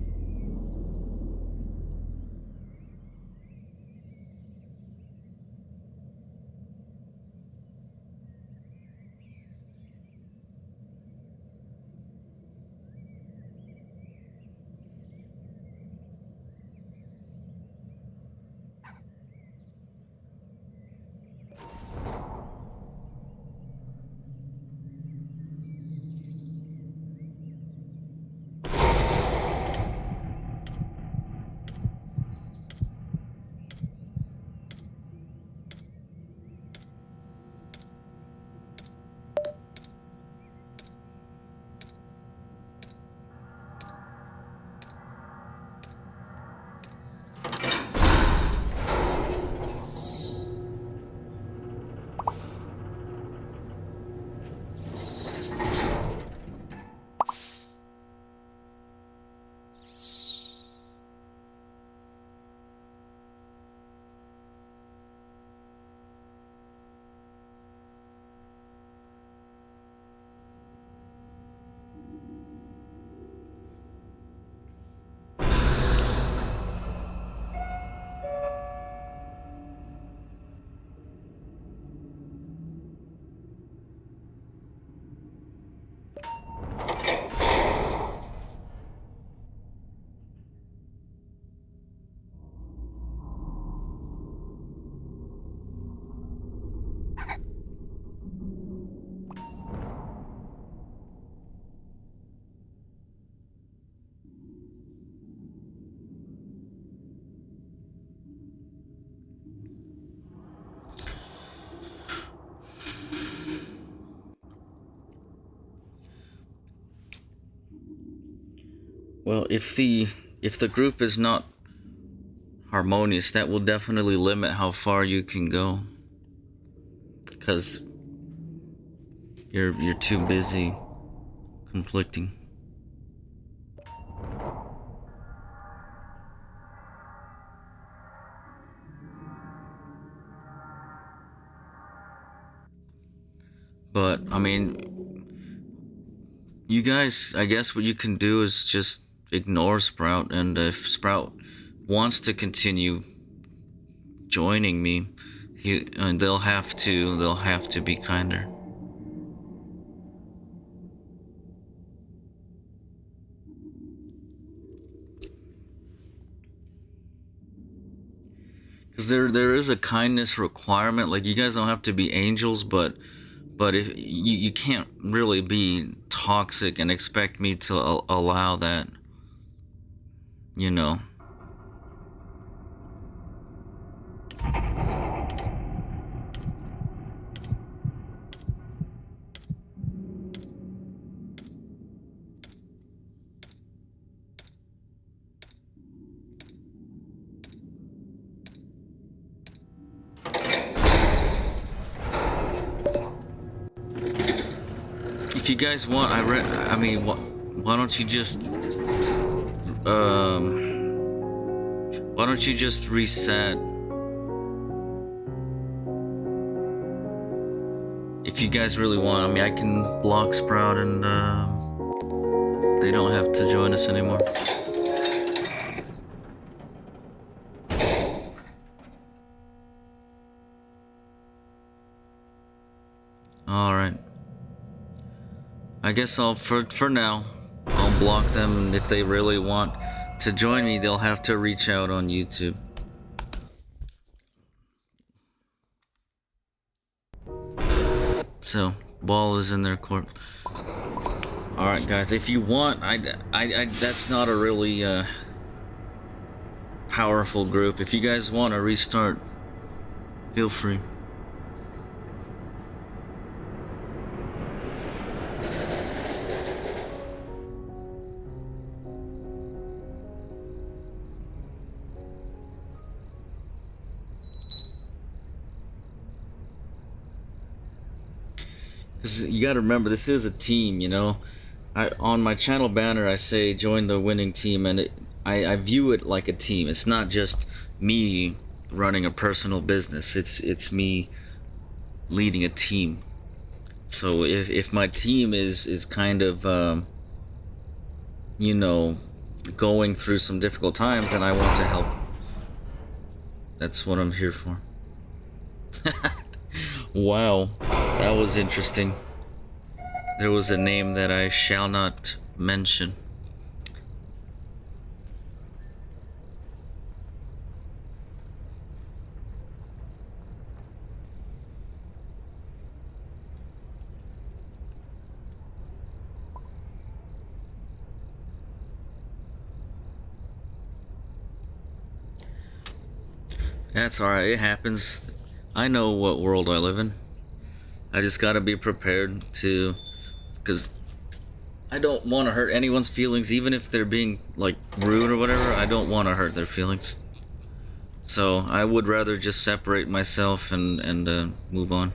Well, if the group is not harmonious, that will definitely limit how far you can go. Because you're too busy conflicting. But I mean, you guys, I guess what you can do is just ignore Sprout, and if Sprout wants to continue joining me, they'll have to be kinder. Because there is a kindness requirement. Like, you guys don't have to be angels, but if you can't really be toxic and expect me to allow that, you know. If you guys want, I mean, why don't you just reset? If you guys really want, I mean, I can block Sprout, and they don't have to join us anymore. All right. I guess for now, I'll block them. If they really want to join me, they'll have to reach out on YouTube. So, ball is in their court. All right, guys. If you want, that's not a really powerful group. If you guys want to restart, feel free. Because you got to remember, this is a team, you know. On my channel banner, I say join the winning team, and I view it like a team. It's not just me running a personal business. It's me leading a team. So if my team is kind of you know, going through some difficult times, then I want to help. That's what I'm here for. Wow, that was interesting. There was a name that I shall not mention. That's alright, it happens. I know what world I live in. I just gotta be prepared to, because I don't want to hurt anyone's feelings, even if they're being, like, rude or whatever. I don't want to hurt their feelings. So I would rather just separate myself and move on.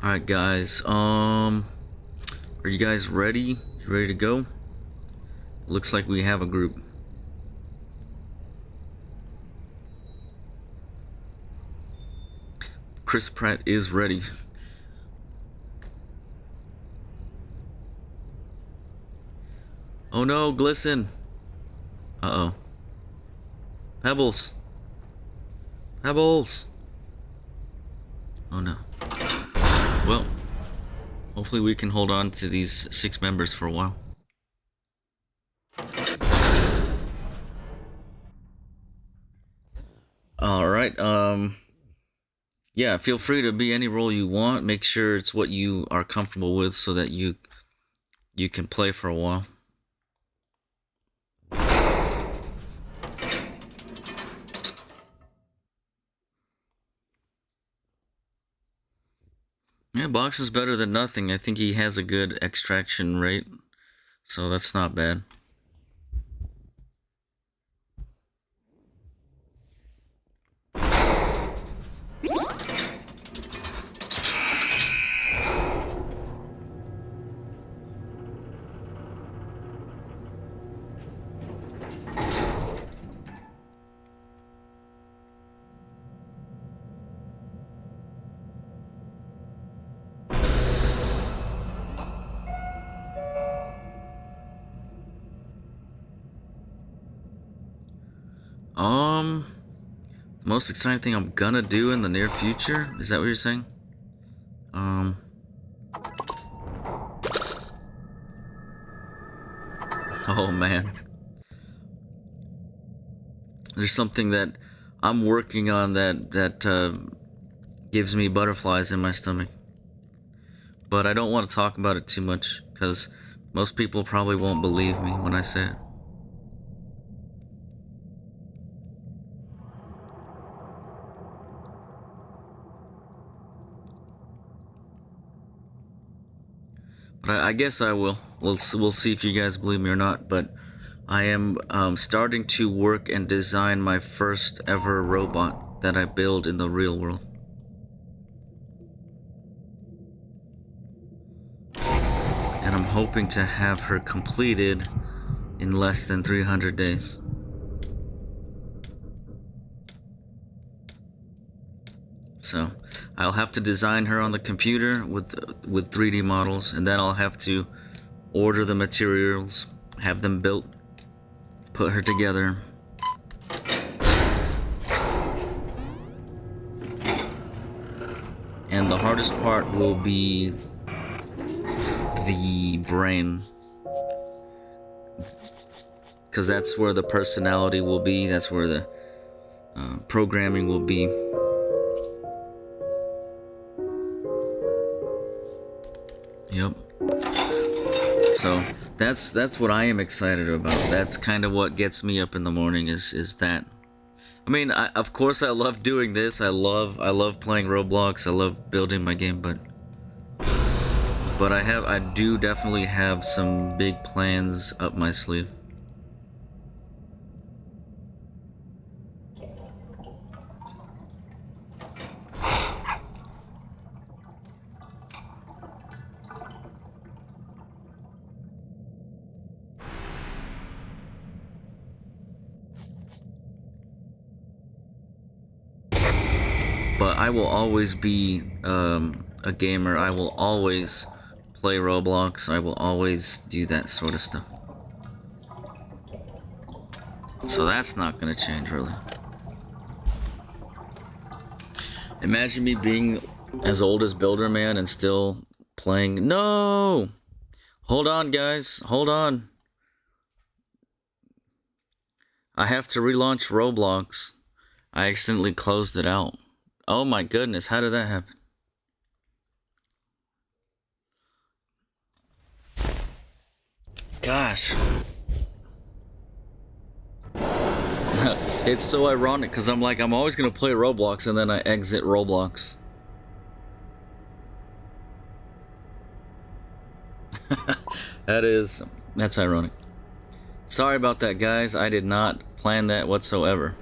Alright, guys, are you guys ready? You ready to go? Looks like we have a group. Chris Pratt is ready. Oh no, Glisten. Uh-oh. Pebbles. Pebbles. Oh no. Well, hopefully we can hold on to these 6 members for a while. Alright, yeah, feel free to be any role you want. Make sure it's what you are comfortable with so that you can play for a while. Yeah, box is better than nothing. I think he has a good extraction rate, so that's not bad. The most exciting thing I'm gonna do in the near future? Is that what you're saying? Oh man. There's something that I'm working on that gives me butterflies in my stomach. But I don't want to talk about it too much, because most people probably won't believe me when I say it. But I guess I will. We'll see if you guys believe me or not. But I am starting to work and design my first ever robot that I build in the real world. And I'm hoping to have her completed in less than 300 days. So I'll have to design her on the computer with 3D models, and then I'll have to order the materials, have them built, put her together. And the hardest part will be the brain, because that's where the personality will be, that's where the programming will be. Yep. So that's what I am excited about. That's kind of what gets me up in the morning, is that. I mean, of course I love doing this. I love playing Roblox. I love building my game, but I do definitely have some big plans up my sleeve. But I will always be a gamer. I will always play Roblox. I will always do that sort of stuff. So that's not gonna change, really. Imagine me being as old as Builder Man and still playing. No! Hold on, guys. Hold on. I have to relaunch Roblox. I accidentally closed it out. Oh my goodness, how did that happen? Gosh. It's so ironic, because I'm always going to play Roblox, and then I exit Roblox. That's ironic. Sorry about that, guys. I did not plan that whatsoever.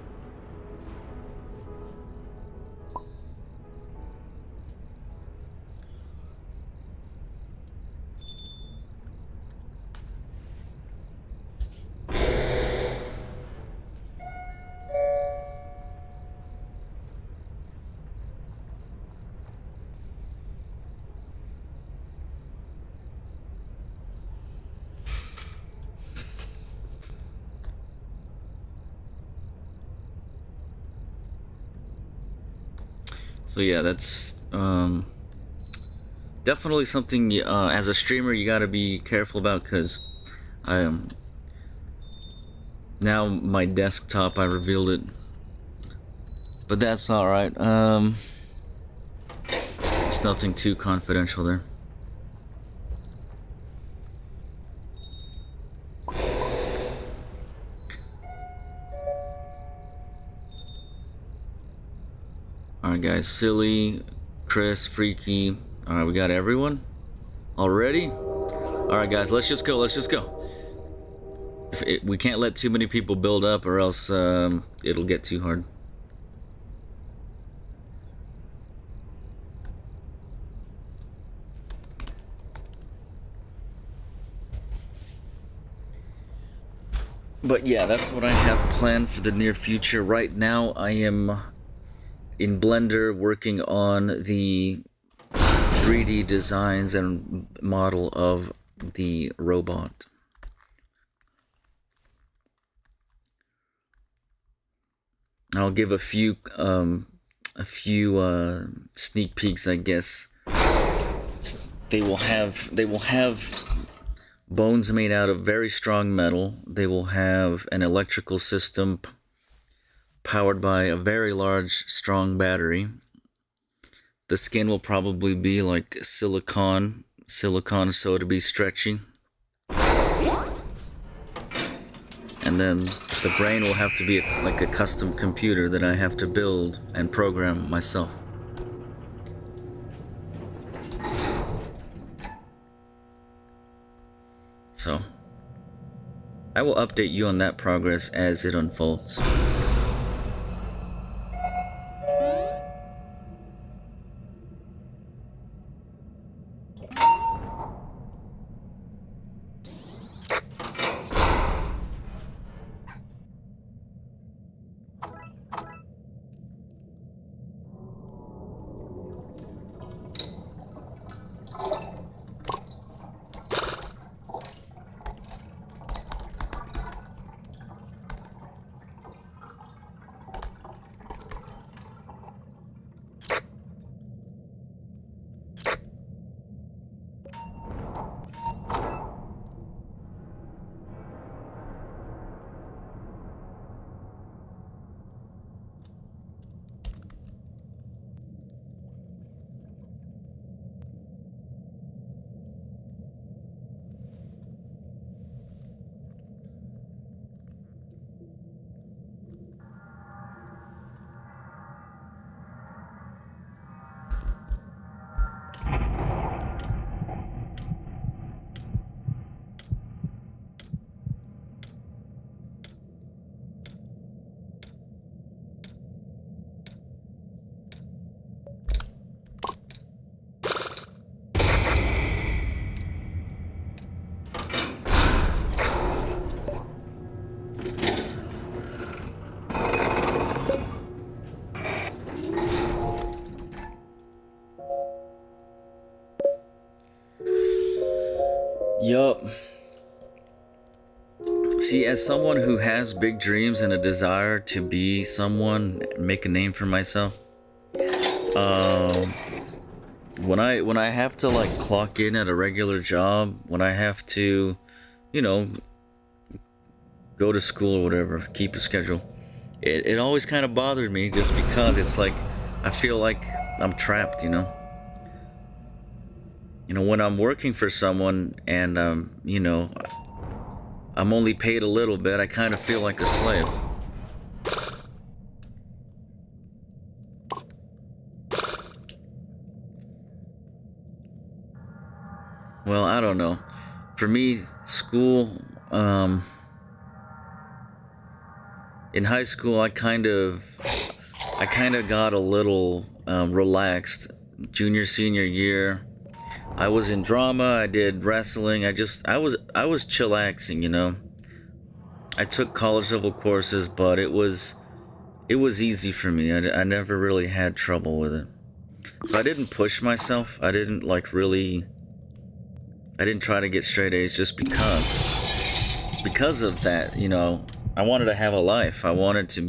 So yeah, that's definitely something as a streamer you gotta be careful about, because I am now my desktop, I revealed it, but that's all right. There's nothing too confidential there. Alright guys, Silly, Chris, Freaky, All right, we got everyone already. All right, guys, let's just go. Let's just go. We can't let too many people build up, or else it'll get too hard. But yeah, that's what I have planned for the near future. Right now, I am in Blender working on the 3D designs and model of the robot. I'll give a few sneak peeks, I guess. They will have bones made out of very strong metal. They will have an electrical system powered by a very large, strong battery. The skin will probably be like silicone so to be stretchy. And then the brain will have to be like a custom computer that I have to build and program myself. So, I will update you on that progress as it unfolds. Yup. See, as someone who has big dreams and a desire to be someone, make a name for myself, when I have to like clock in at a regular job, when I have to, you know, go to school or whatever, keep a schedule, it always kind of bothered me just because it's like I feel like I'm trapped, you know. You know, when I'm working for someone and you know, I'm only paid a little bit, I kind of feel like a slave. Well, I don't know. For me, school, in high school, I kind of got a little relaxed. Junior, senior year, I was in drama. I did wrestling. I was chillaxing, you know. I took college level courses, but it was easy for me. I never really had trouble with it. So I didn't push myself. I didn't try to get straight A's just because of that, you know. I wanted to have a life. I wanted to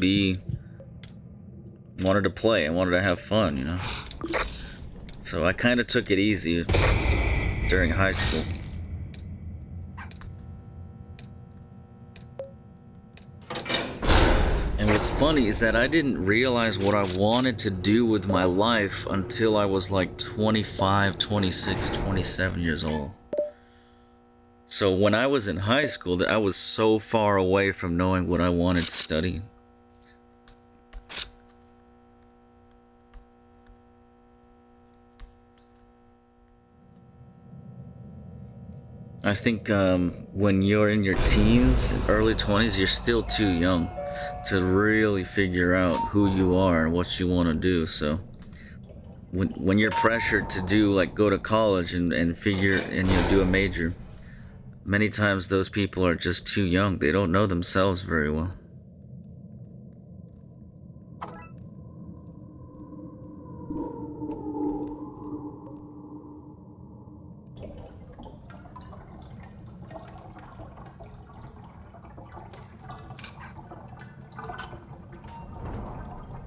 play. I wanted to have fun, you know. So I kind of took it easy during high school. And what's funny is that I didn't realize what I wanted to do with my life until I was like 25, 26, 27 years old. So when I was in high school, I was so far away from knowing what I wanted to study. I think when you're in your teens, early 20s, you're still too young to really figure out who you are and what you want to do. So when you're pressured to do, like, go to college and figure and do a major, many times those people are just too young. They don't know themselves very well.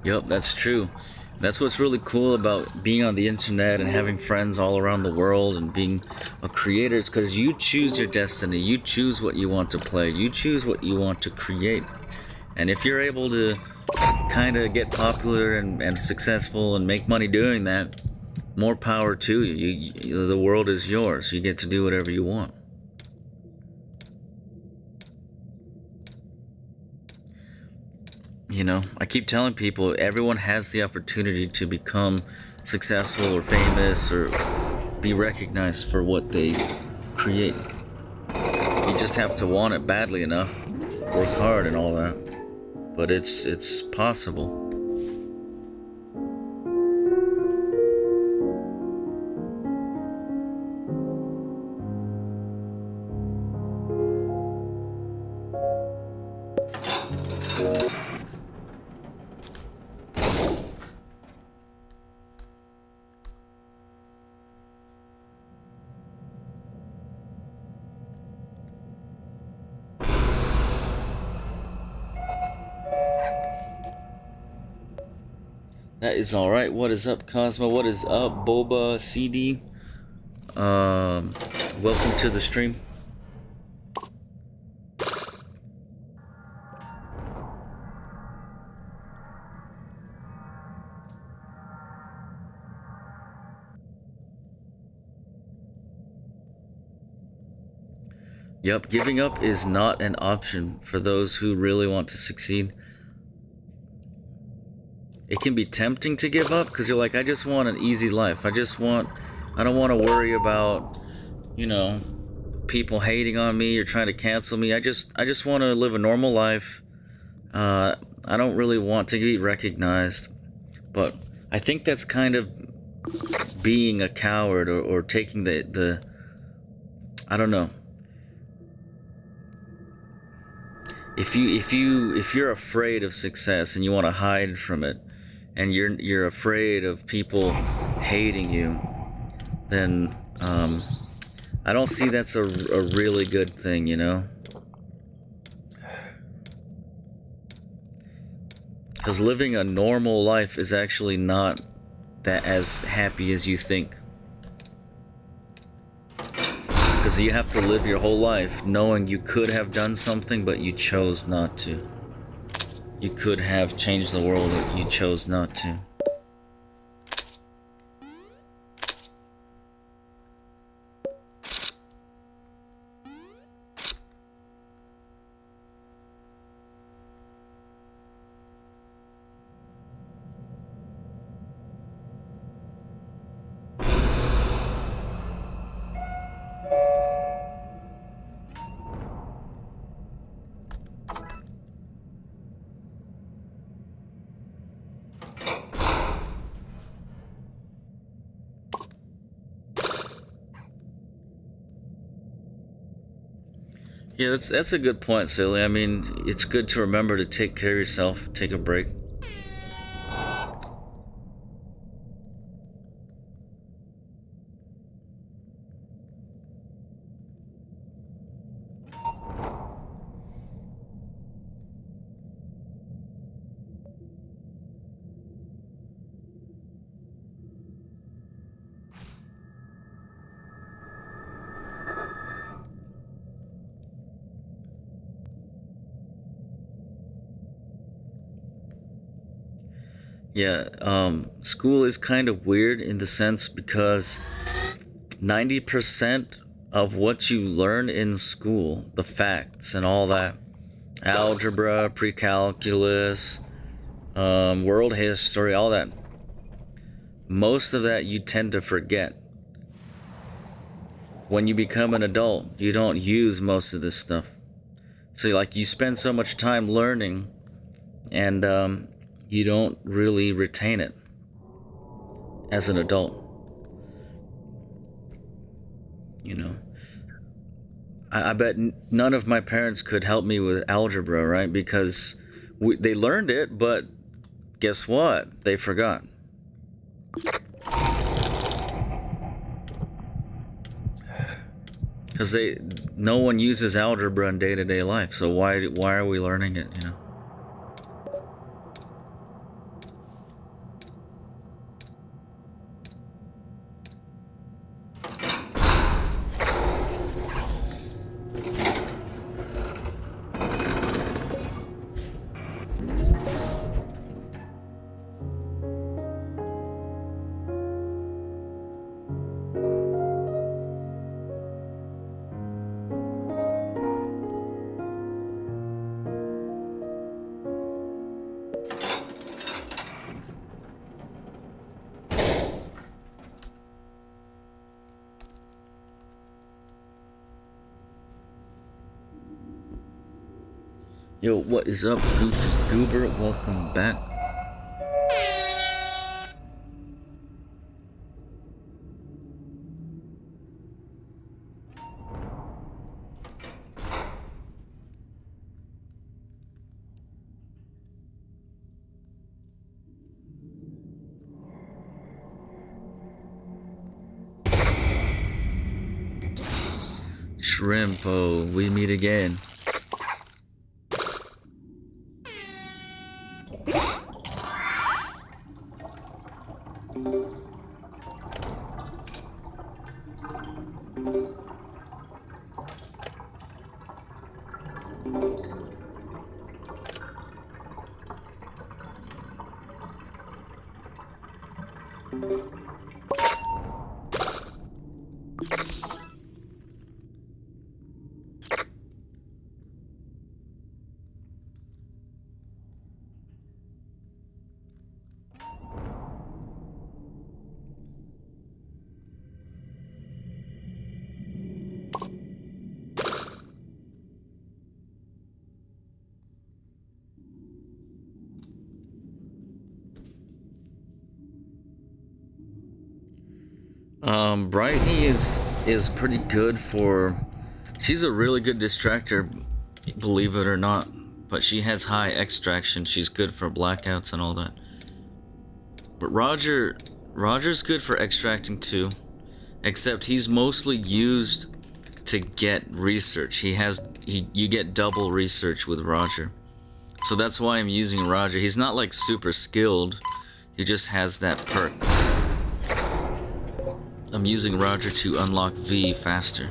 Yep, that's true. That's what's really cool about being on the internet and having friends all around the world and being a creator, is because you choose your destiny. You choose what you want to play. You choose what you want to create. And if you're able to kind of get popular and successful and make money doing that, more power to you. The world is yours. You get to do whatever you want. You know, I keep telling people everyone has the opportunity to become successful or famous or be recognized for what they create. You just have to want it badly enough, work hard and all that. But it's possible. That is alright. What is up, Cosmo? What is up, Boba CD? Welcome to the stream. Yep, giving up is not an option for those who really want to succeed. It can be tempting to give up because you're like, I just want an easy life. I don't want to worry about, you know, people hating on me or trying to cancel me. I just want to live a normal life. I don't really want to be recognized. But I think that's kind of being a coward or taking the I don't know. If you're afraid of success and you want to hide from it, and you're afraid of people hating you, then I don't see that's a really good thing, you know? Because living a normal life is actually not that as happy as you think. Because you have to live your whole life knowing you could have done something, but you chose not to. You could have changed the world, but you chose not to. Yeah, that's a good point, Silly. I mean, it's good to remember to take care of yourself, take a break. Yeah, school is kind of weird in the sense because 90% of what you learn in school, the facts and all that, algebra, pre-calculus, world history, all that, most of that you tend to forget. when you become an adult, you don't use most of this stuff. So like you spend so much time learning, and you don't really retain it as an adult. You know, I bet none of my parents could help me with algebra, right? Because they learned it, but guess what? They forgot. Because no one uses algebra in day-to-day life, so why are we learning it, you know? Yo, what is up, Goofy Goober? Welcome back. Shrimpo, we meet again. Brighty is pretty good for. She's a really good distractor, believe it or not. But she has high extraction. She's good for blackouts and all that. But Roger's good for extracting too, except he's mostly used to get research. You get double research with Roger, so that's why I'm using Roger. He's not like super skilled. He just has that perk. I'm using Roger to unlock V faster.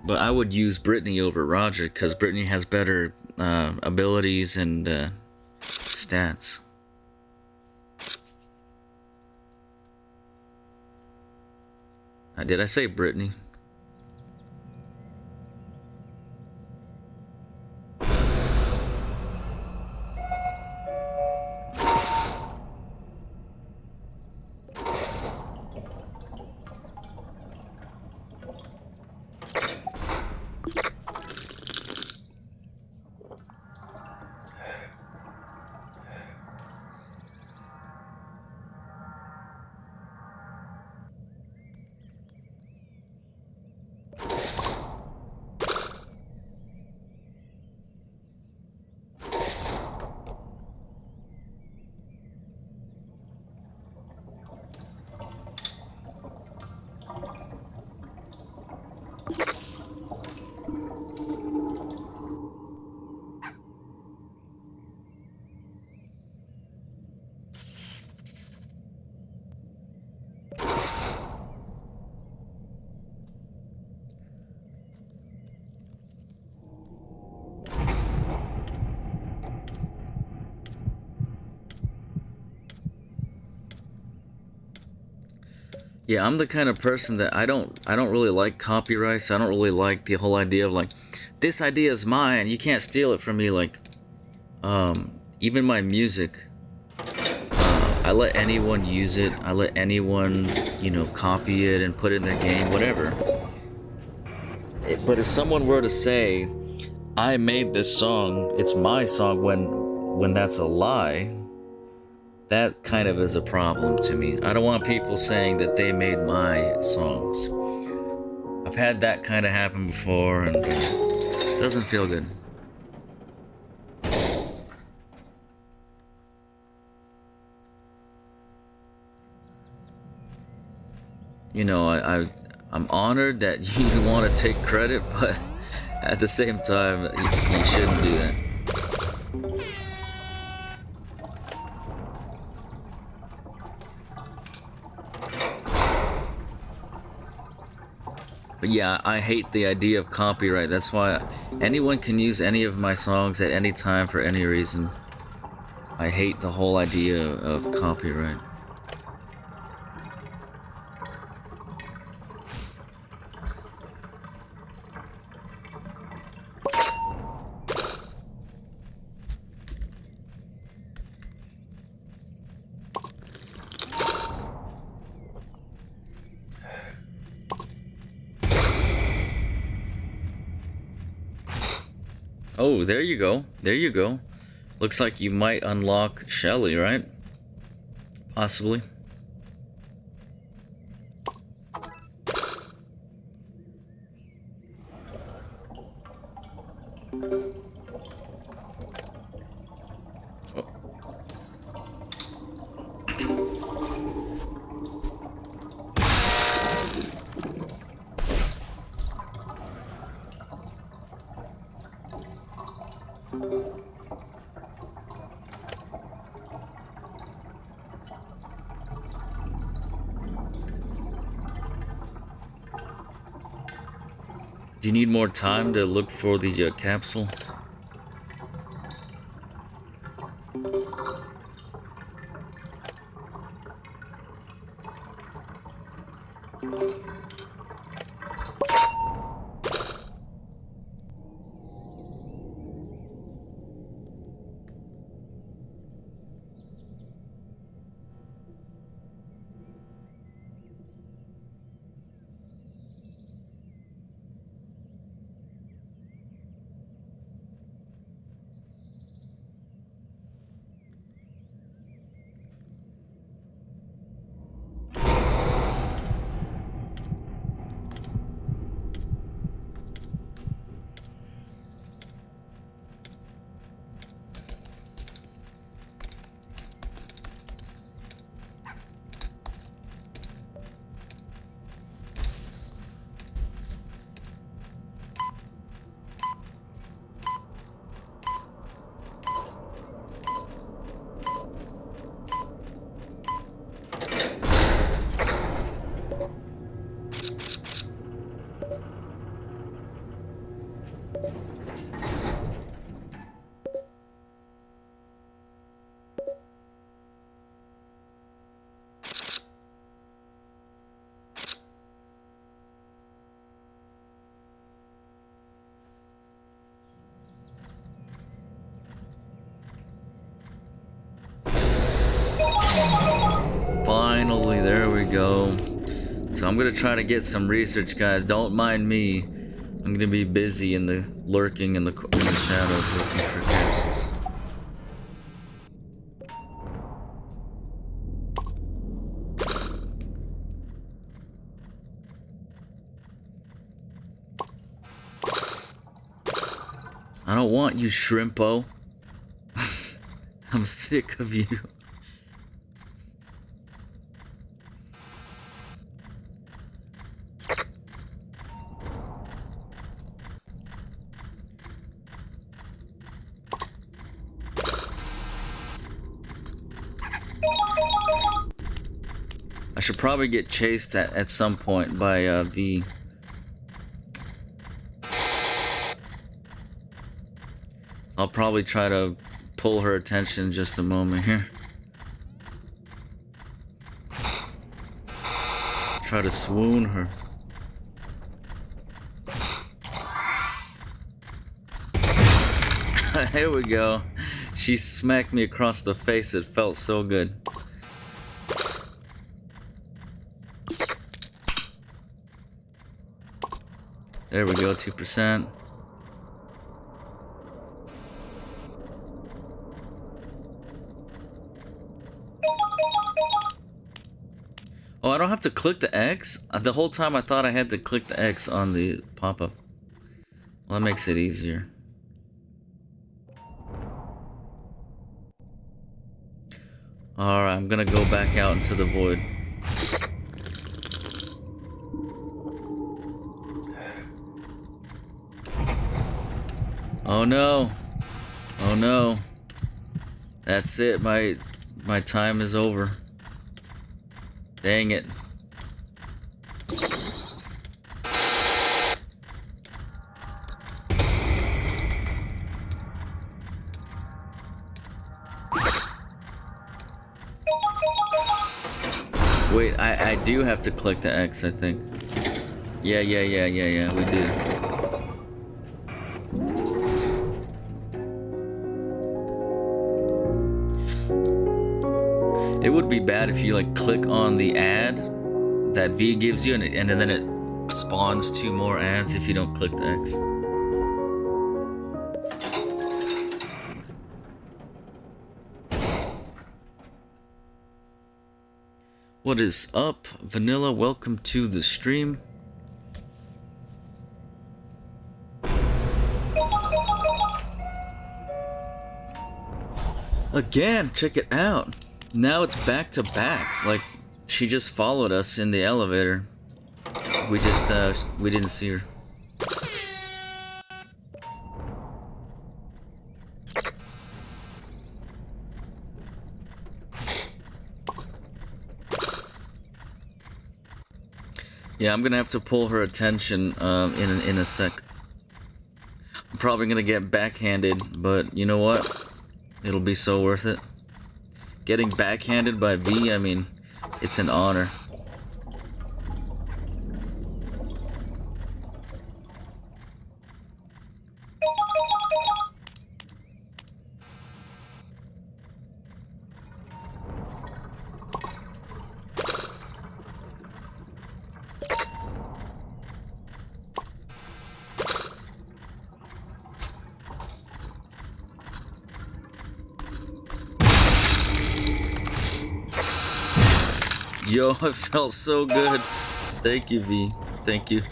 But I would use Brittany over Roger because Brittany has better abilities and stats. Did I say Brittany? Yeah, I'm the kind of person that I don't really like copyrights. I don't really like the whole idea of like, this idea is mine, you can't steal it from me. Like, even my music, I let anyone use it. I let anyone, you know, copy it and put it in their game, whatever. But if someone were to say, I made this song, it's my song, when that's a lie, that kind of is a problem to me. I don't want people saying that they made my songs. I've had that kind of happen before, and it doesn't feel good. You know, I'm honored that you want to take credit, but at the same time, you shouldn't do that. But yeah, I hate the idea of copyright. That's why anyone can use any of my songs at any time for any reason. I hate the whole idea of copyright. Oh, there you go. There you go. Looks like you might unlock Shelly, right? Possibly. Do you need more time to look for the capsule? Finally, there we go. So I'm gonna try to get some research, guys. Don't mind me. I'm gonna be busy in the lurking in the shadows looking for capsules. I don't want you, Shrimpo. I'm sick of you. I should probably get chased at some point by V. I'll probably try to pull her attention in just a moment here. Try to swoon her. Here we go. She smacked me across the face. It felt so good. There we go, 2%. Oh, I don't have to click the X? The whole time I thought I had to click the X on the pop-up. Well, that makes it easier. Alright, I'm gonna go back out into the void. Oh no. Oh no. That's it, my time is over. Dang it. Wait, I do have to click the X, I think. Yeah, we do. It would be bad if you like click on the ad that V gives you and then it spawns 2 more ads if you don't click the X. What is up, Vanilla? Welcome to the stream. Again, check it out. Now it's back to back. Like, she just followed us in the elevator. We just, we didn't see her. Yeah, I'm gonna have to pull her attention in a sec. I'm probably gonna get backhanded, but you know what? It'll be so worth it. Getting backhanded by V, I mean, it's an honor. Yo, it felt so good. Thank you, V. Thank you.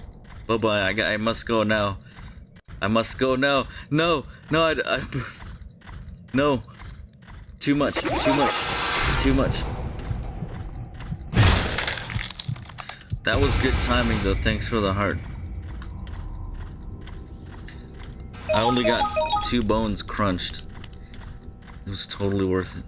Bye-bye. I must go now. I must go now. No, no. Too much. That was good timing, though. Thanks for the heart. I only got 2 bones crunched. It was totally worth it.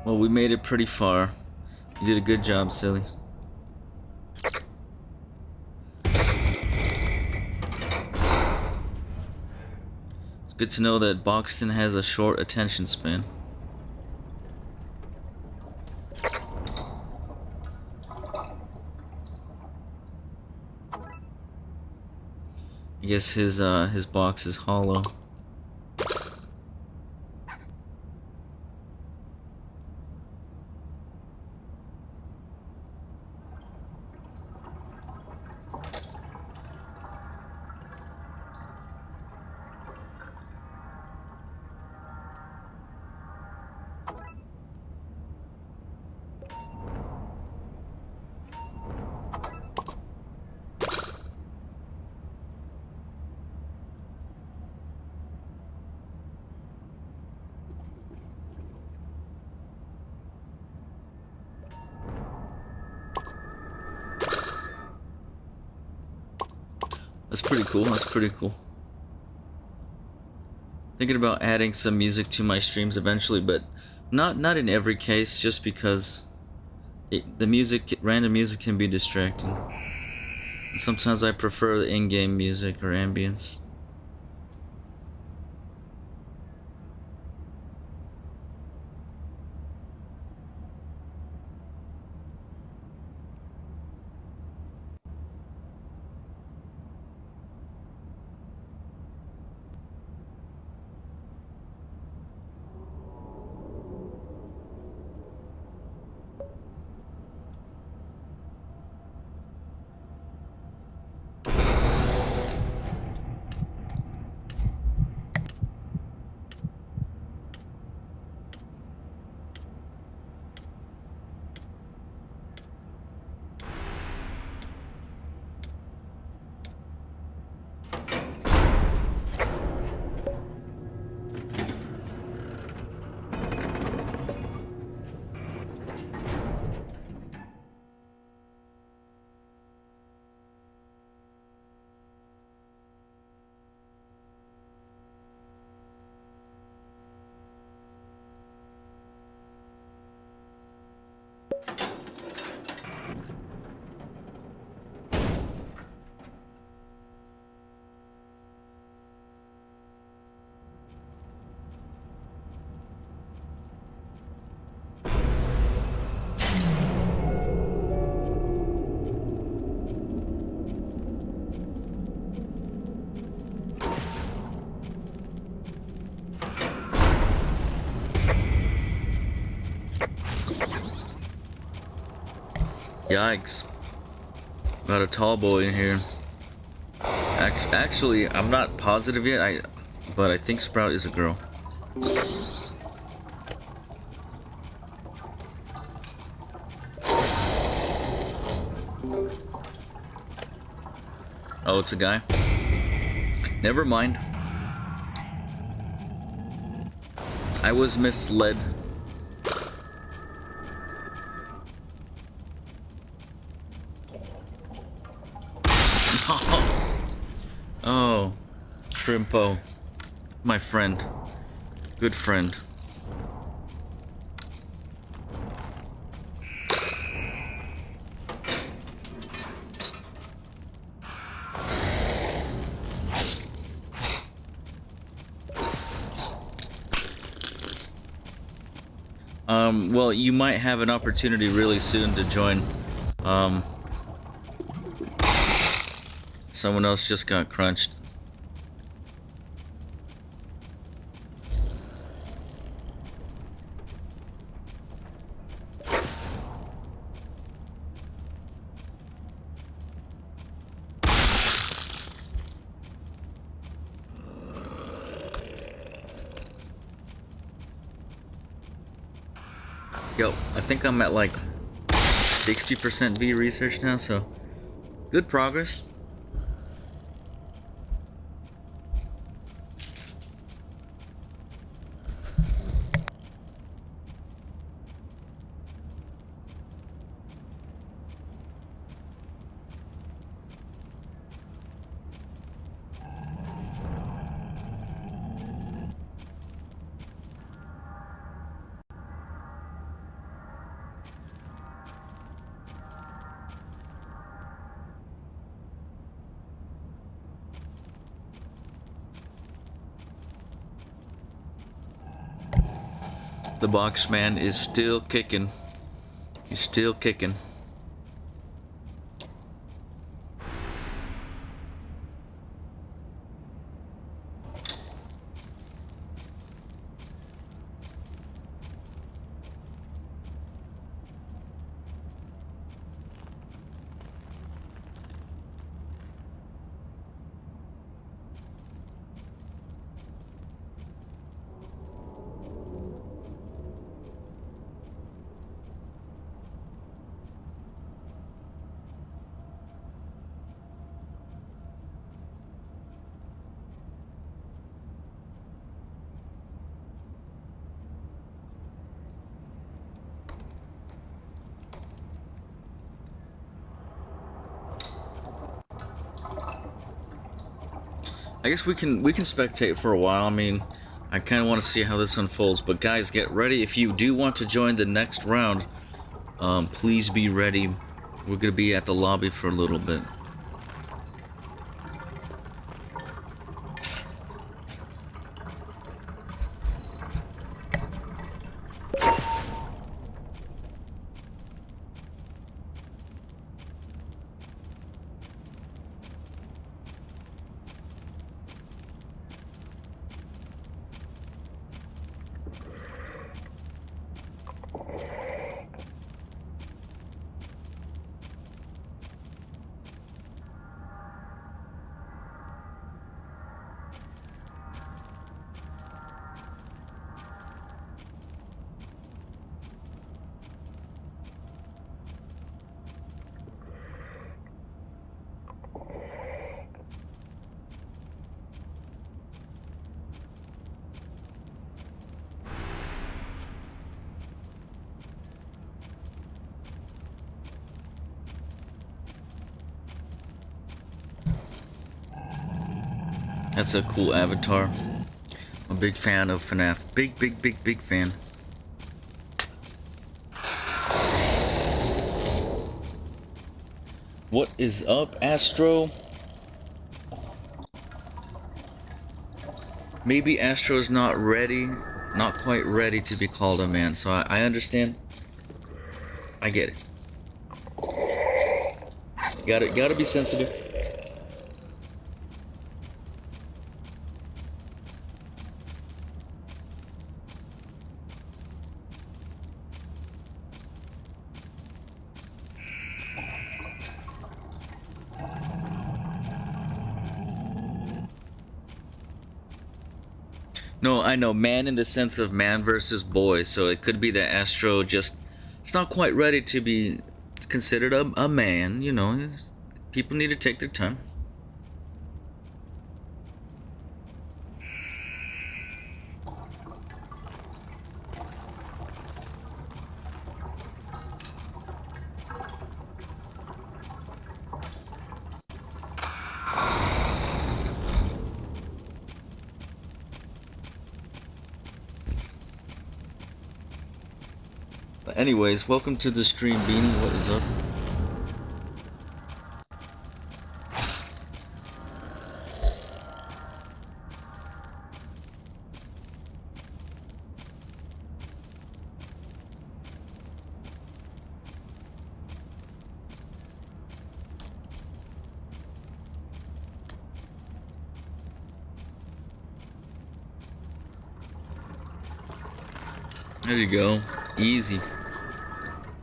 Well, we made it pretty far. You did a good job, Silly. It's good to know that Boxton has a short attention span. I guess his box is hollow. That's pretty cool. That's pretty cool. Thinking about adding some music to my streams eventually, but not in every case, just because The music, random music can be distracting. And sometimes I prefer the in-game music or ambience. Yikes. Got a tall boy in here. Actually, I'm not positive yet, but I think Sprout is a girl. Oh, it's a guy? Never mind. I was misled. Oh, Shrimpo, my friend, good friend. Well, you might have an opportunity really soon to join. Someone else just got crunched. Yo, I think I'm at like 60% V research now, so good progress. The box man is still kicking. He's still kicking. I guess we can spectate for a while. I mean, I kind of want to see how this unfolds. But guys, get ready. If you do want to join the next round, Please be ready. We're gonna be at the lobby for a little bit. That's a cool avatar. I'm a big fan of FNAF. Big fan. What is up, Astro? Maybe Astro's not ready, not quite ready to be called a man, so I understand. I get it. Gotta be sensitive. No, I know, man in the sense of man versus boy, so it could be that Astro just, it's not quite ready to be considered a man, you know. People need to take their time. But anyways, welcome to the stream, Beanie. What is up? There you go. Easy.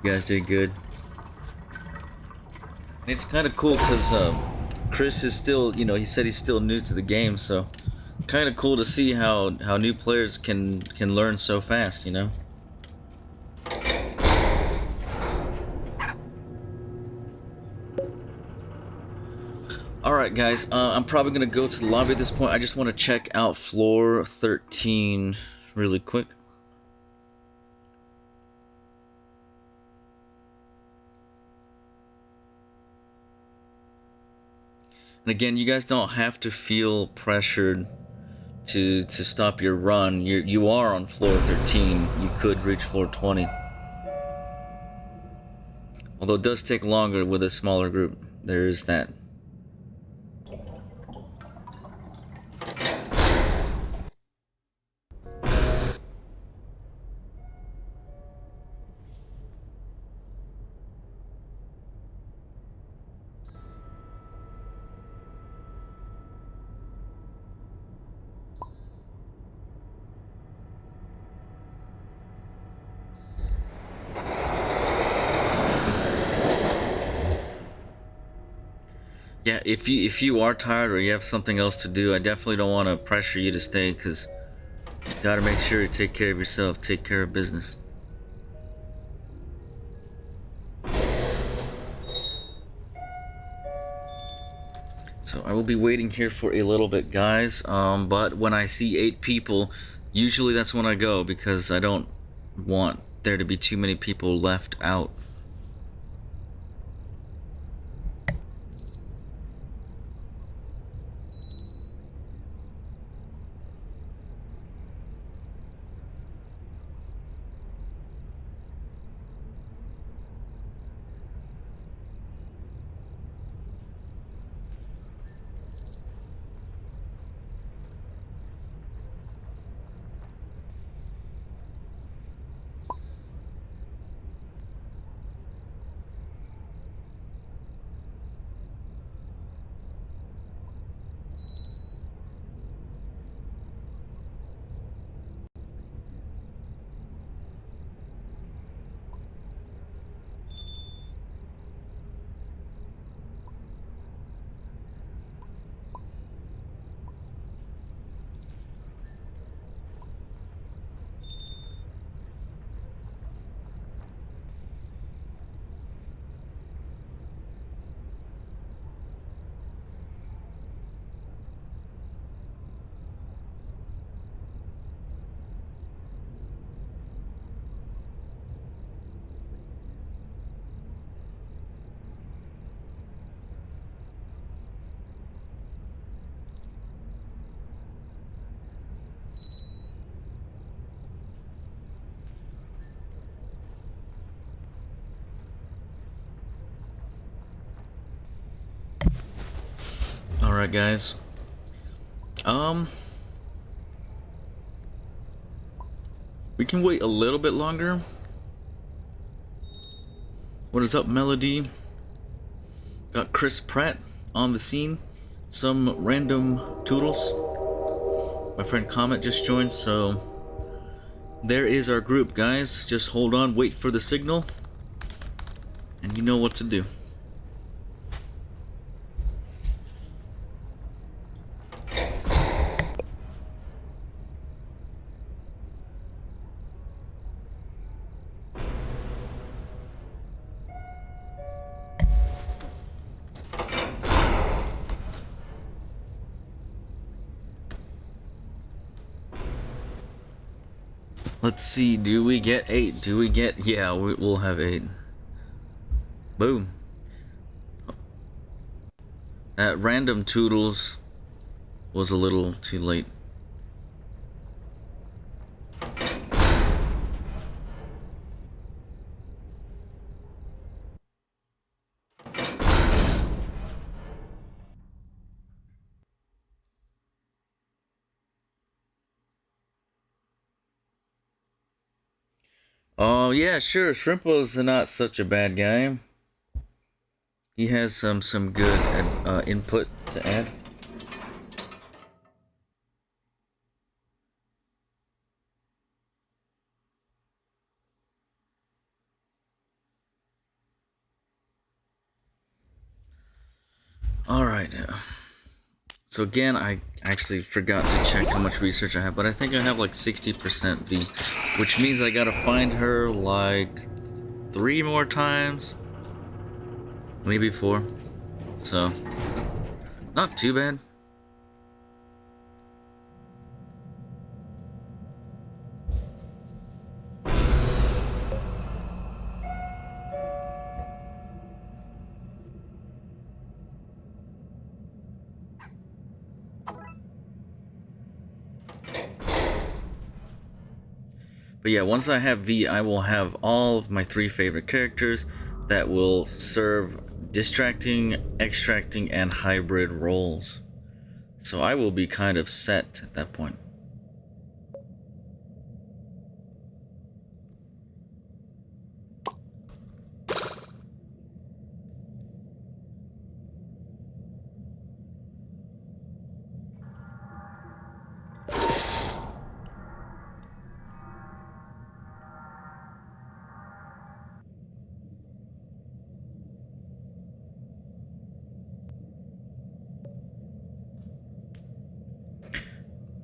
You guys did good. And it's kind of cool because Chris is still, you know, he said he's still new to the game, so kind of cool to see how new players can learn so fast, you know. Alright guys, I'm probably gonna go to the lobby at this point. I just want to check out floor 13 really quick. And again, you guys don't have to feel pressured to stop your run. You are on floor 13. You could reach floor 20. Although it does take longer with a smaller group. There is that. Yeah, if you are tired or you have something else to do, I definitely don't want to pressure you to stay, because you gotta make sure you take care of yourself, take care of business. So I will be waiting here for a little bit, guys. But when I see 8 people, usually that's when I go, because I don't want there to be too many people left out. Alright, guys. We can wait a little bit longer. What is up, Melody? Got Chris Pratt on the scene. Some random toodles. My friend Comet just joined, so there is our group, guys. Just hold on, wait for the signal, and you know what to do. Let's see, do we get 8? Do we get... Yeah, we'll have 8. Boom. That random toodles was a little too late. Oh, yeah, sure. Shrimpo's not such a bad guy. He has some good input to add. Alright. So again, I actually forgot to check how much research I have, but I think I have like 60% V, which means I gotta find her like 3 more times. Maybe 4. So, not too bad. But yeah, once I have V, I will have all of my 3 favorite characters that will serve distracting, extracting, and hybrid roles. So I will be kind of set at that point.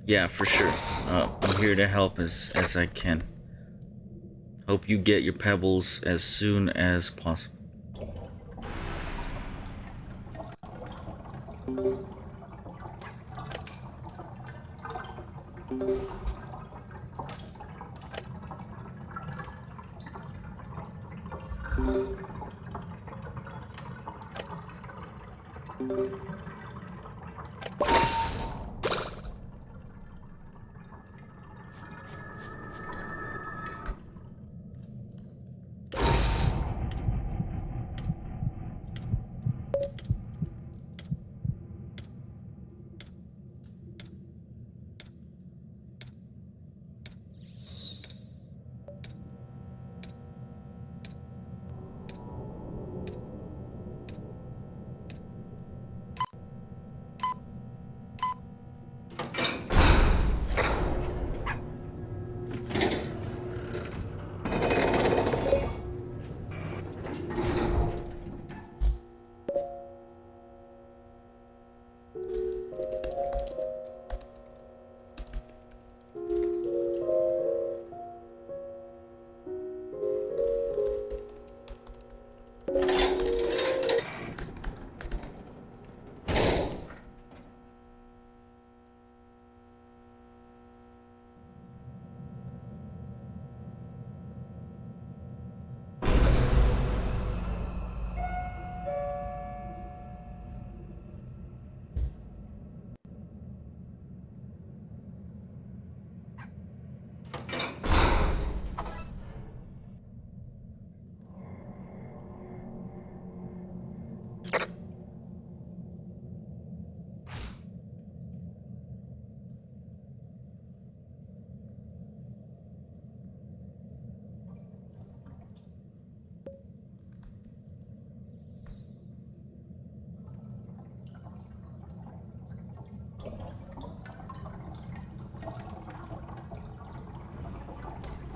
Yeah, for sure. I'm here to help as I can. Hope you get your pebbles as soon as possible.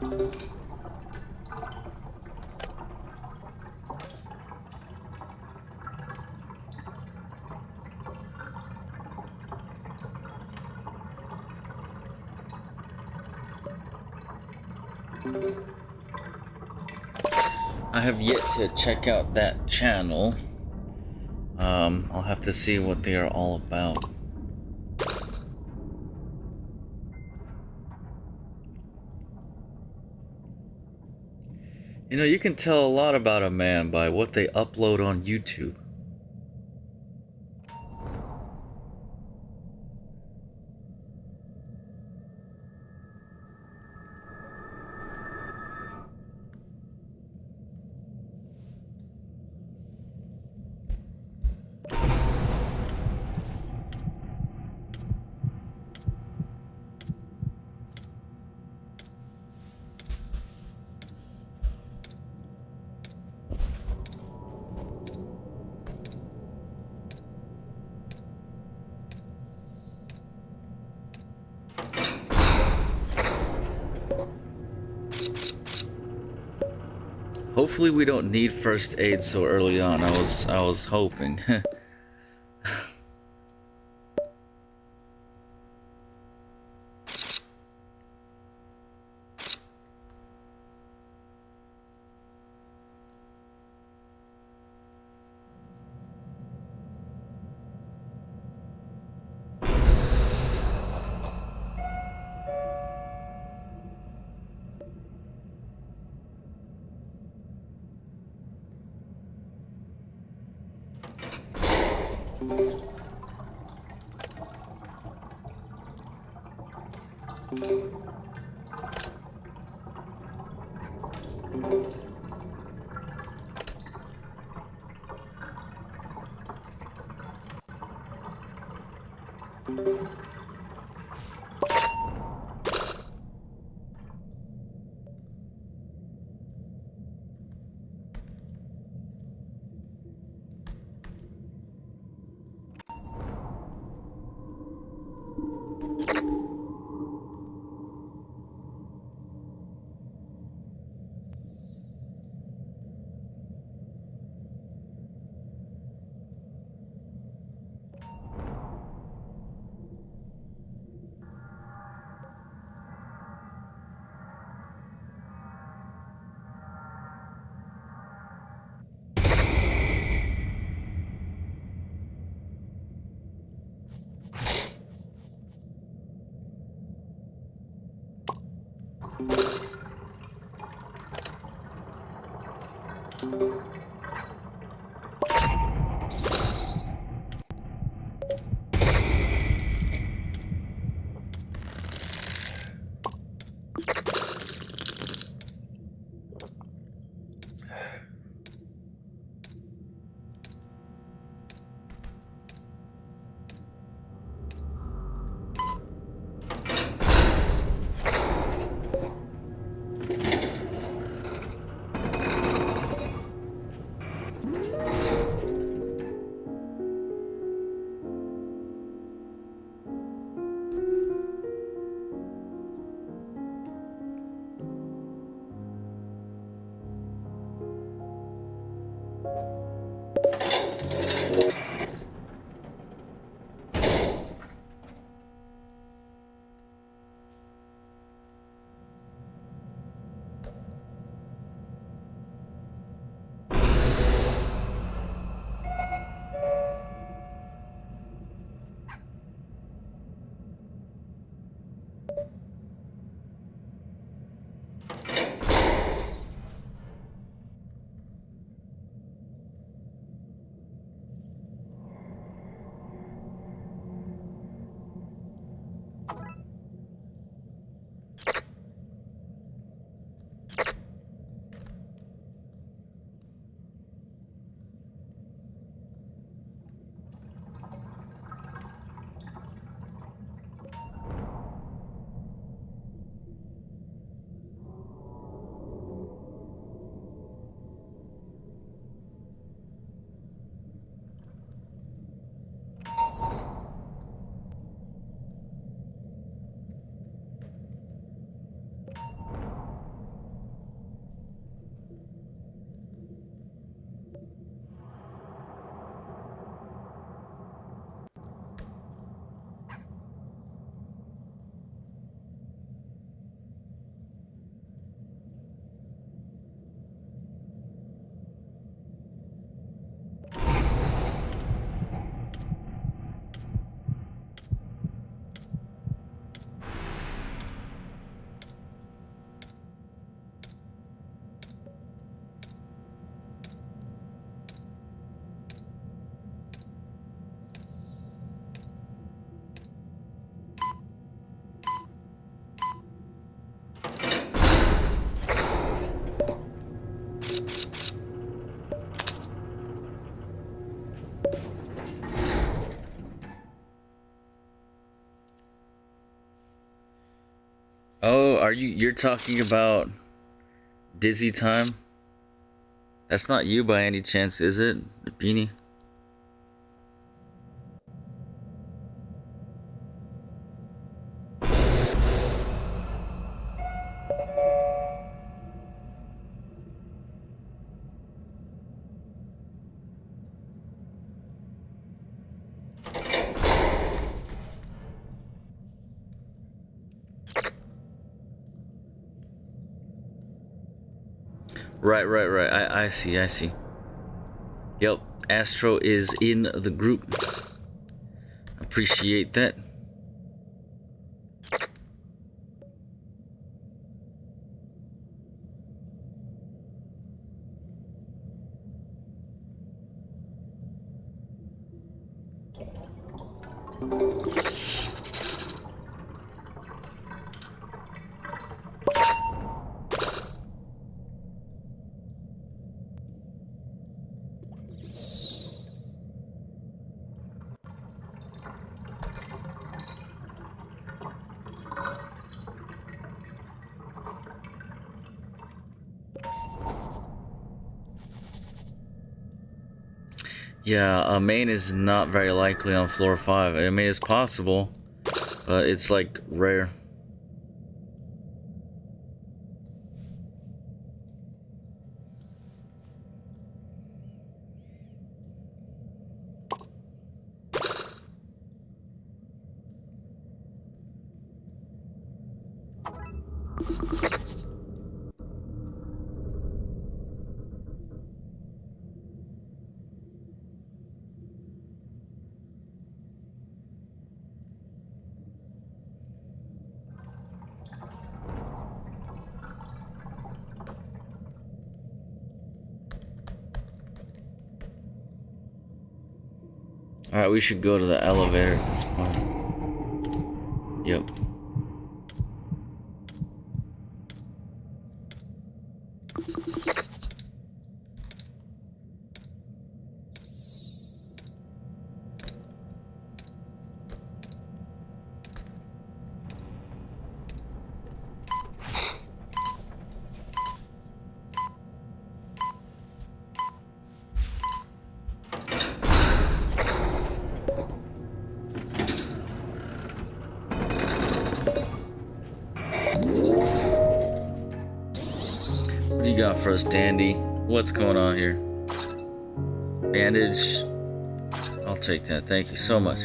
I have yet to check out that channel. I'll have to see what they are all about. You know, you can tell a lot about a man by what they upload on YouTube. Hopefully we don't need first aid so early on. I was hoping. Oh, you're talking about Dizzy Time? That's not you by any chance, is it, Beanie? Right. I see. Yep, Astro is in the group. Appreciate that. Yeah, main is not very likely on floor 5. I mean, it's possible, but it's like rare. Alright, we should go to the elevator at this point. Yep. What do you got for us, Dandy? What's going on here? Bandage. I'll take that. Thank you so much.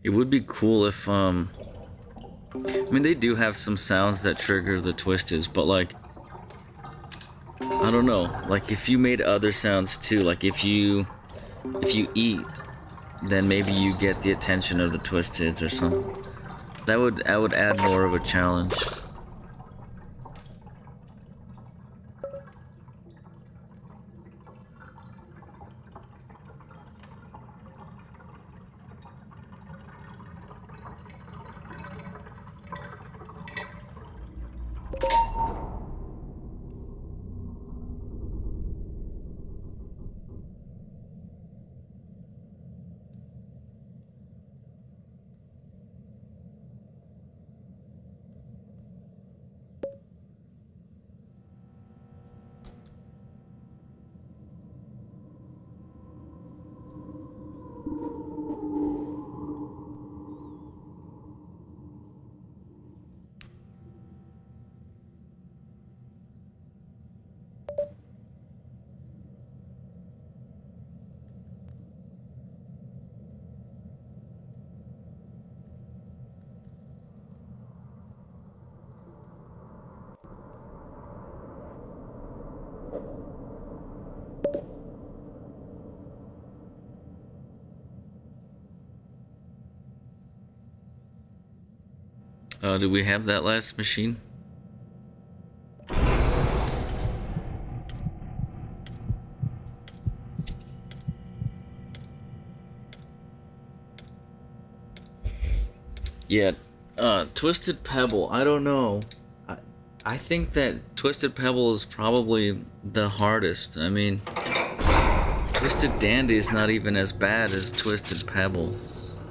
It would be cool if, I mean, they do have some sounds that trigger the twisteds, but, like, I don't know. Like, if you made other sounds, too, like, if you eat, then maybe you get the attention of the twisteds or something. That would add more of a challenge. Do we have that last machine? Yeah, Twisted Pebble, I don't know. I think that Twisted Pebble is probably the hardest. I mean, Twisted Dandy is not even as bad as Twisted Pebbles.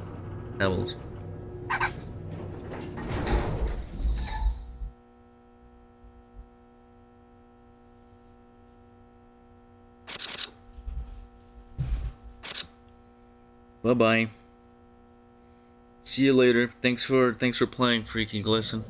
Bye-bye. See you later. Thanks for playing, Freaky Glisten.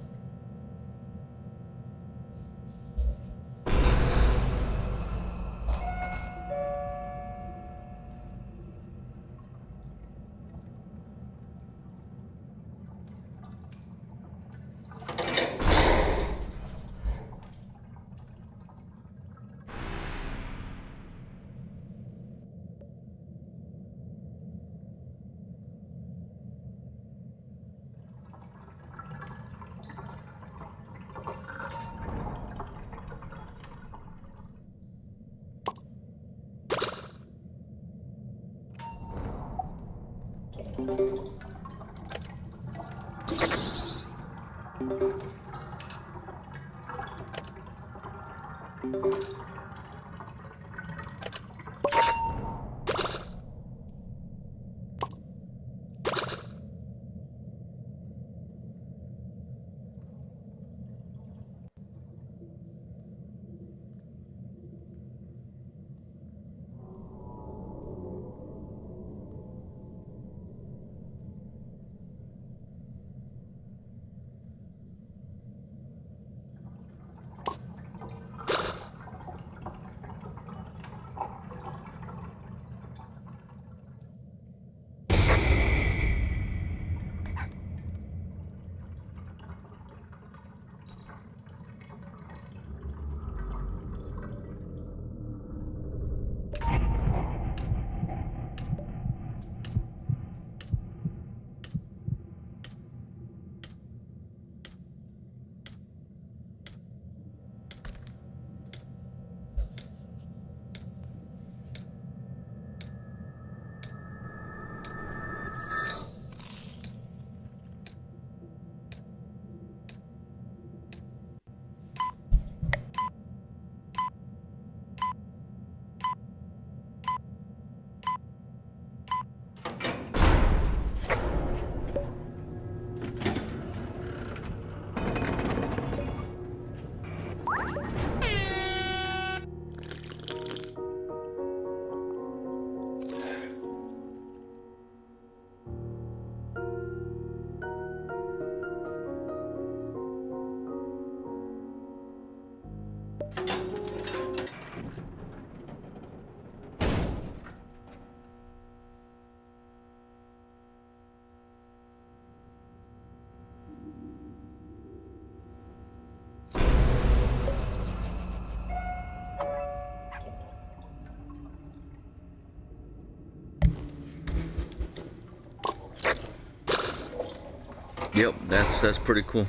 Yep, that's pretty cool.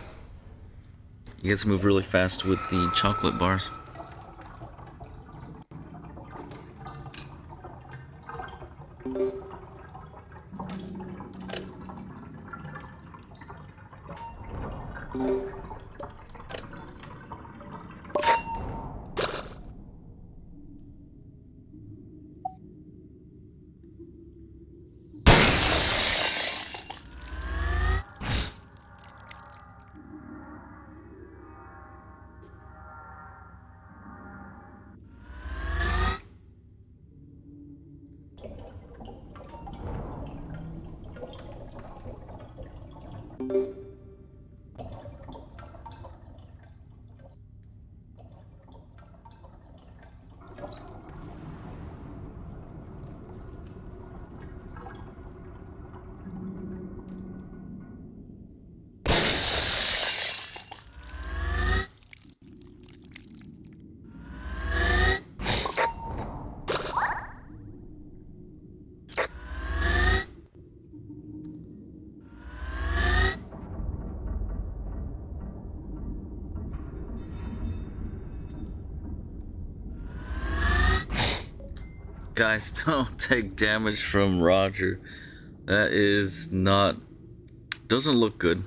You get to move really fast with the chocolate bars. Guys, don't take damage from Roger. That is not... doesn't look good.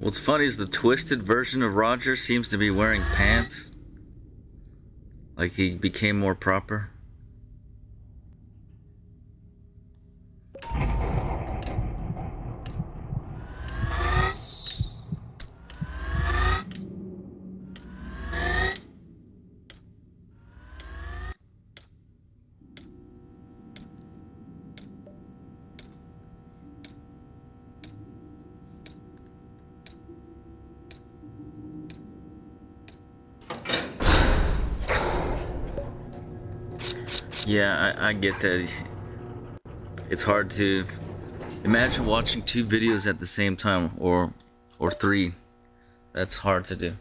What's funny is the twisted version of Roger seems to be wearing pants. Like he became more proper. Yeah, I get that. It's hard to imagine watching two videos at the same time, or three. That's hard to do.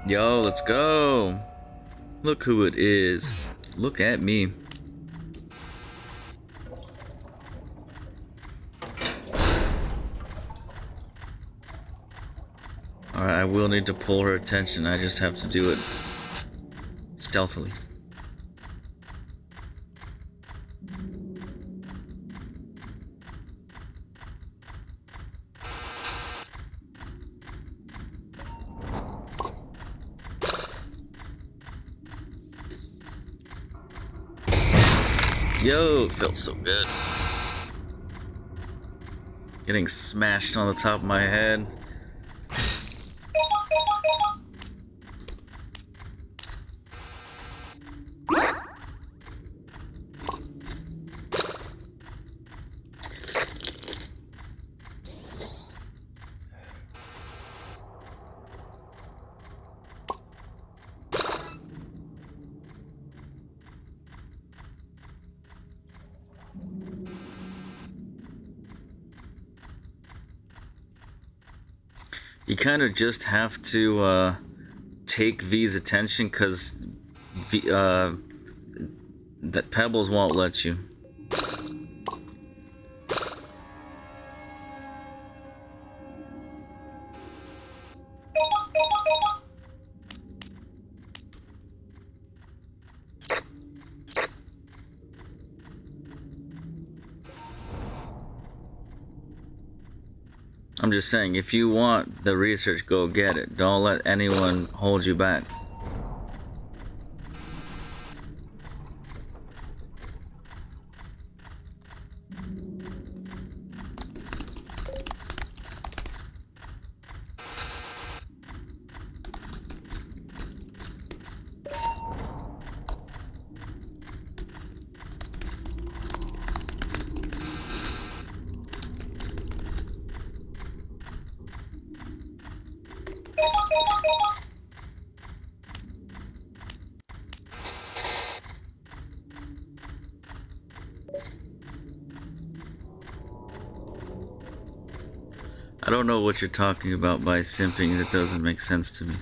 Yo, let's go. Look who it is. Look at me. Alright, I will need to pull her attention. I just have to do it stealthily. Yo, it felt so good. Getting smashed on the top of my head. You kind of just have to take V's attention, because that Pebbles won't let you. I'm just saying, if you want the research, go get it. Don't let anyone hold you back. I don't know what you're talking about by simping. That doesn't make sense to me.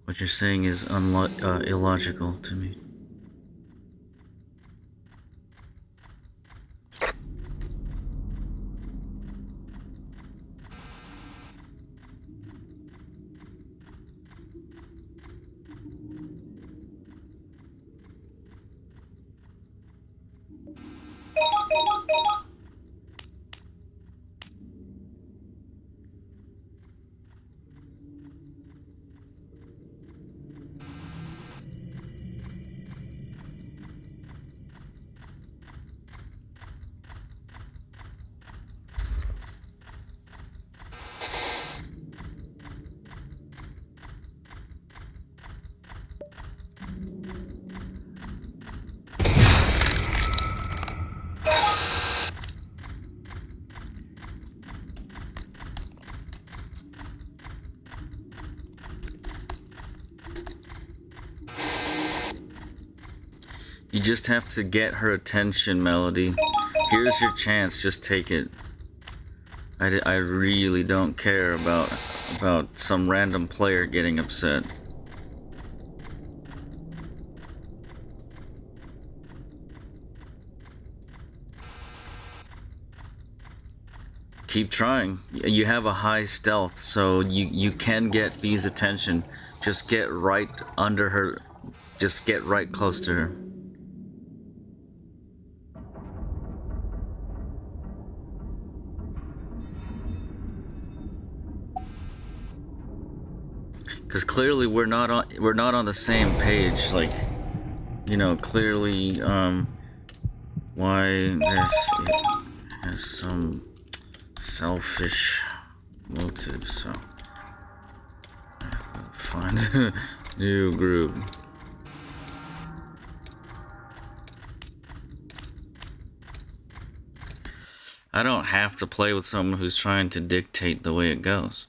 What you're saying is illogical to me. You just have to get her attention, Melody. Here's your chance, just take it. I really don't care about some random player getting upset. Keep trying. You have a high stealth, so you can get V's attention. Just get right under her. Just get right close to her. Because clearly we're not on the same page. Like, you know, clearly why this has some selfish motives. So find new group. I don't have to play with someone who's trying to dictate the way it goes.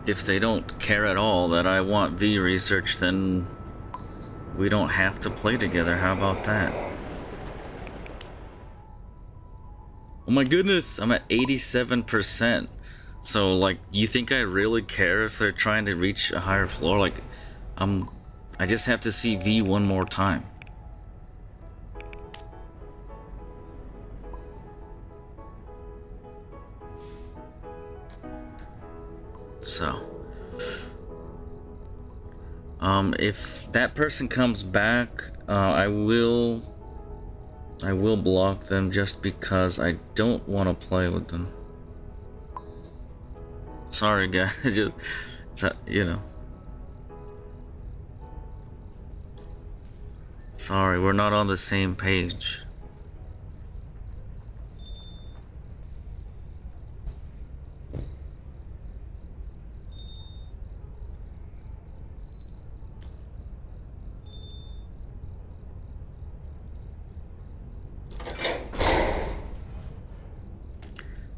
If they don't care at all that I want V research, then we don't have to play together. How about that? Oh my goodness, I'm at 87%. So, like, you think I really care if they're trying to reach a higher floor? Like, I just have to see V one more time. So, if that person comes back, I will block them just because I don't want to play with them. Sorry, guys. Just, you know. Sorry, we're not on the same page.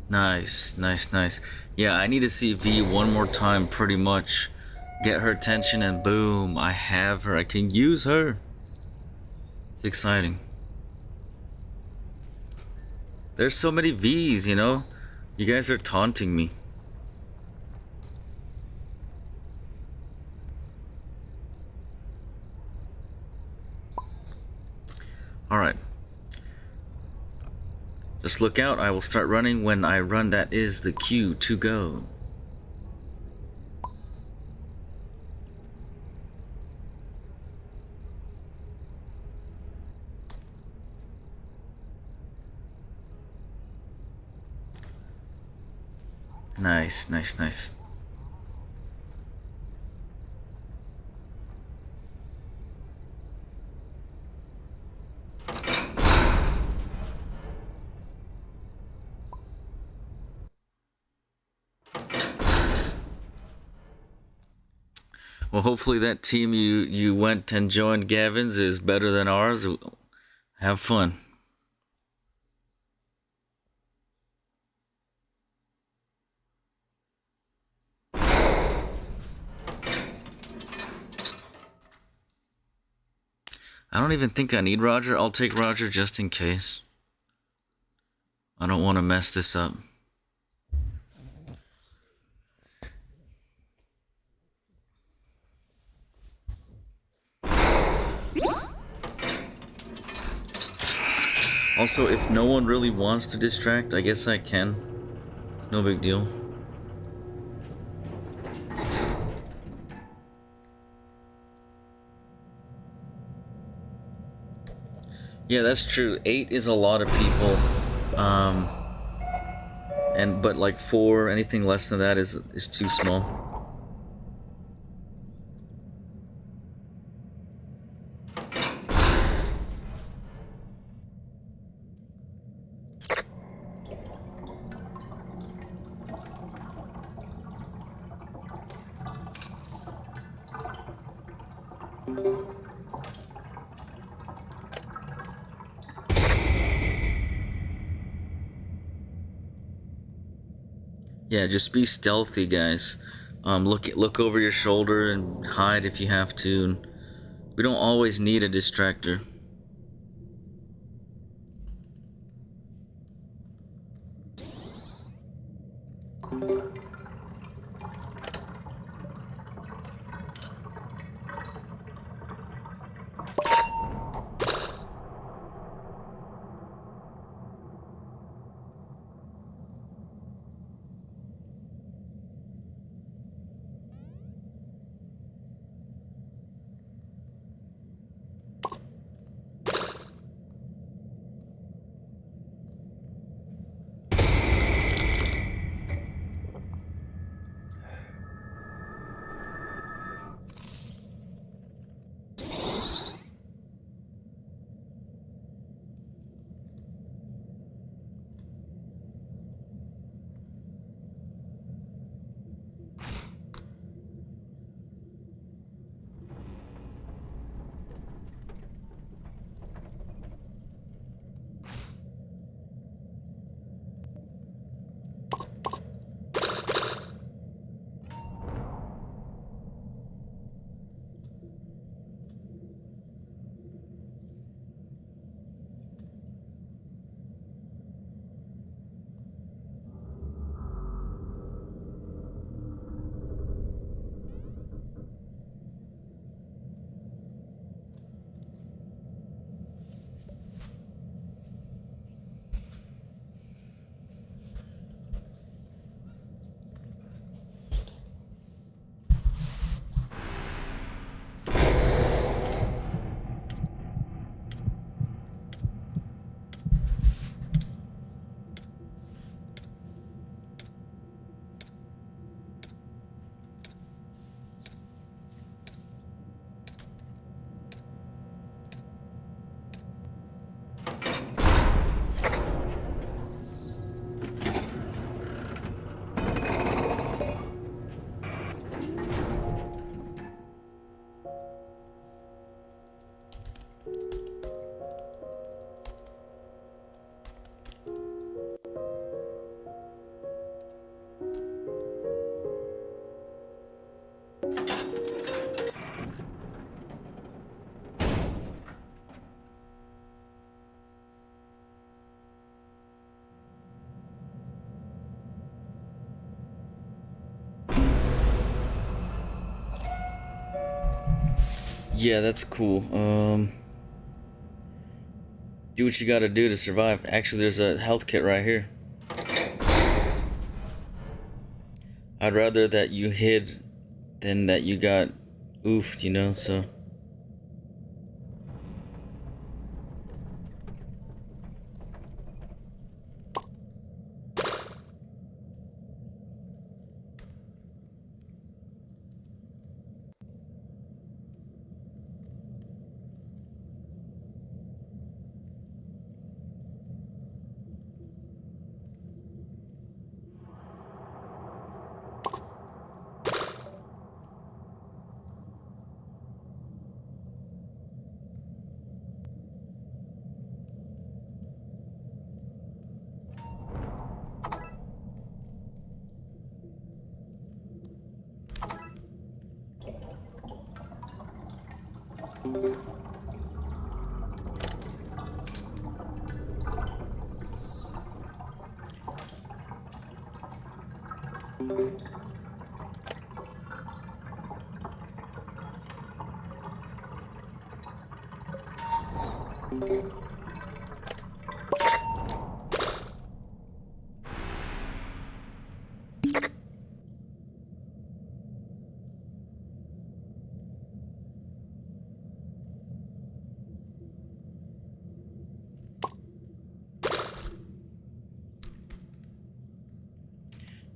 Nice, nice, nice. Yeah, I need to see V one more time, pretty much. Get her attention, and boom, I have her. I can use her. It's exciting. There's so many V's, you know? You guys are taunting me. Alright. Just look out, I will start running when I run. That is the cue to go. Nice, nice, nice. Well, hopefully that team you went and joined, Gavin's, is better than ours. Have fun. I don't even think I need Roger. I'll take Roger just in case. I don't want to mess this up. Also, if no one really wants to distract, I guess I can. No big deal. Yeah, that's true. 8 is a lot of people. But like 4, anything less than that is too small. Yeah, just be stealthy, guys. Look over your shoulder and hide if you have to. We don't always need a distractor. Yeah, that's cool. Do what you gotta do to survive. Actually, there's a health kit right here. I'd rather that you hid than that you got oofed, you know, so.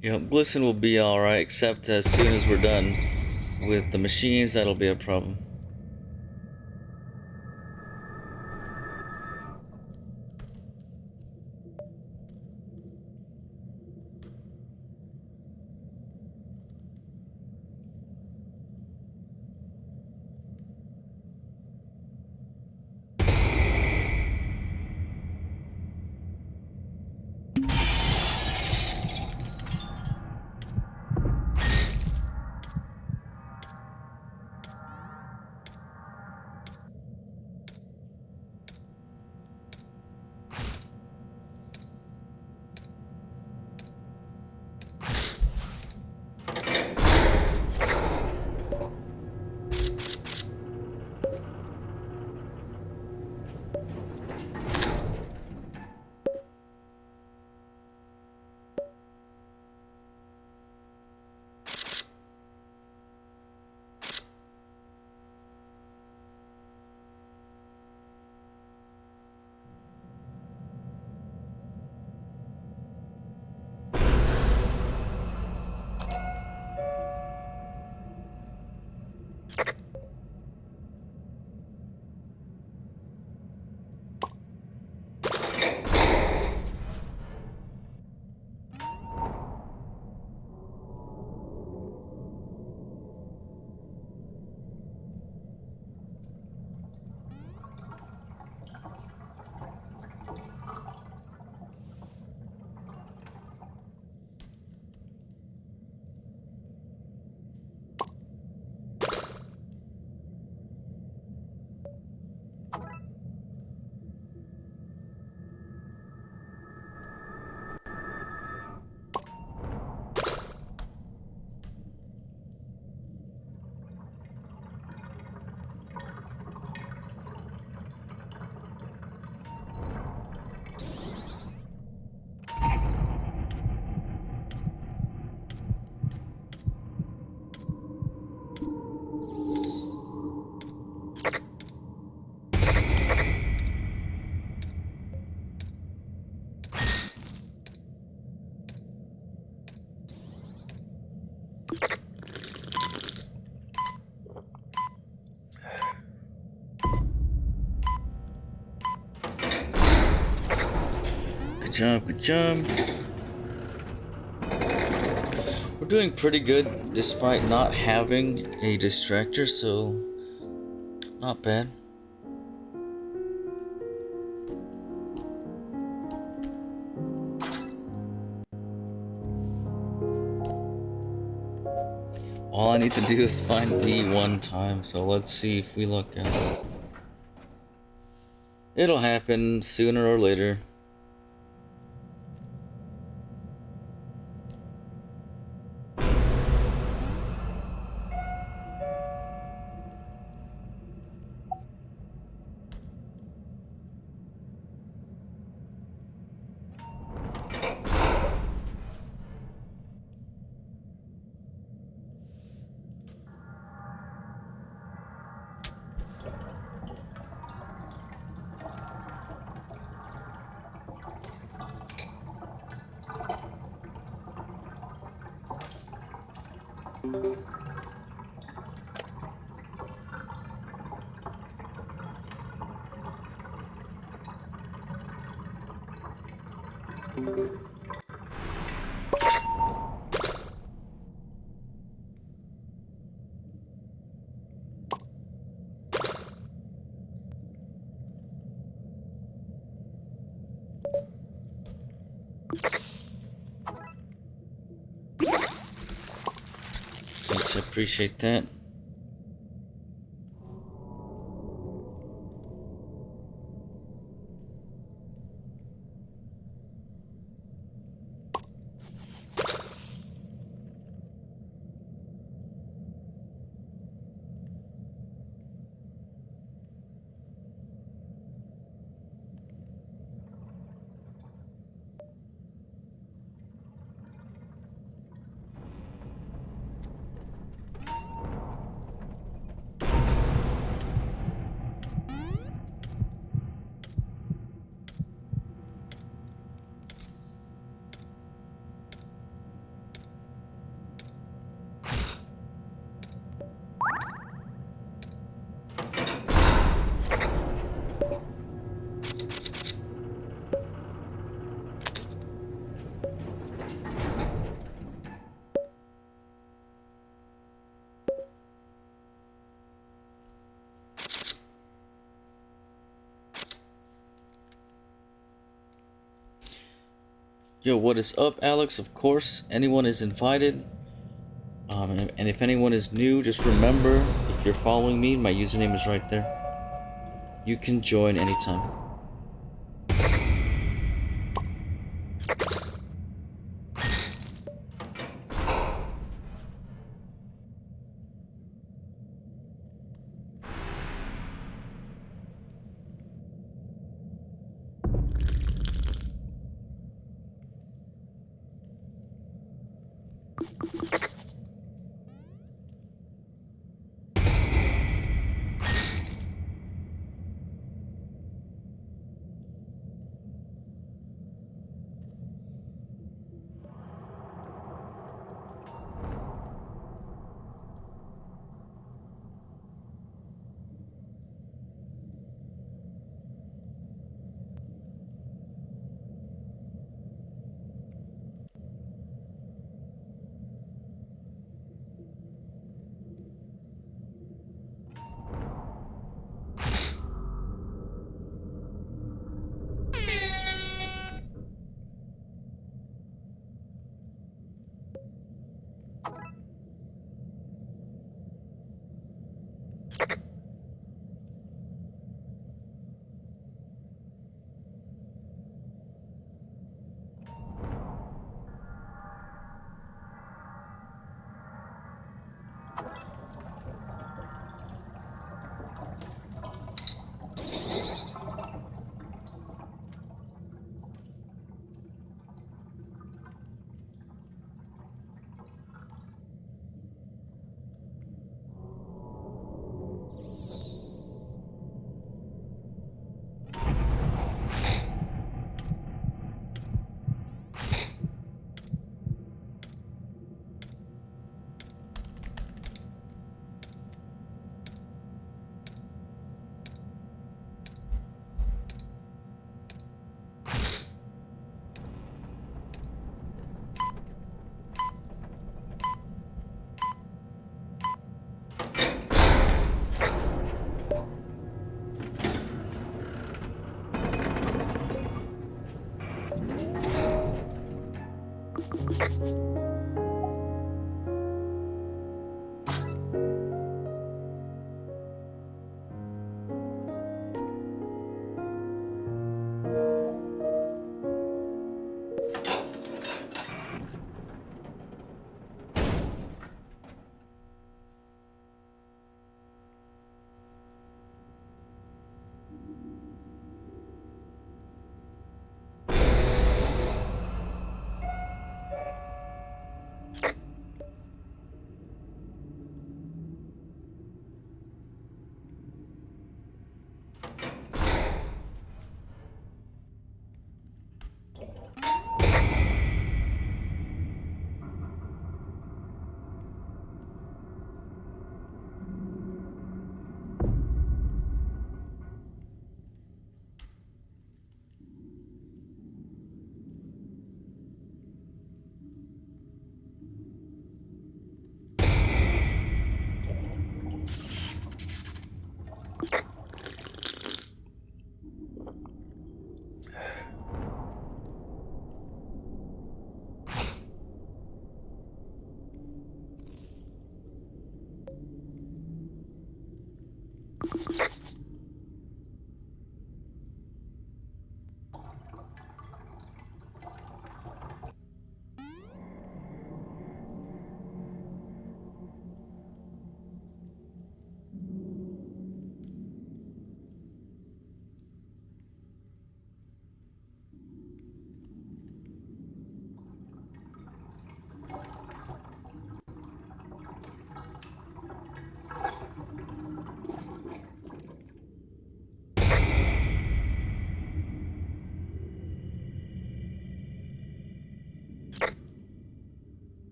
Yeah, Glisten will be alright, except as soon as we're done with the machines, that'll be a problem. Good job, good job. We're doing pretty good despite not having a distractor, so not bad. All I need to do is find V one time, so let's see if we luck out. It'll happen sooner or later. Thanks, I appreciate that. Yo, what is up, Alex? Of course, anyone is invited. And if anyone is new, just remember, if you're following me, my username is right there. You can join anytime.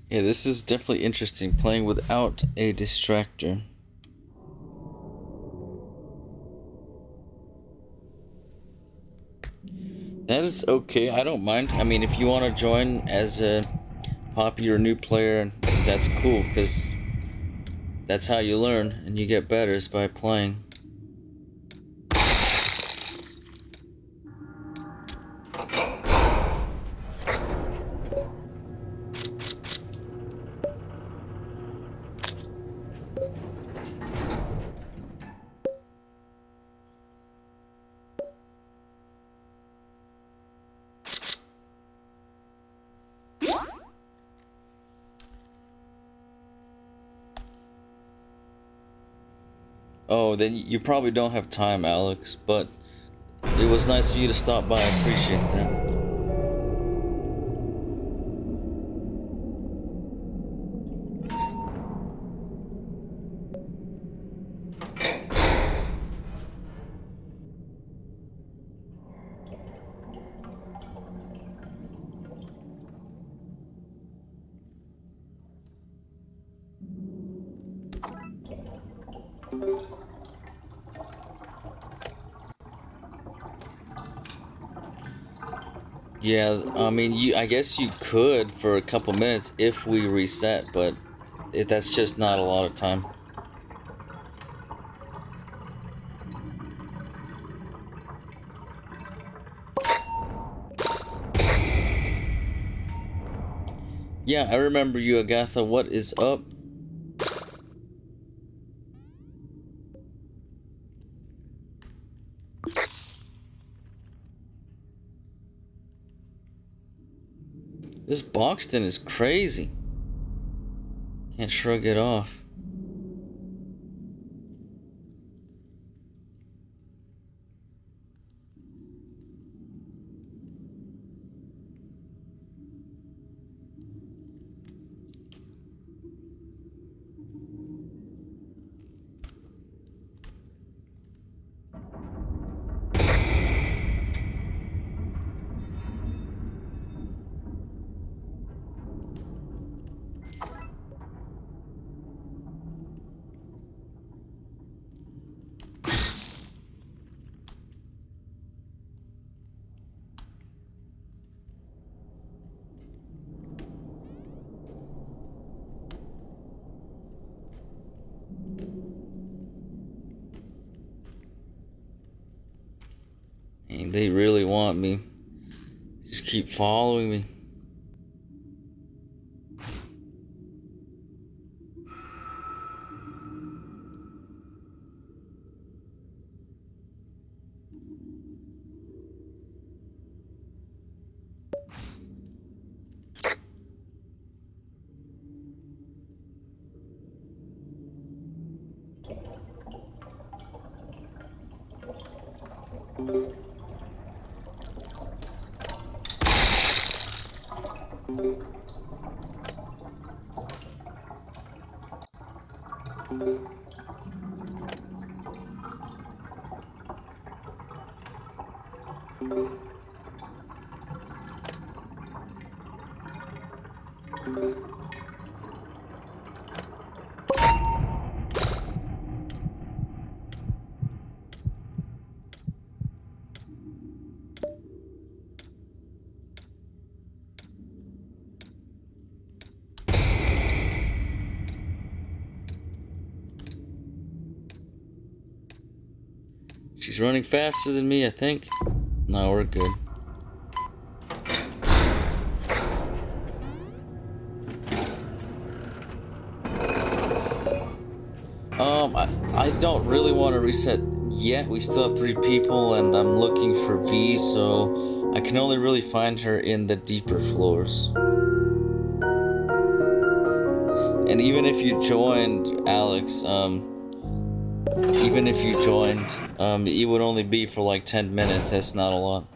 Yeah, this is definitely interesting, playing without a distractor. That is okay, I don't mind. I mean, if you want to join as a poppy or new player, that's cool, because that's how you learn and you get better, is by playing. Oh, then you probably don't have time, Alex, but it was nice of you to stop by. I appreciate that. Yeah, I mean, I guess you could for a couple minutes if we reset, but that's just not a lot of time. Yeah, I remember you, Agatha. What is up? This Boxton is crazy. Can't shrug it off. And they really want me. Just keep following me. She's running faster than me, I think. No, we're good. I don't really want to reset yet. We still have 3 people, and I'm looking for V, so I can only really find her in the deeper floors. And even if you joined, Alex, even if you joined, it would only be for like 10 minutes. That's not a lot.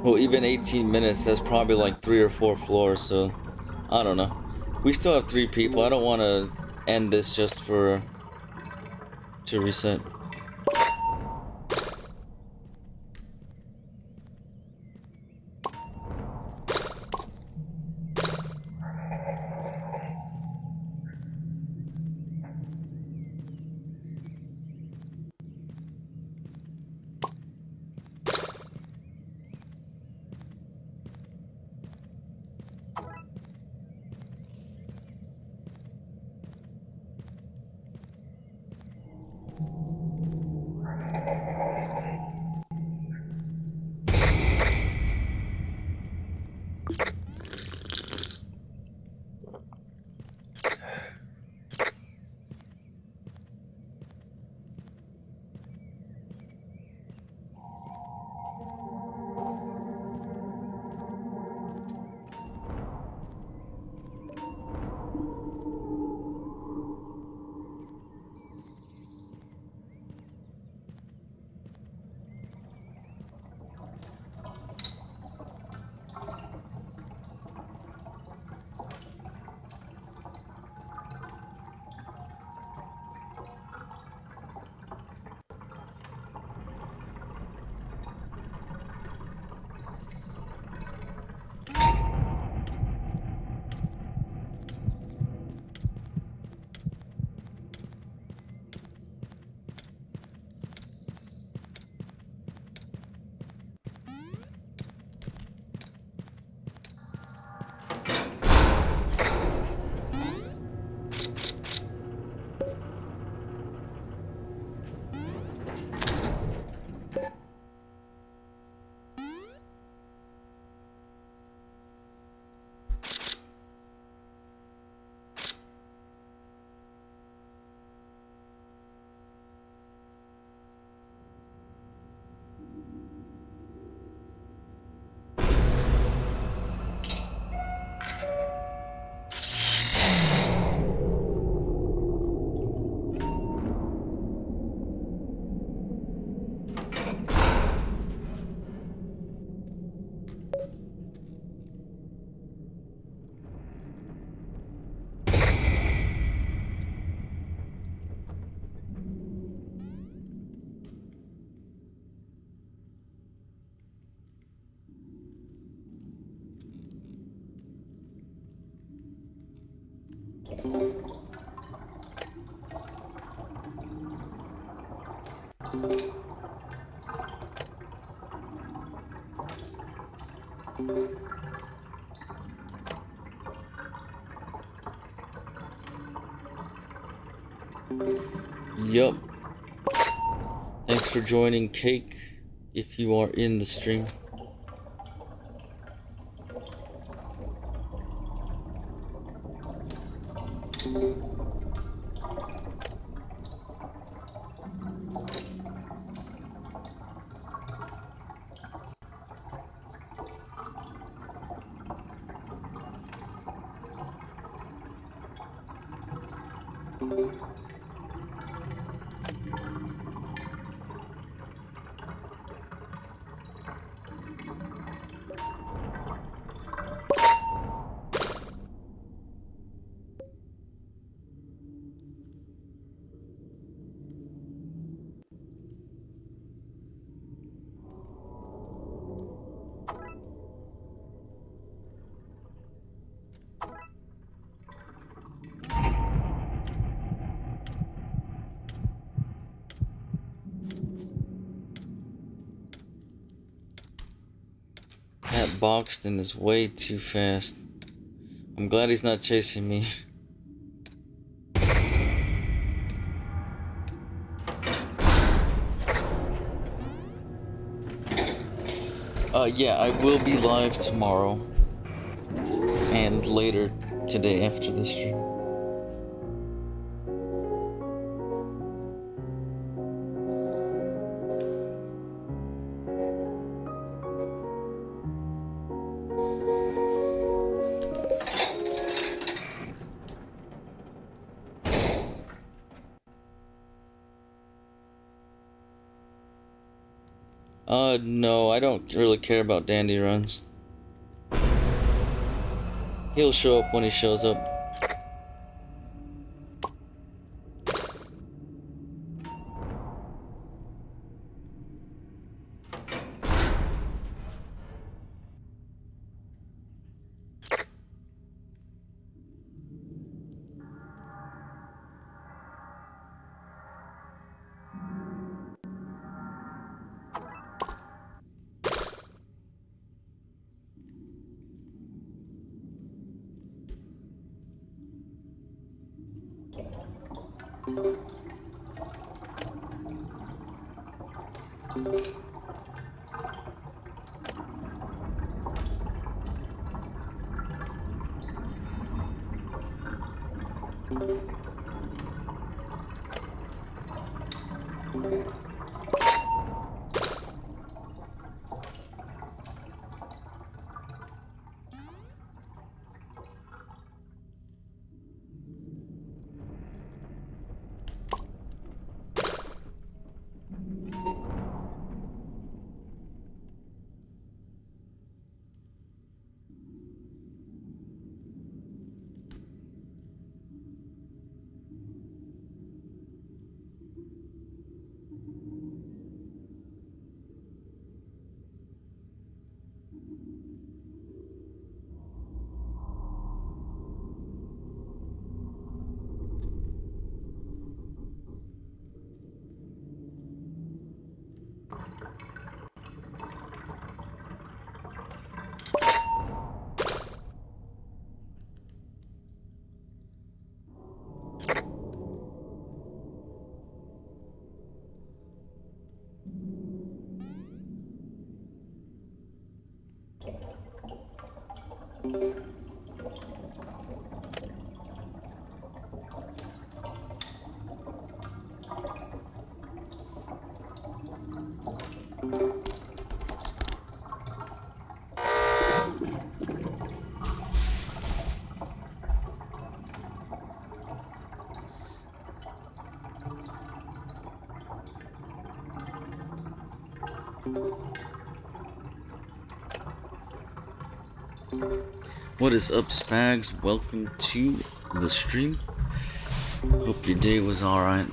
Well, even 18 minutes, that's probably like 3 or 4 floors, so I don't know. We still have 3 people. I don't want to end this just for to reset. Yup. Thanks for joining, Cake, if you are in the stream. That Boxton is way too fast. I'm glad he's not chasing me. Yeah, I will be live tomorrow and later today after the stream. No, I don't really care about dandy runs. He'll show up when he shows up. What is up, Spags? Welcome to the stream. Hope your day was alright.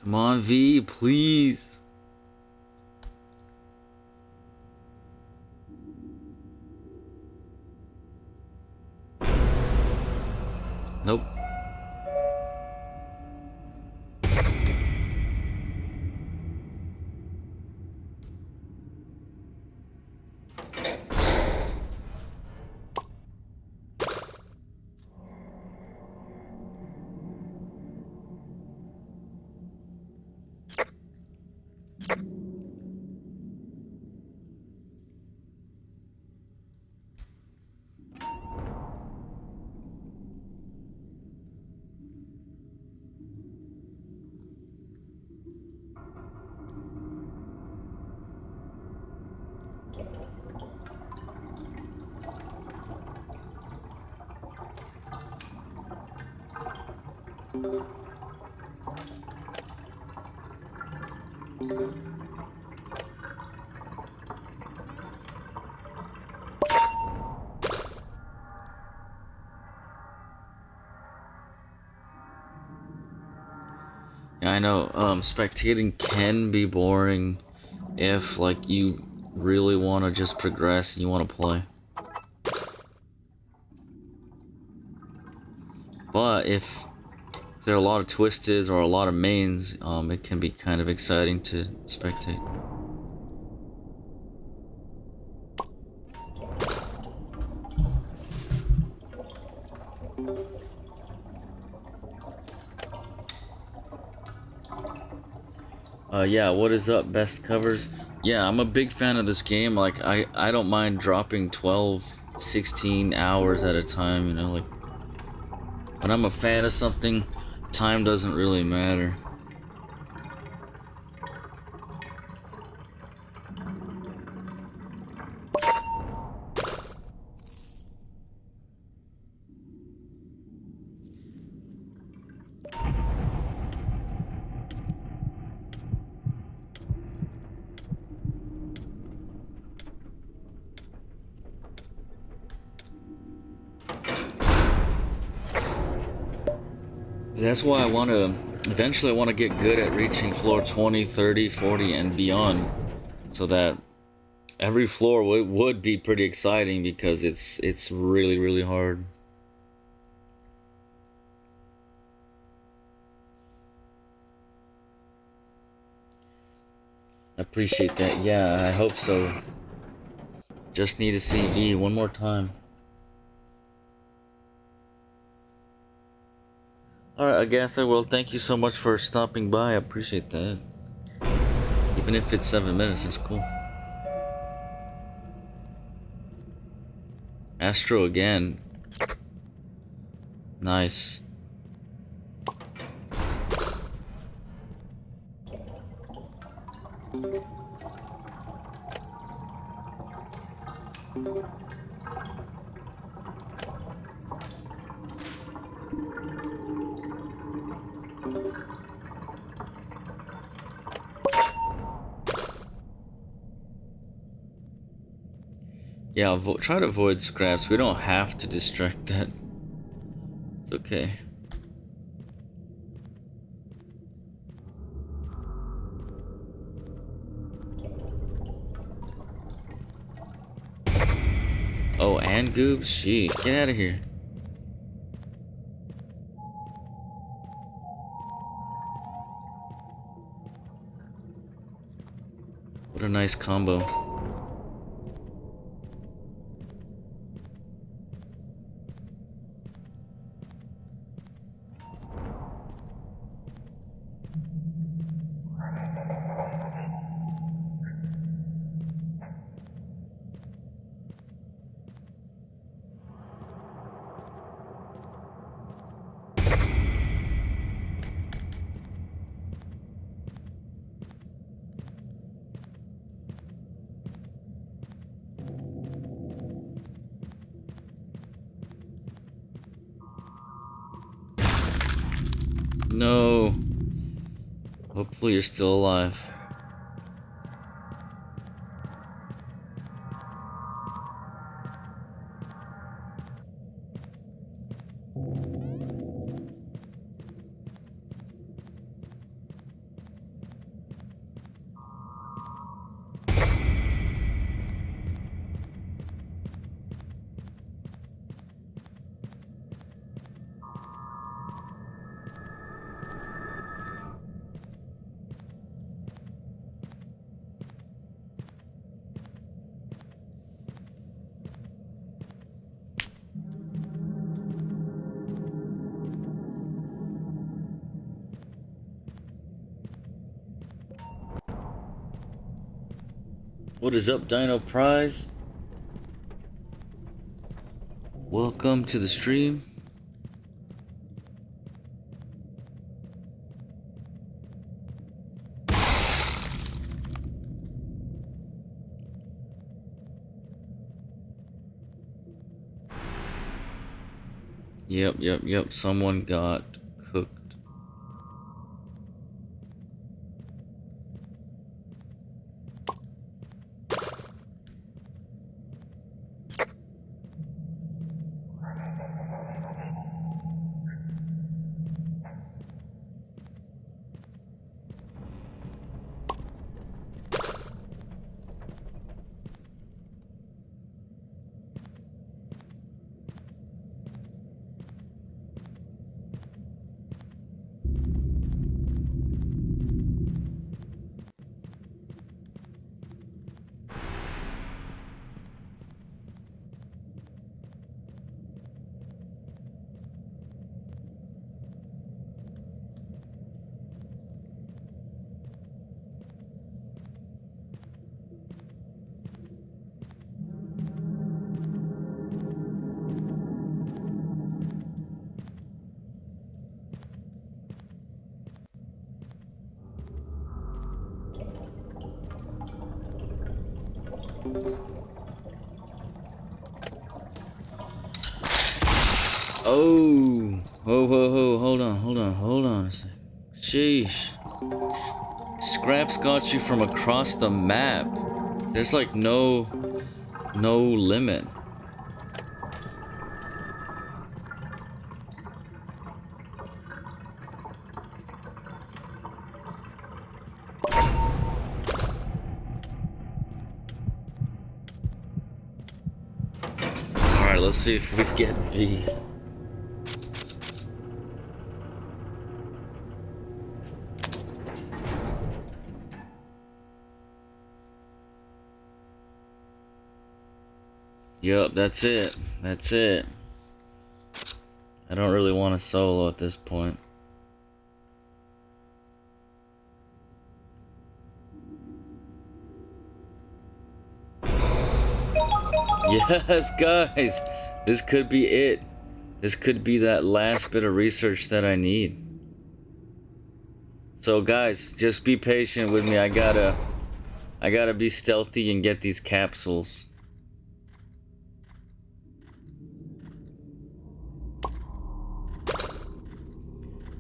Come on, V, please. Nope. Yeah, I know, spectating can be boring if, like, you really want to just progress and you want to play. But if there are a lot of twisted or a lot of mains, it can be kind of exciting to spectate. Yeah, what is up, best covers? Yeah, I'm a big fan of this game. Like, I don't mind dropping 12, 16 hours at a time, you know, like, when I'm a fan of something, time doesn't really matter. That's why I want to, eventually I want to get good at reaching floor 20, 30, 40, and beyond, so that every floor would be pretty exciting, because it's really, really hard. I appreciate that. Yeah, I hope so. Just need to see E one more time. Alright, Agatha, well, thank you so much for stopping by. I appreciate that. Even if it's 7 minutes, it's cool. Astro again. Nice. Yeah, try to avoid scraps. We don't have to distract that. It's okay. Oh, and Goobs? Sheesh, get out of here. What a nice combo. No. Hopefully you're still alive. What is up, Dino Prize? Welcome to the stream. Yep. Someone got cooked. Oh, ho, hold on a sec. Sheesh. Scraps got you from across the map. There's like no limit. Alright, let's see if we get V. Yup, that's it. That's it. I don't really want to solo at this point. Yes, guys! This could be it. This could be that last bit of research that I need. So guys, just be patient with me. I gotta be stealthy and get these capsules.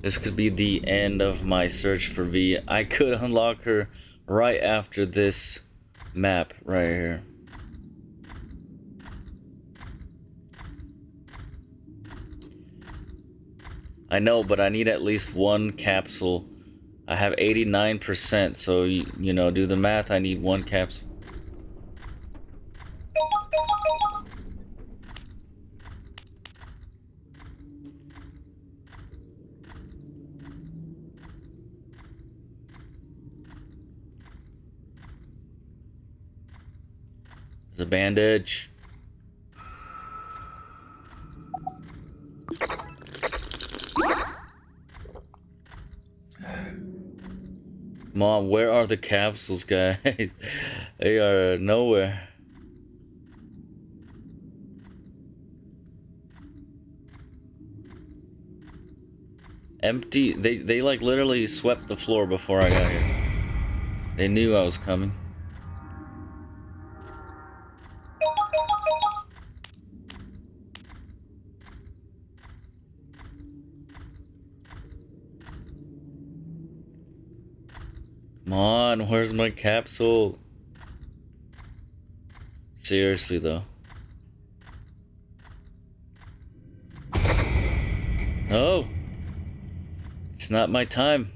This could be the end of my search for V. I could unlock her right after this map right here. I know, but I need at least one capsule. I have 89%, so you know, do the math. I need one capsule. The bandage. Mom, where are the capsules, guys? They are nowhere. Empty. They like literally swept the floor before I got here. They knew I was coming. Come on, where's my capsule? Seriously though. No. It's not my time.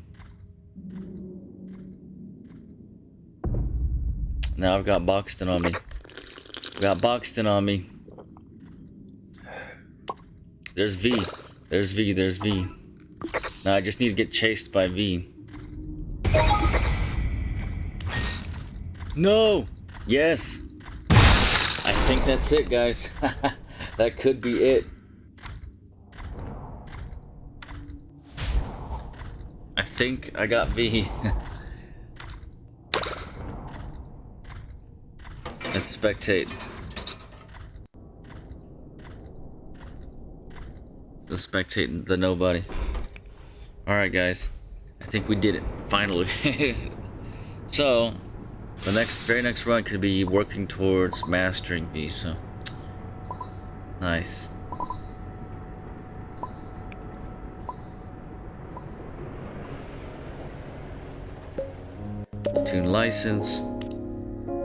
Now I've got Boxton on me. Got Boxton on me. There's V. There's V. There's V. Now I just need to get chased by V. No! Yes! I think that's it, guys. That could be it. I think I got V. Let's spectate. Let's spectate the nobody. Alright, guys. I think we did it. Finally. So, the very next run could be working towards mastering V, so. Nice. Tune license.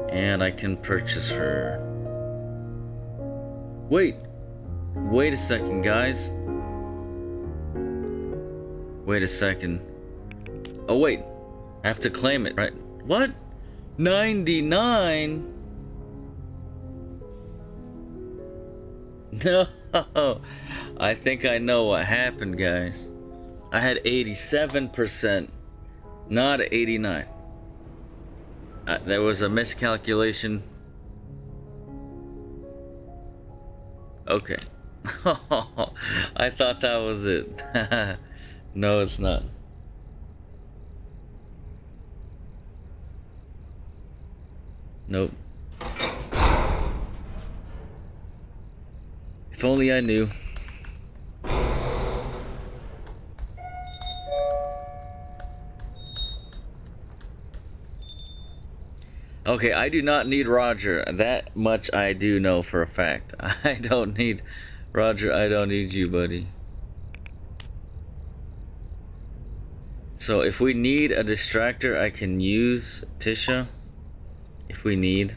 And I can purchase her. Wait a second, guys. Wait a second. Oh wait, I have to claim it, right? What? 99? No, I think I know what happened, guys. I had 87%, not 89. There was a miscalculation. Okay. I thought that was it. No, it's not. Nope. If only I knew. Okay, I do not need Roger. That much I do know for a fact. I don't need Roger. I don't need you, buddy. So if we need a distractor, I can use Tisha. If we need.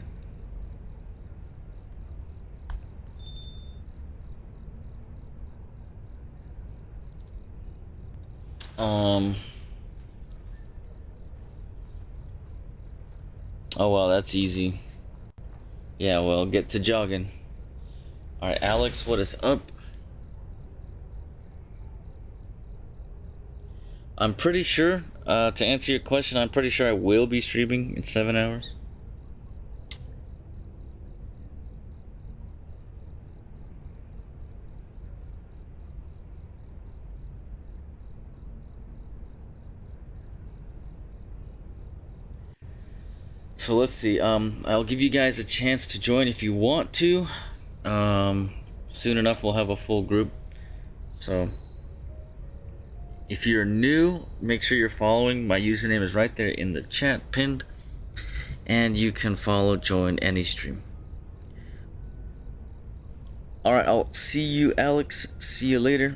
Oh well, that's easy. Yeah, well, get to jogging. Alright, Alex, what is up? I'm pretty sure, to answer your question, I'm pretty sure I will be streaming in 7 hours. So let's see, I'll give you guys a chance to join if you want to. Soon enough we'll have a full group. So if you're new, make sure you're following. My username is right there in the chat pinned. And you can follow, join any stream. Alright, I'll see you, Alex. See you later.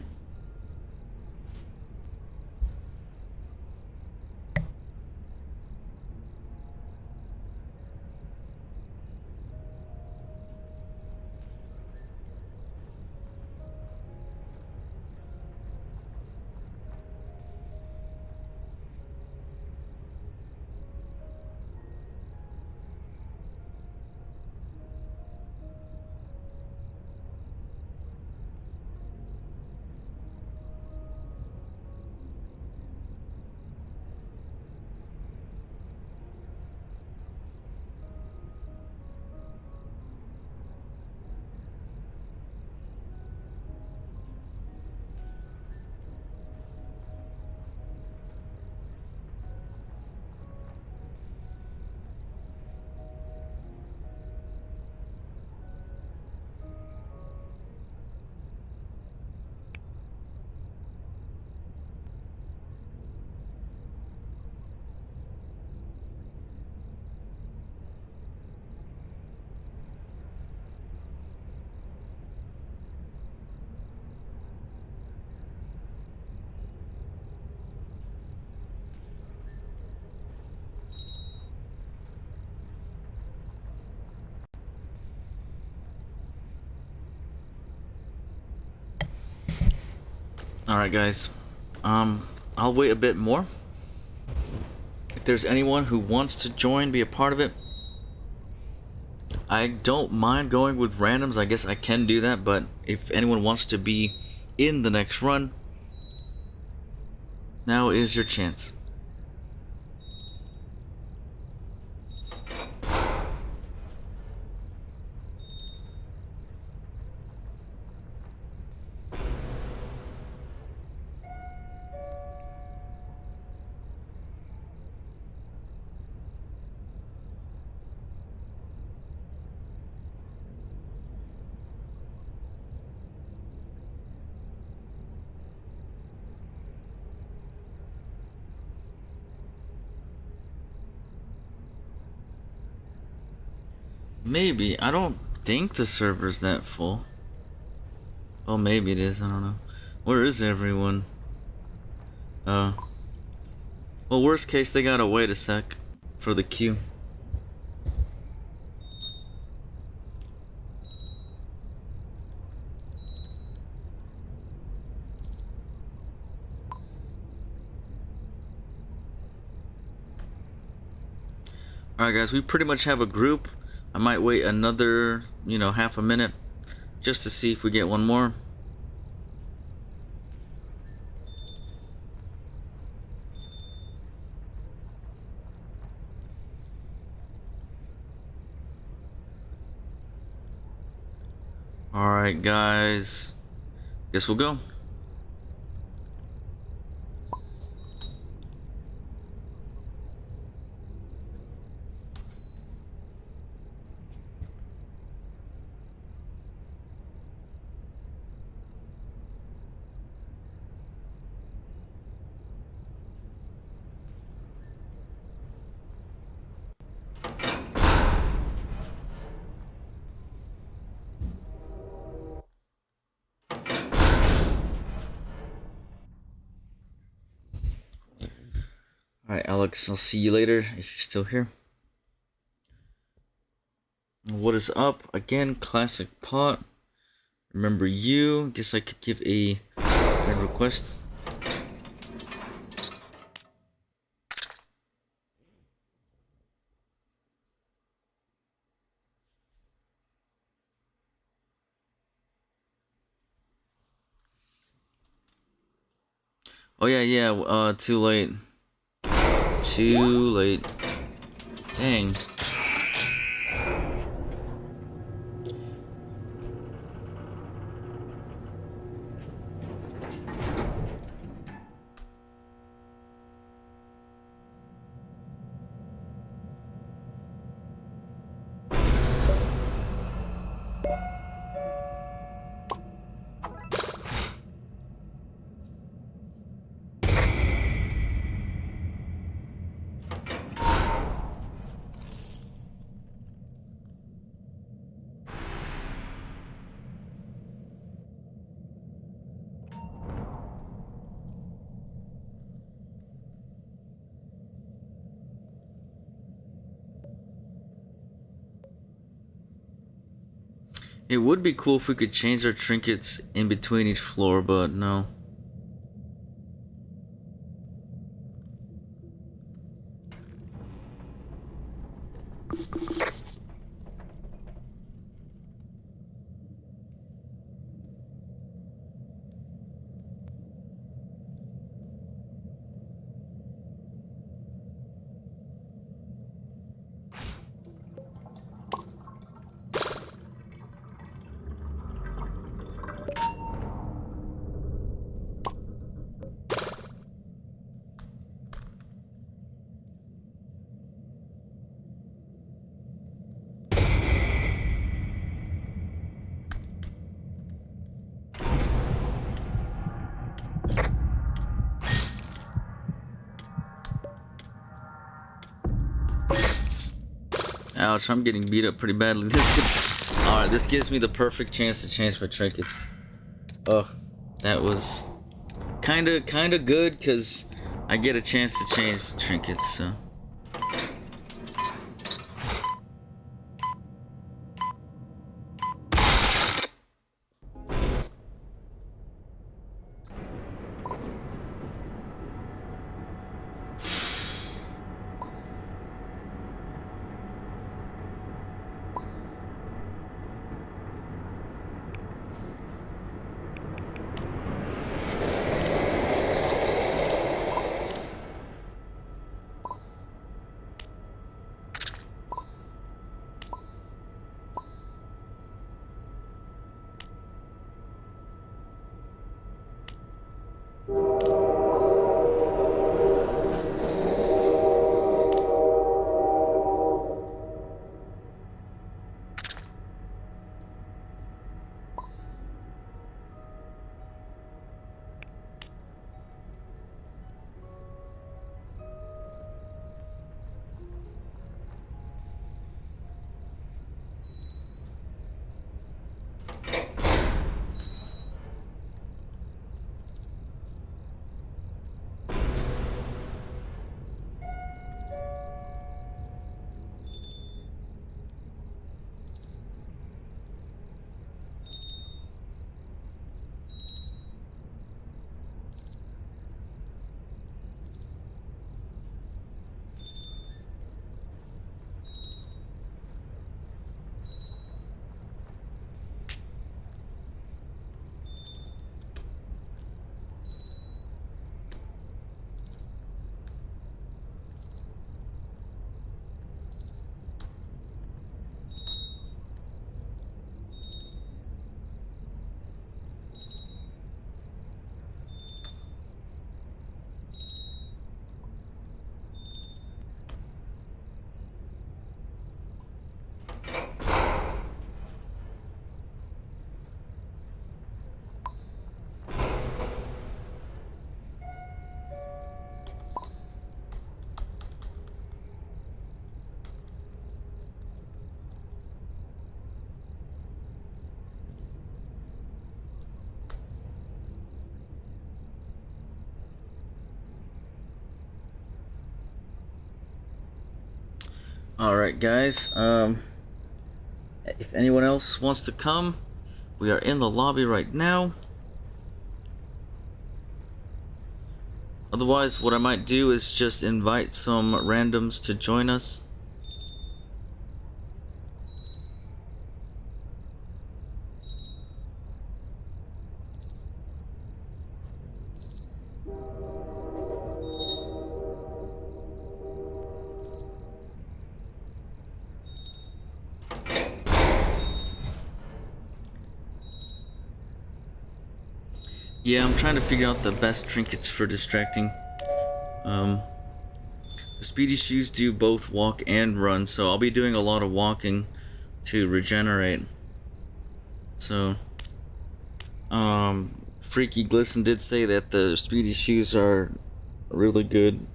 Alright guys, I'll wait a bit more. If there's anyone who wants to join, be a part of it, I don't mind going with randoms. I guess I can do that, but if anyone wants to be in the next run, now is your chance. Maybe. I don't think the server's that full. Oh, maybe it is. I don't know. Where is everyone? Well, worst case, they gotta wait a sec for the queue. Alright guys, we pretty much have a group. I might wait another, half a minute just to see if we get one more. Alright guys, guess we'll go. Alright, Alex, I'll see you later if you're still here. What is up? Again, classic pot. Remember you. Guess I could give a friend request. Oh yeah, too late. Too late. Dang. It would be cool if we could change our trinkets in between each floor, but no. Ouch, I'm getting beat up pretty badly. Alright, this gives me the perfect chance to change my trinkets. Ugh, that was kinda good, because I get a chance to change trinkets, so. Alright, guys. If anyone else wants to come, we are in the lobby right now. Otherwise, what I might do is just invite some randoms to join us. Yeah, I'm trying to figure out the best trinkets for distracting. The speedy shoes do both walk and run, so I'll be doing a lot of walking to regenerate. So, Freaky Glisten did say that the speedy shoes are really good.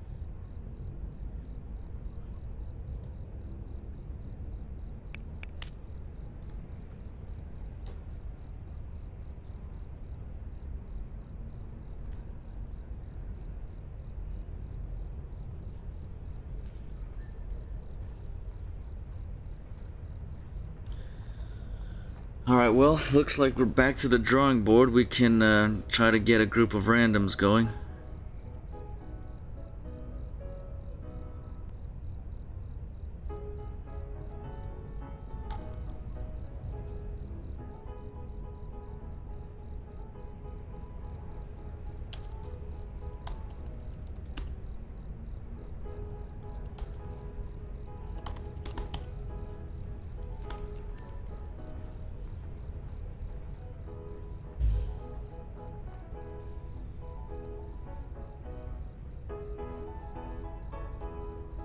Alright, well, looks like we're back to the drawing board. We can try to get a group of randoms going.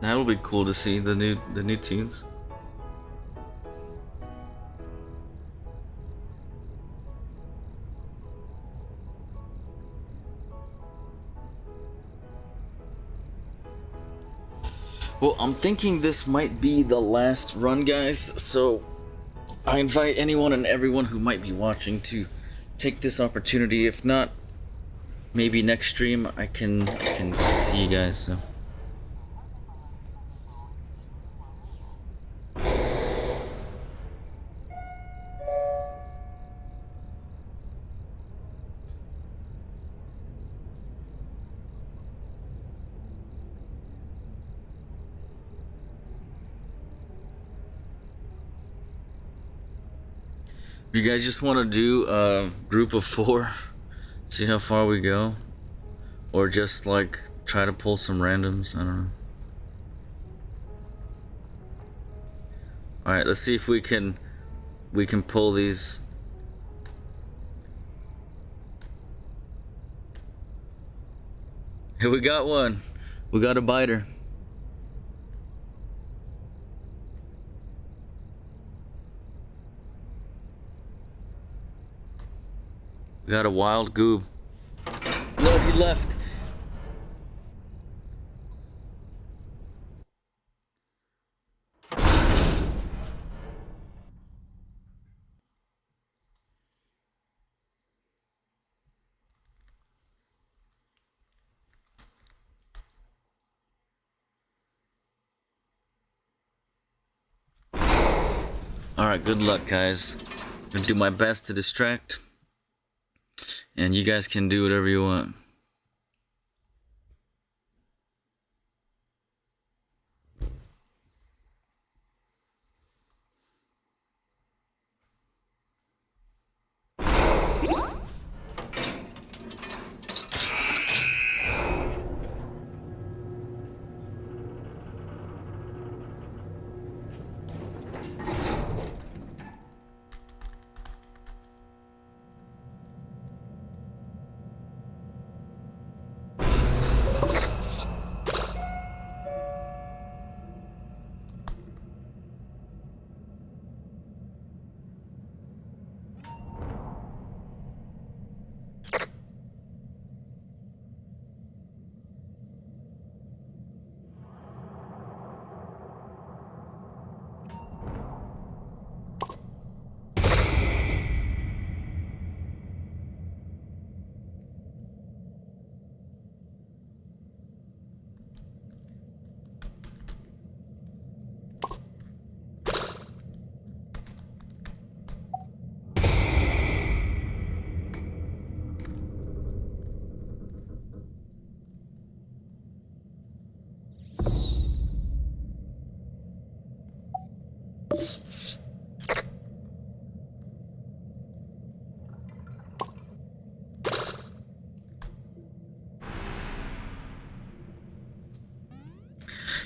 That'll be cool to see the new tunes. Well, I'm thinking this might be the last run, guys, so I invite anyone and everyone who might be watching to take this opportunity. If not, maybe next stream I can see you guys. So. You guys just want to do a group of 4, see how far we go, or just like try to pull some randoms? I don't know. All right, let's see if we can pull these. Hey, we got one. We got a biter. We got a wild goob. No, he left. Alright, good luck, guys. I'm gonna do my best to distract. And you guys can do whatever you want.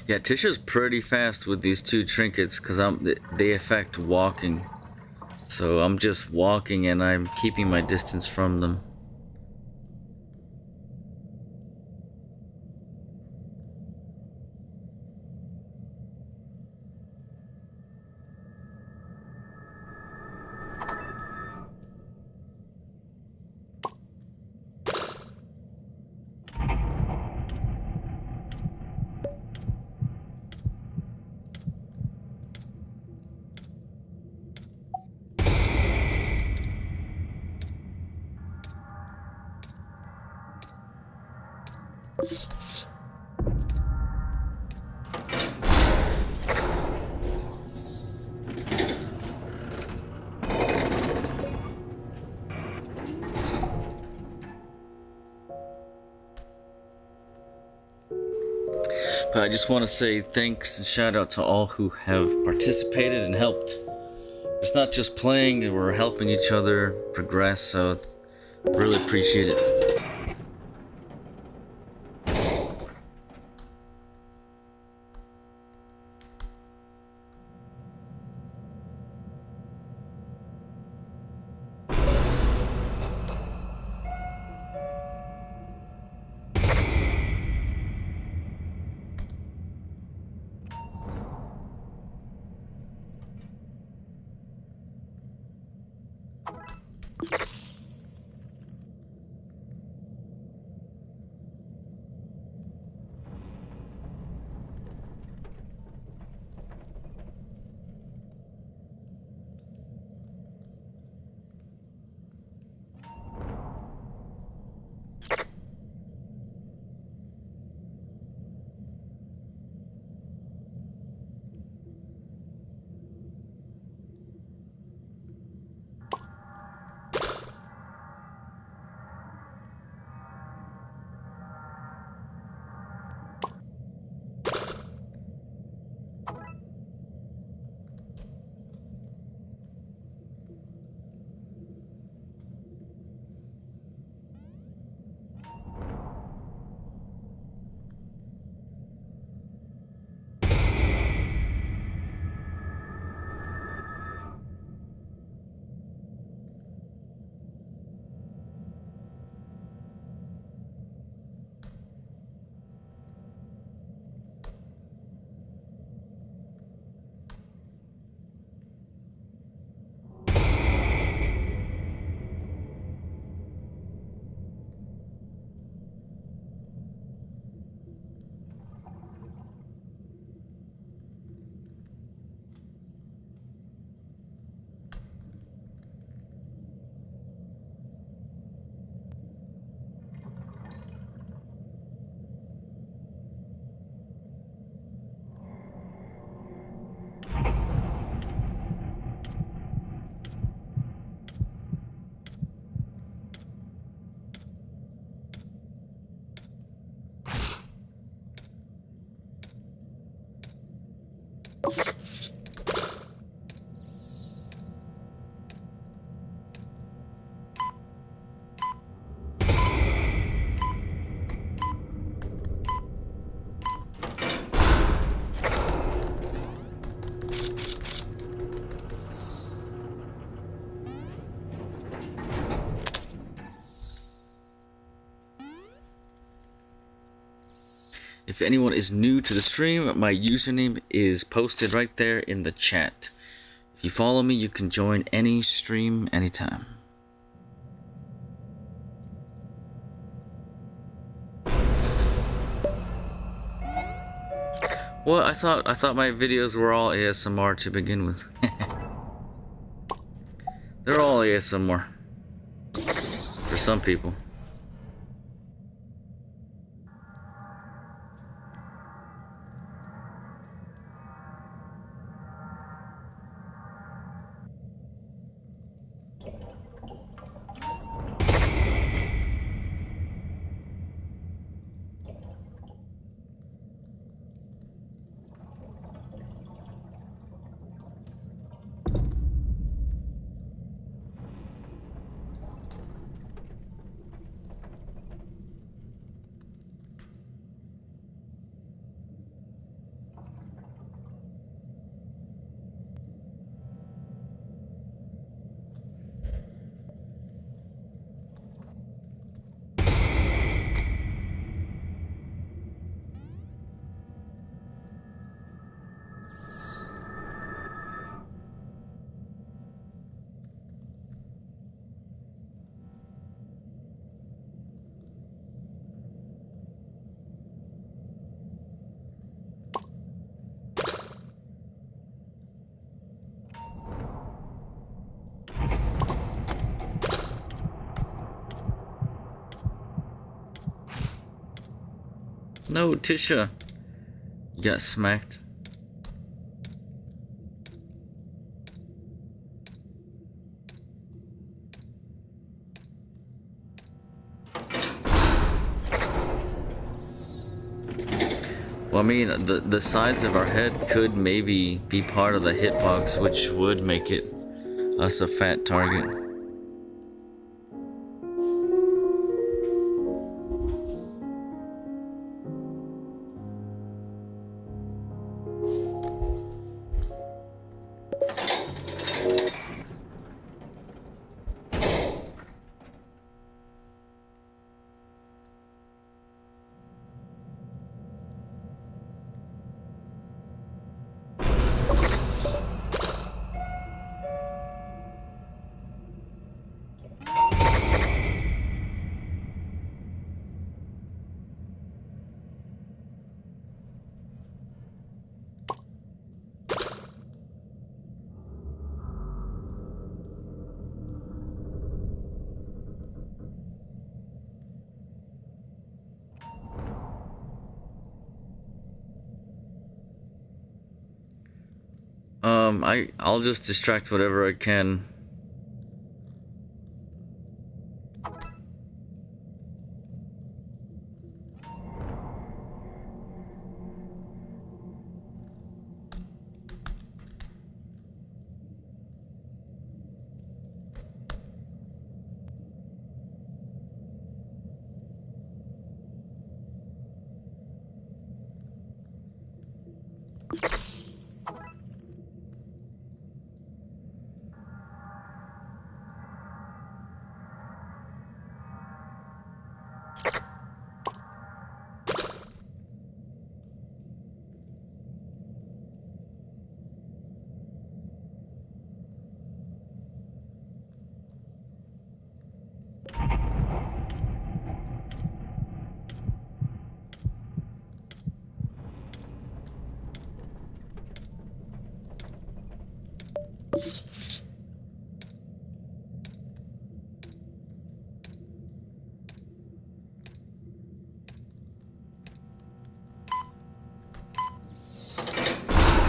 Yeah, Tisha's pretty fast with these two trinkets because they affect walking. So I'm just walking and I'm keeping my distance from them. But I just want to say thanks and shout out to all who have participated and helped. It's not just playing, we're helping each other progress, so really appreciate it. If anyone is new to the stream, my username is posted right there in the chat. If you follow me, you can join any stream anytime. Well, I thought my videos were all ASMR to begin with. They're all ASMR for some people. No, Tisha. You got smacked. Well, I mean, the sides of our head could maybe be part of the hitbox, which would make it us a fat target. I'll just distract whatever I can.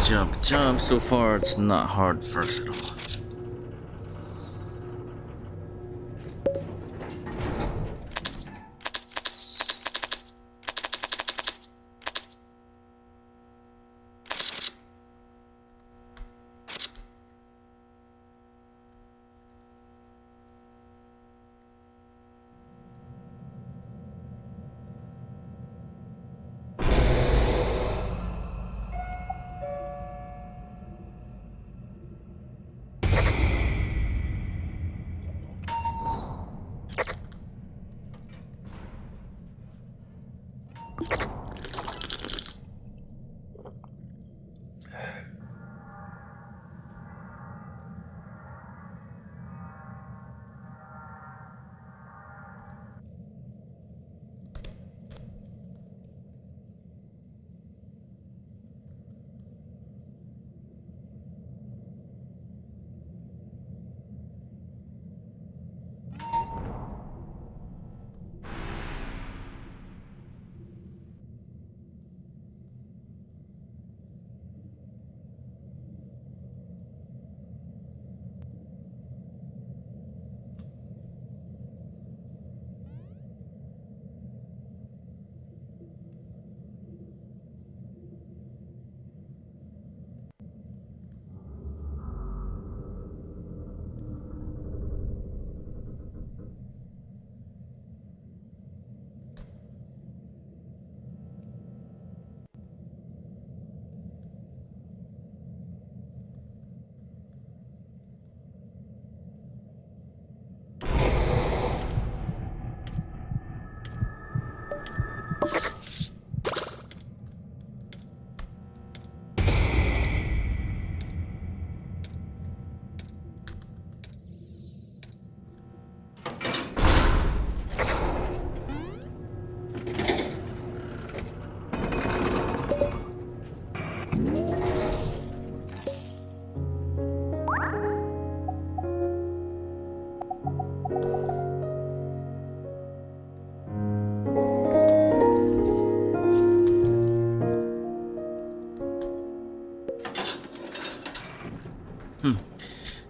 Jump, jump. So far, it's not hard for us at all.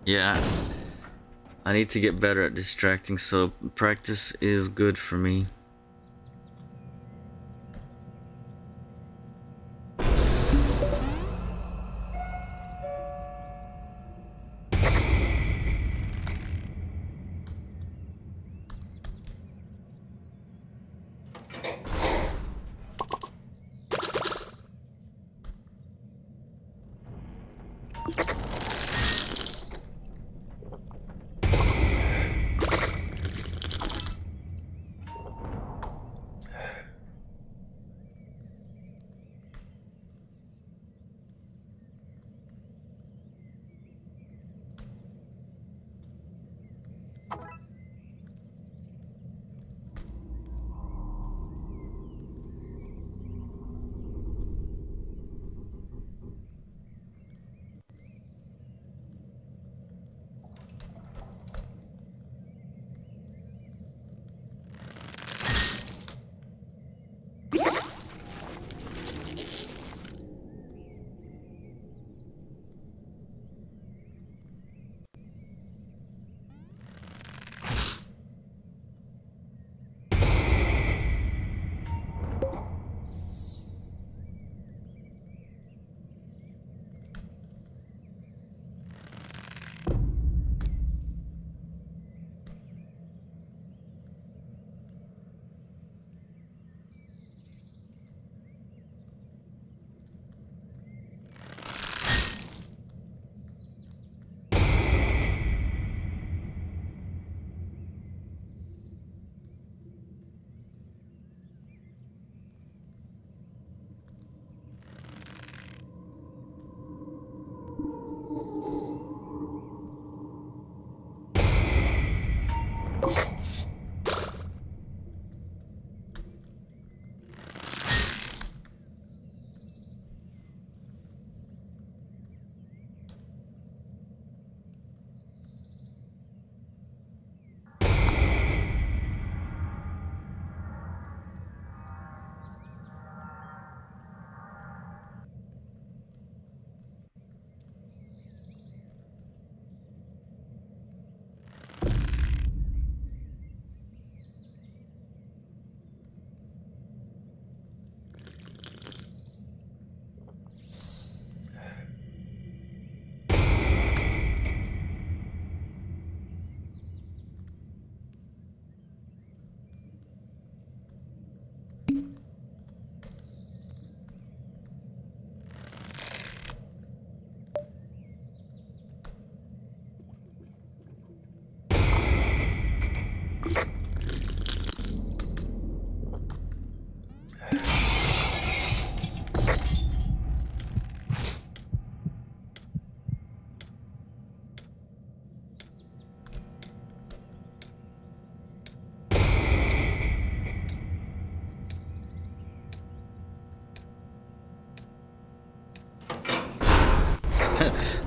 Yeah, I need to get better at distracting, so practice is good for me.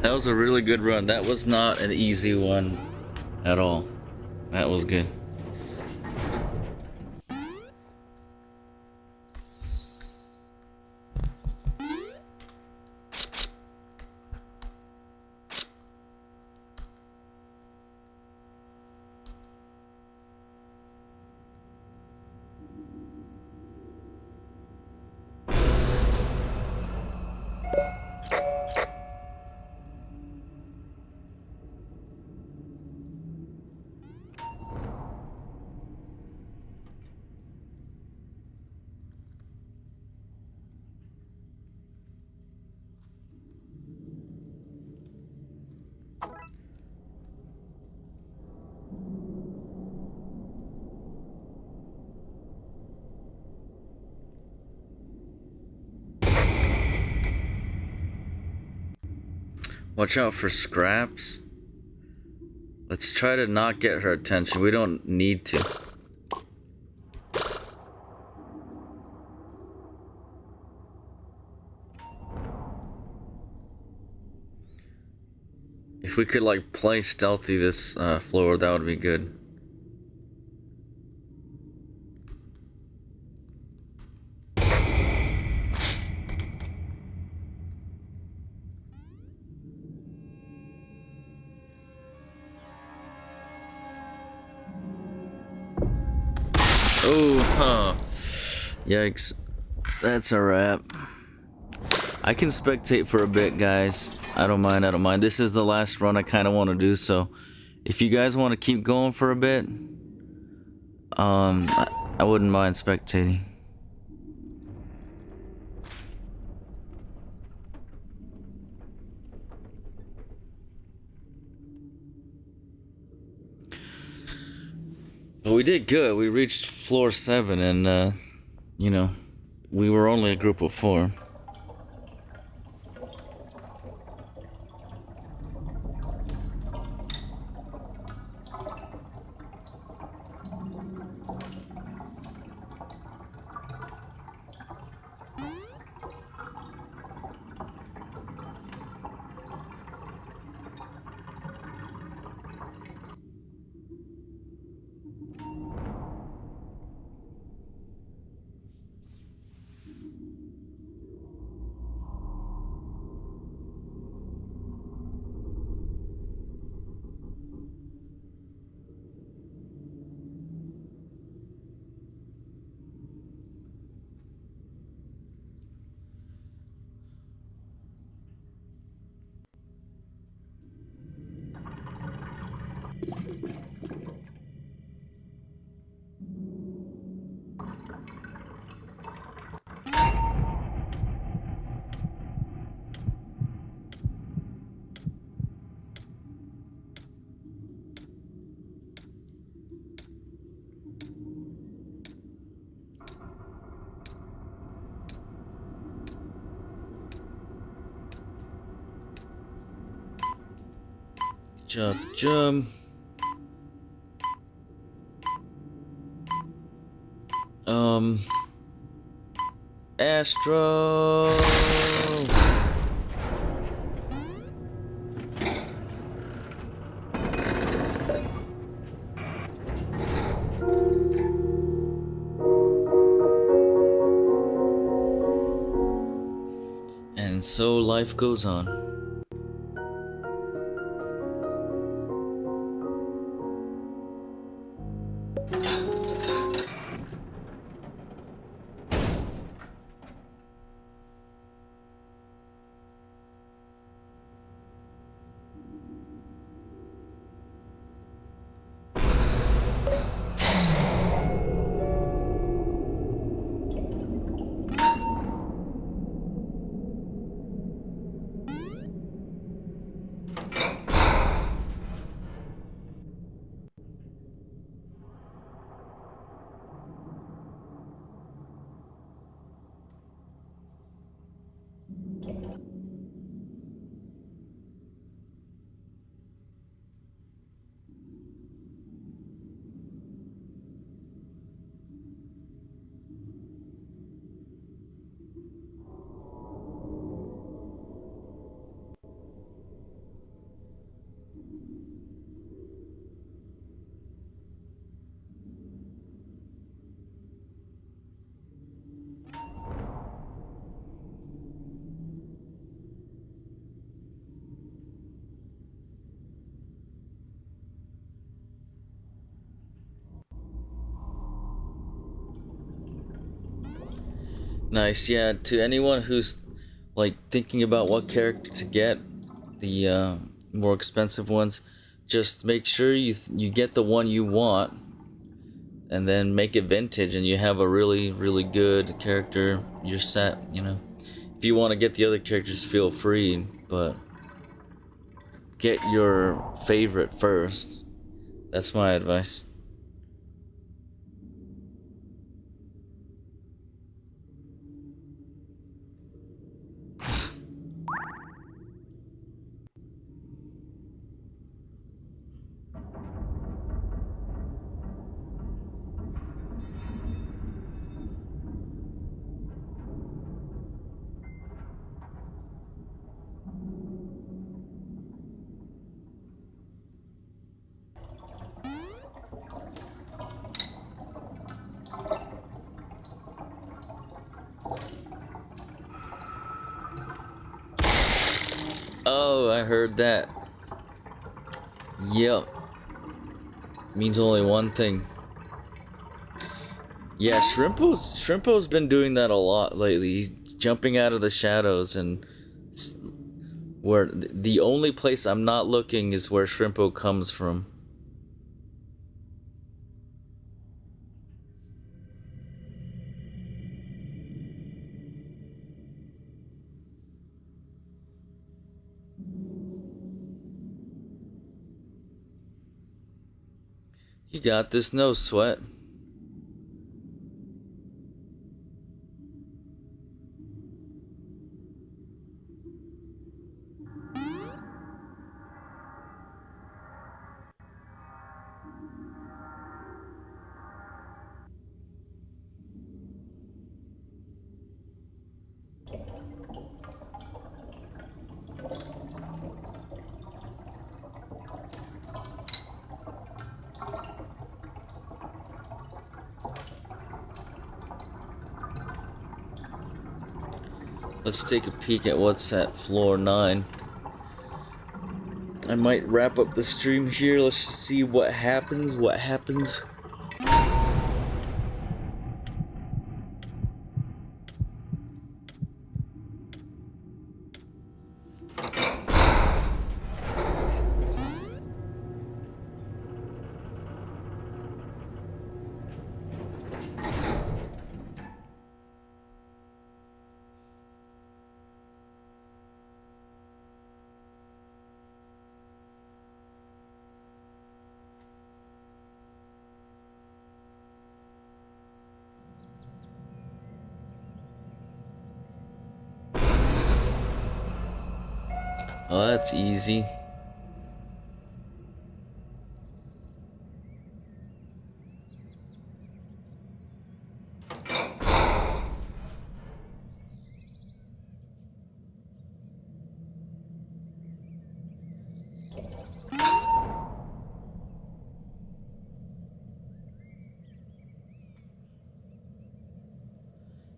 That was a really good run. That was not an easy one at all. That was good. Watch out for scraps. Let's try to not get her attention. We don't need to. If we could like play stealthy this floor, that would be good. Oh, huh. Yikes. That's a wrap. I can spectate for a bit, guys. I don't mind, I don't mind. This is the last run I kind of want to do, so if you guys want to keep going for a bit, I wouldn't mind spectating. But we did good. We reached floor 7, and, you know, we were only a group of 4. Jump. Astro. And so life goes on. Nice, yeah. To anyone who's like thinking about what character to get, the more expensive ones, just make sure you get the one you want, and then make it vintage, and you have a really good character. You're set, you know. If you want to get the other characters, feel free, but get your favorite first. That's my advice. Oh, I heard that. Yep. Means only one thing. Yeah, Shrimpo's been doing that a lot lately. He's jumping out of the shadows, and where the only place I'm not looking is where Shrimpo comes from. You got this, no sweat. Let's take a peek at what's at floor 9. I might wrap up the stream here. Let's just see what happens. Oh, that's easy.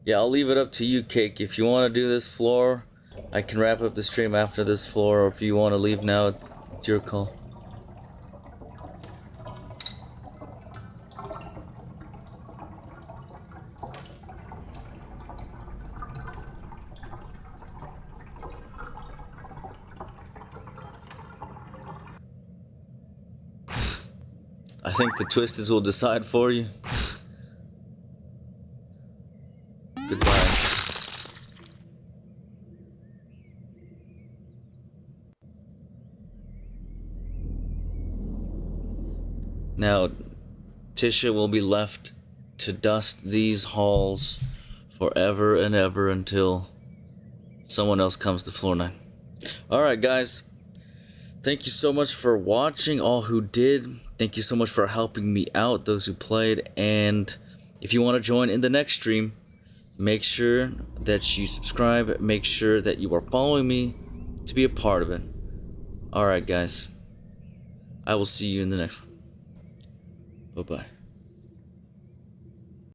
Yeah, I'll leave it up to you, Cake. If you want to do this floor, I can wrap up the stream after this floor, or if you want to leave now, it's your call. I think the Twisters will decide for you. Goodbye. Now, Tisha will be left to dust these halls forever and ever until someone else comes to floor 9. Alright, guys. Thank you so much for watching, all who did. Thank you so much for helping me out, those who played. And if you want to join in the next stream, make sure that you subscribe. Make sure that you are following me to be a part of it. Alright, guys. I will see you in the next one. Bye-bye.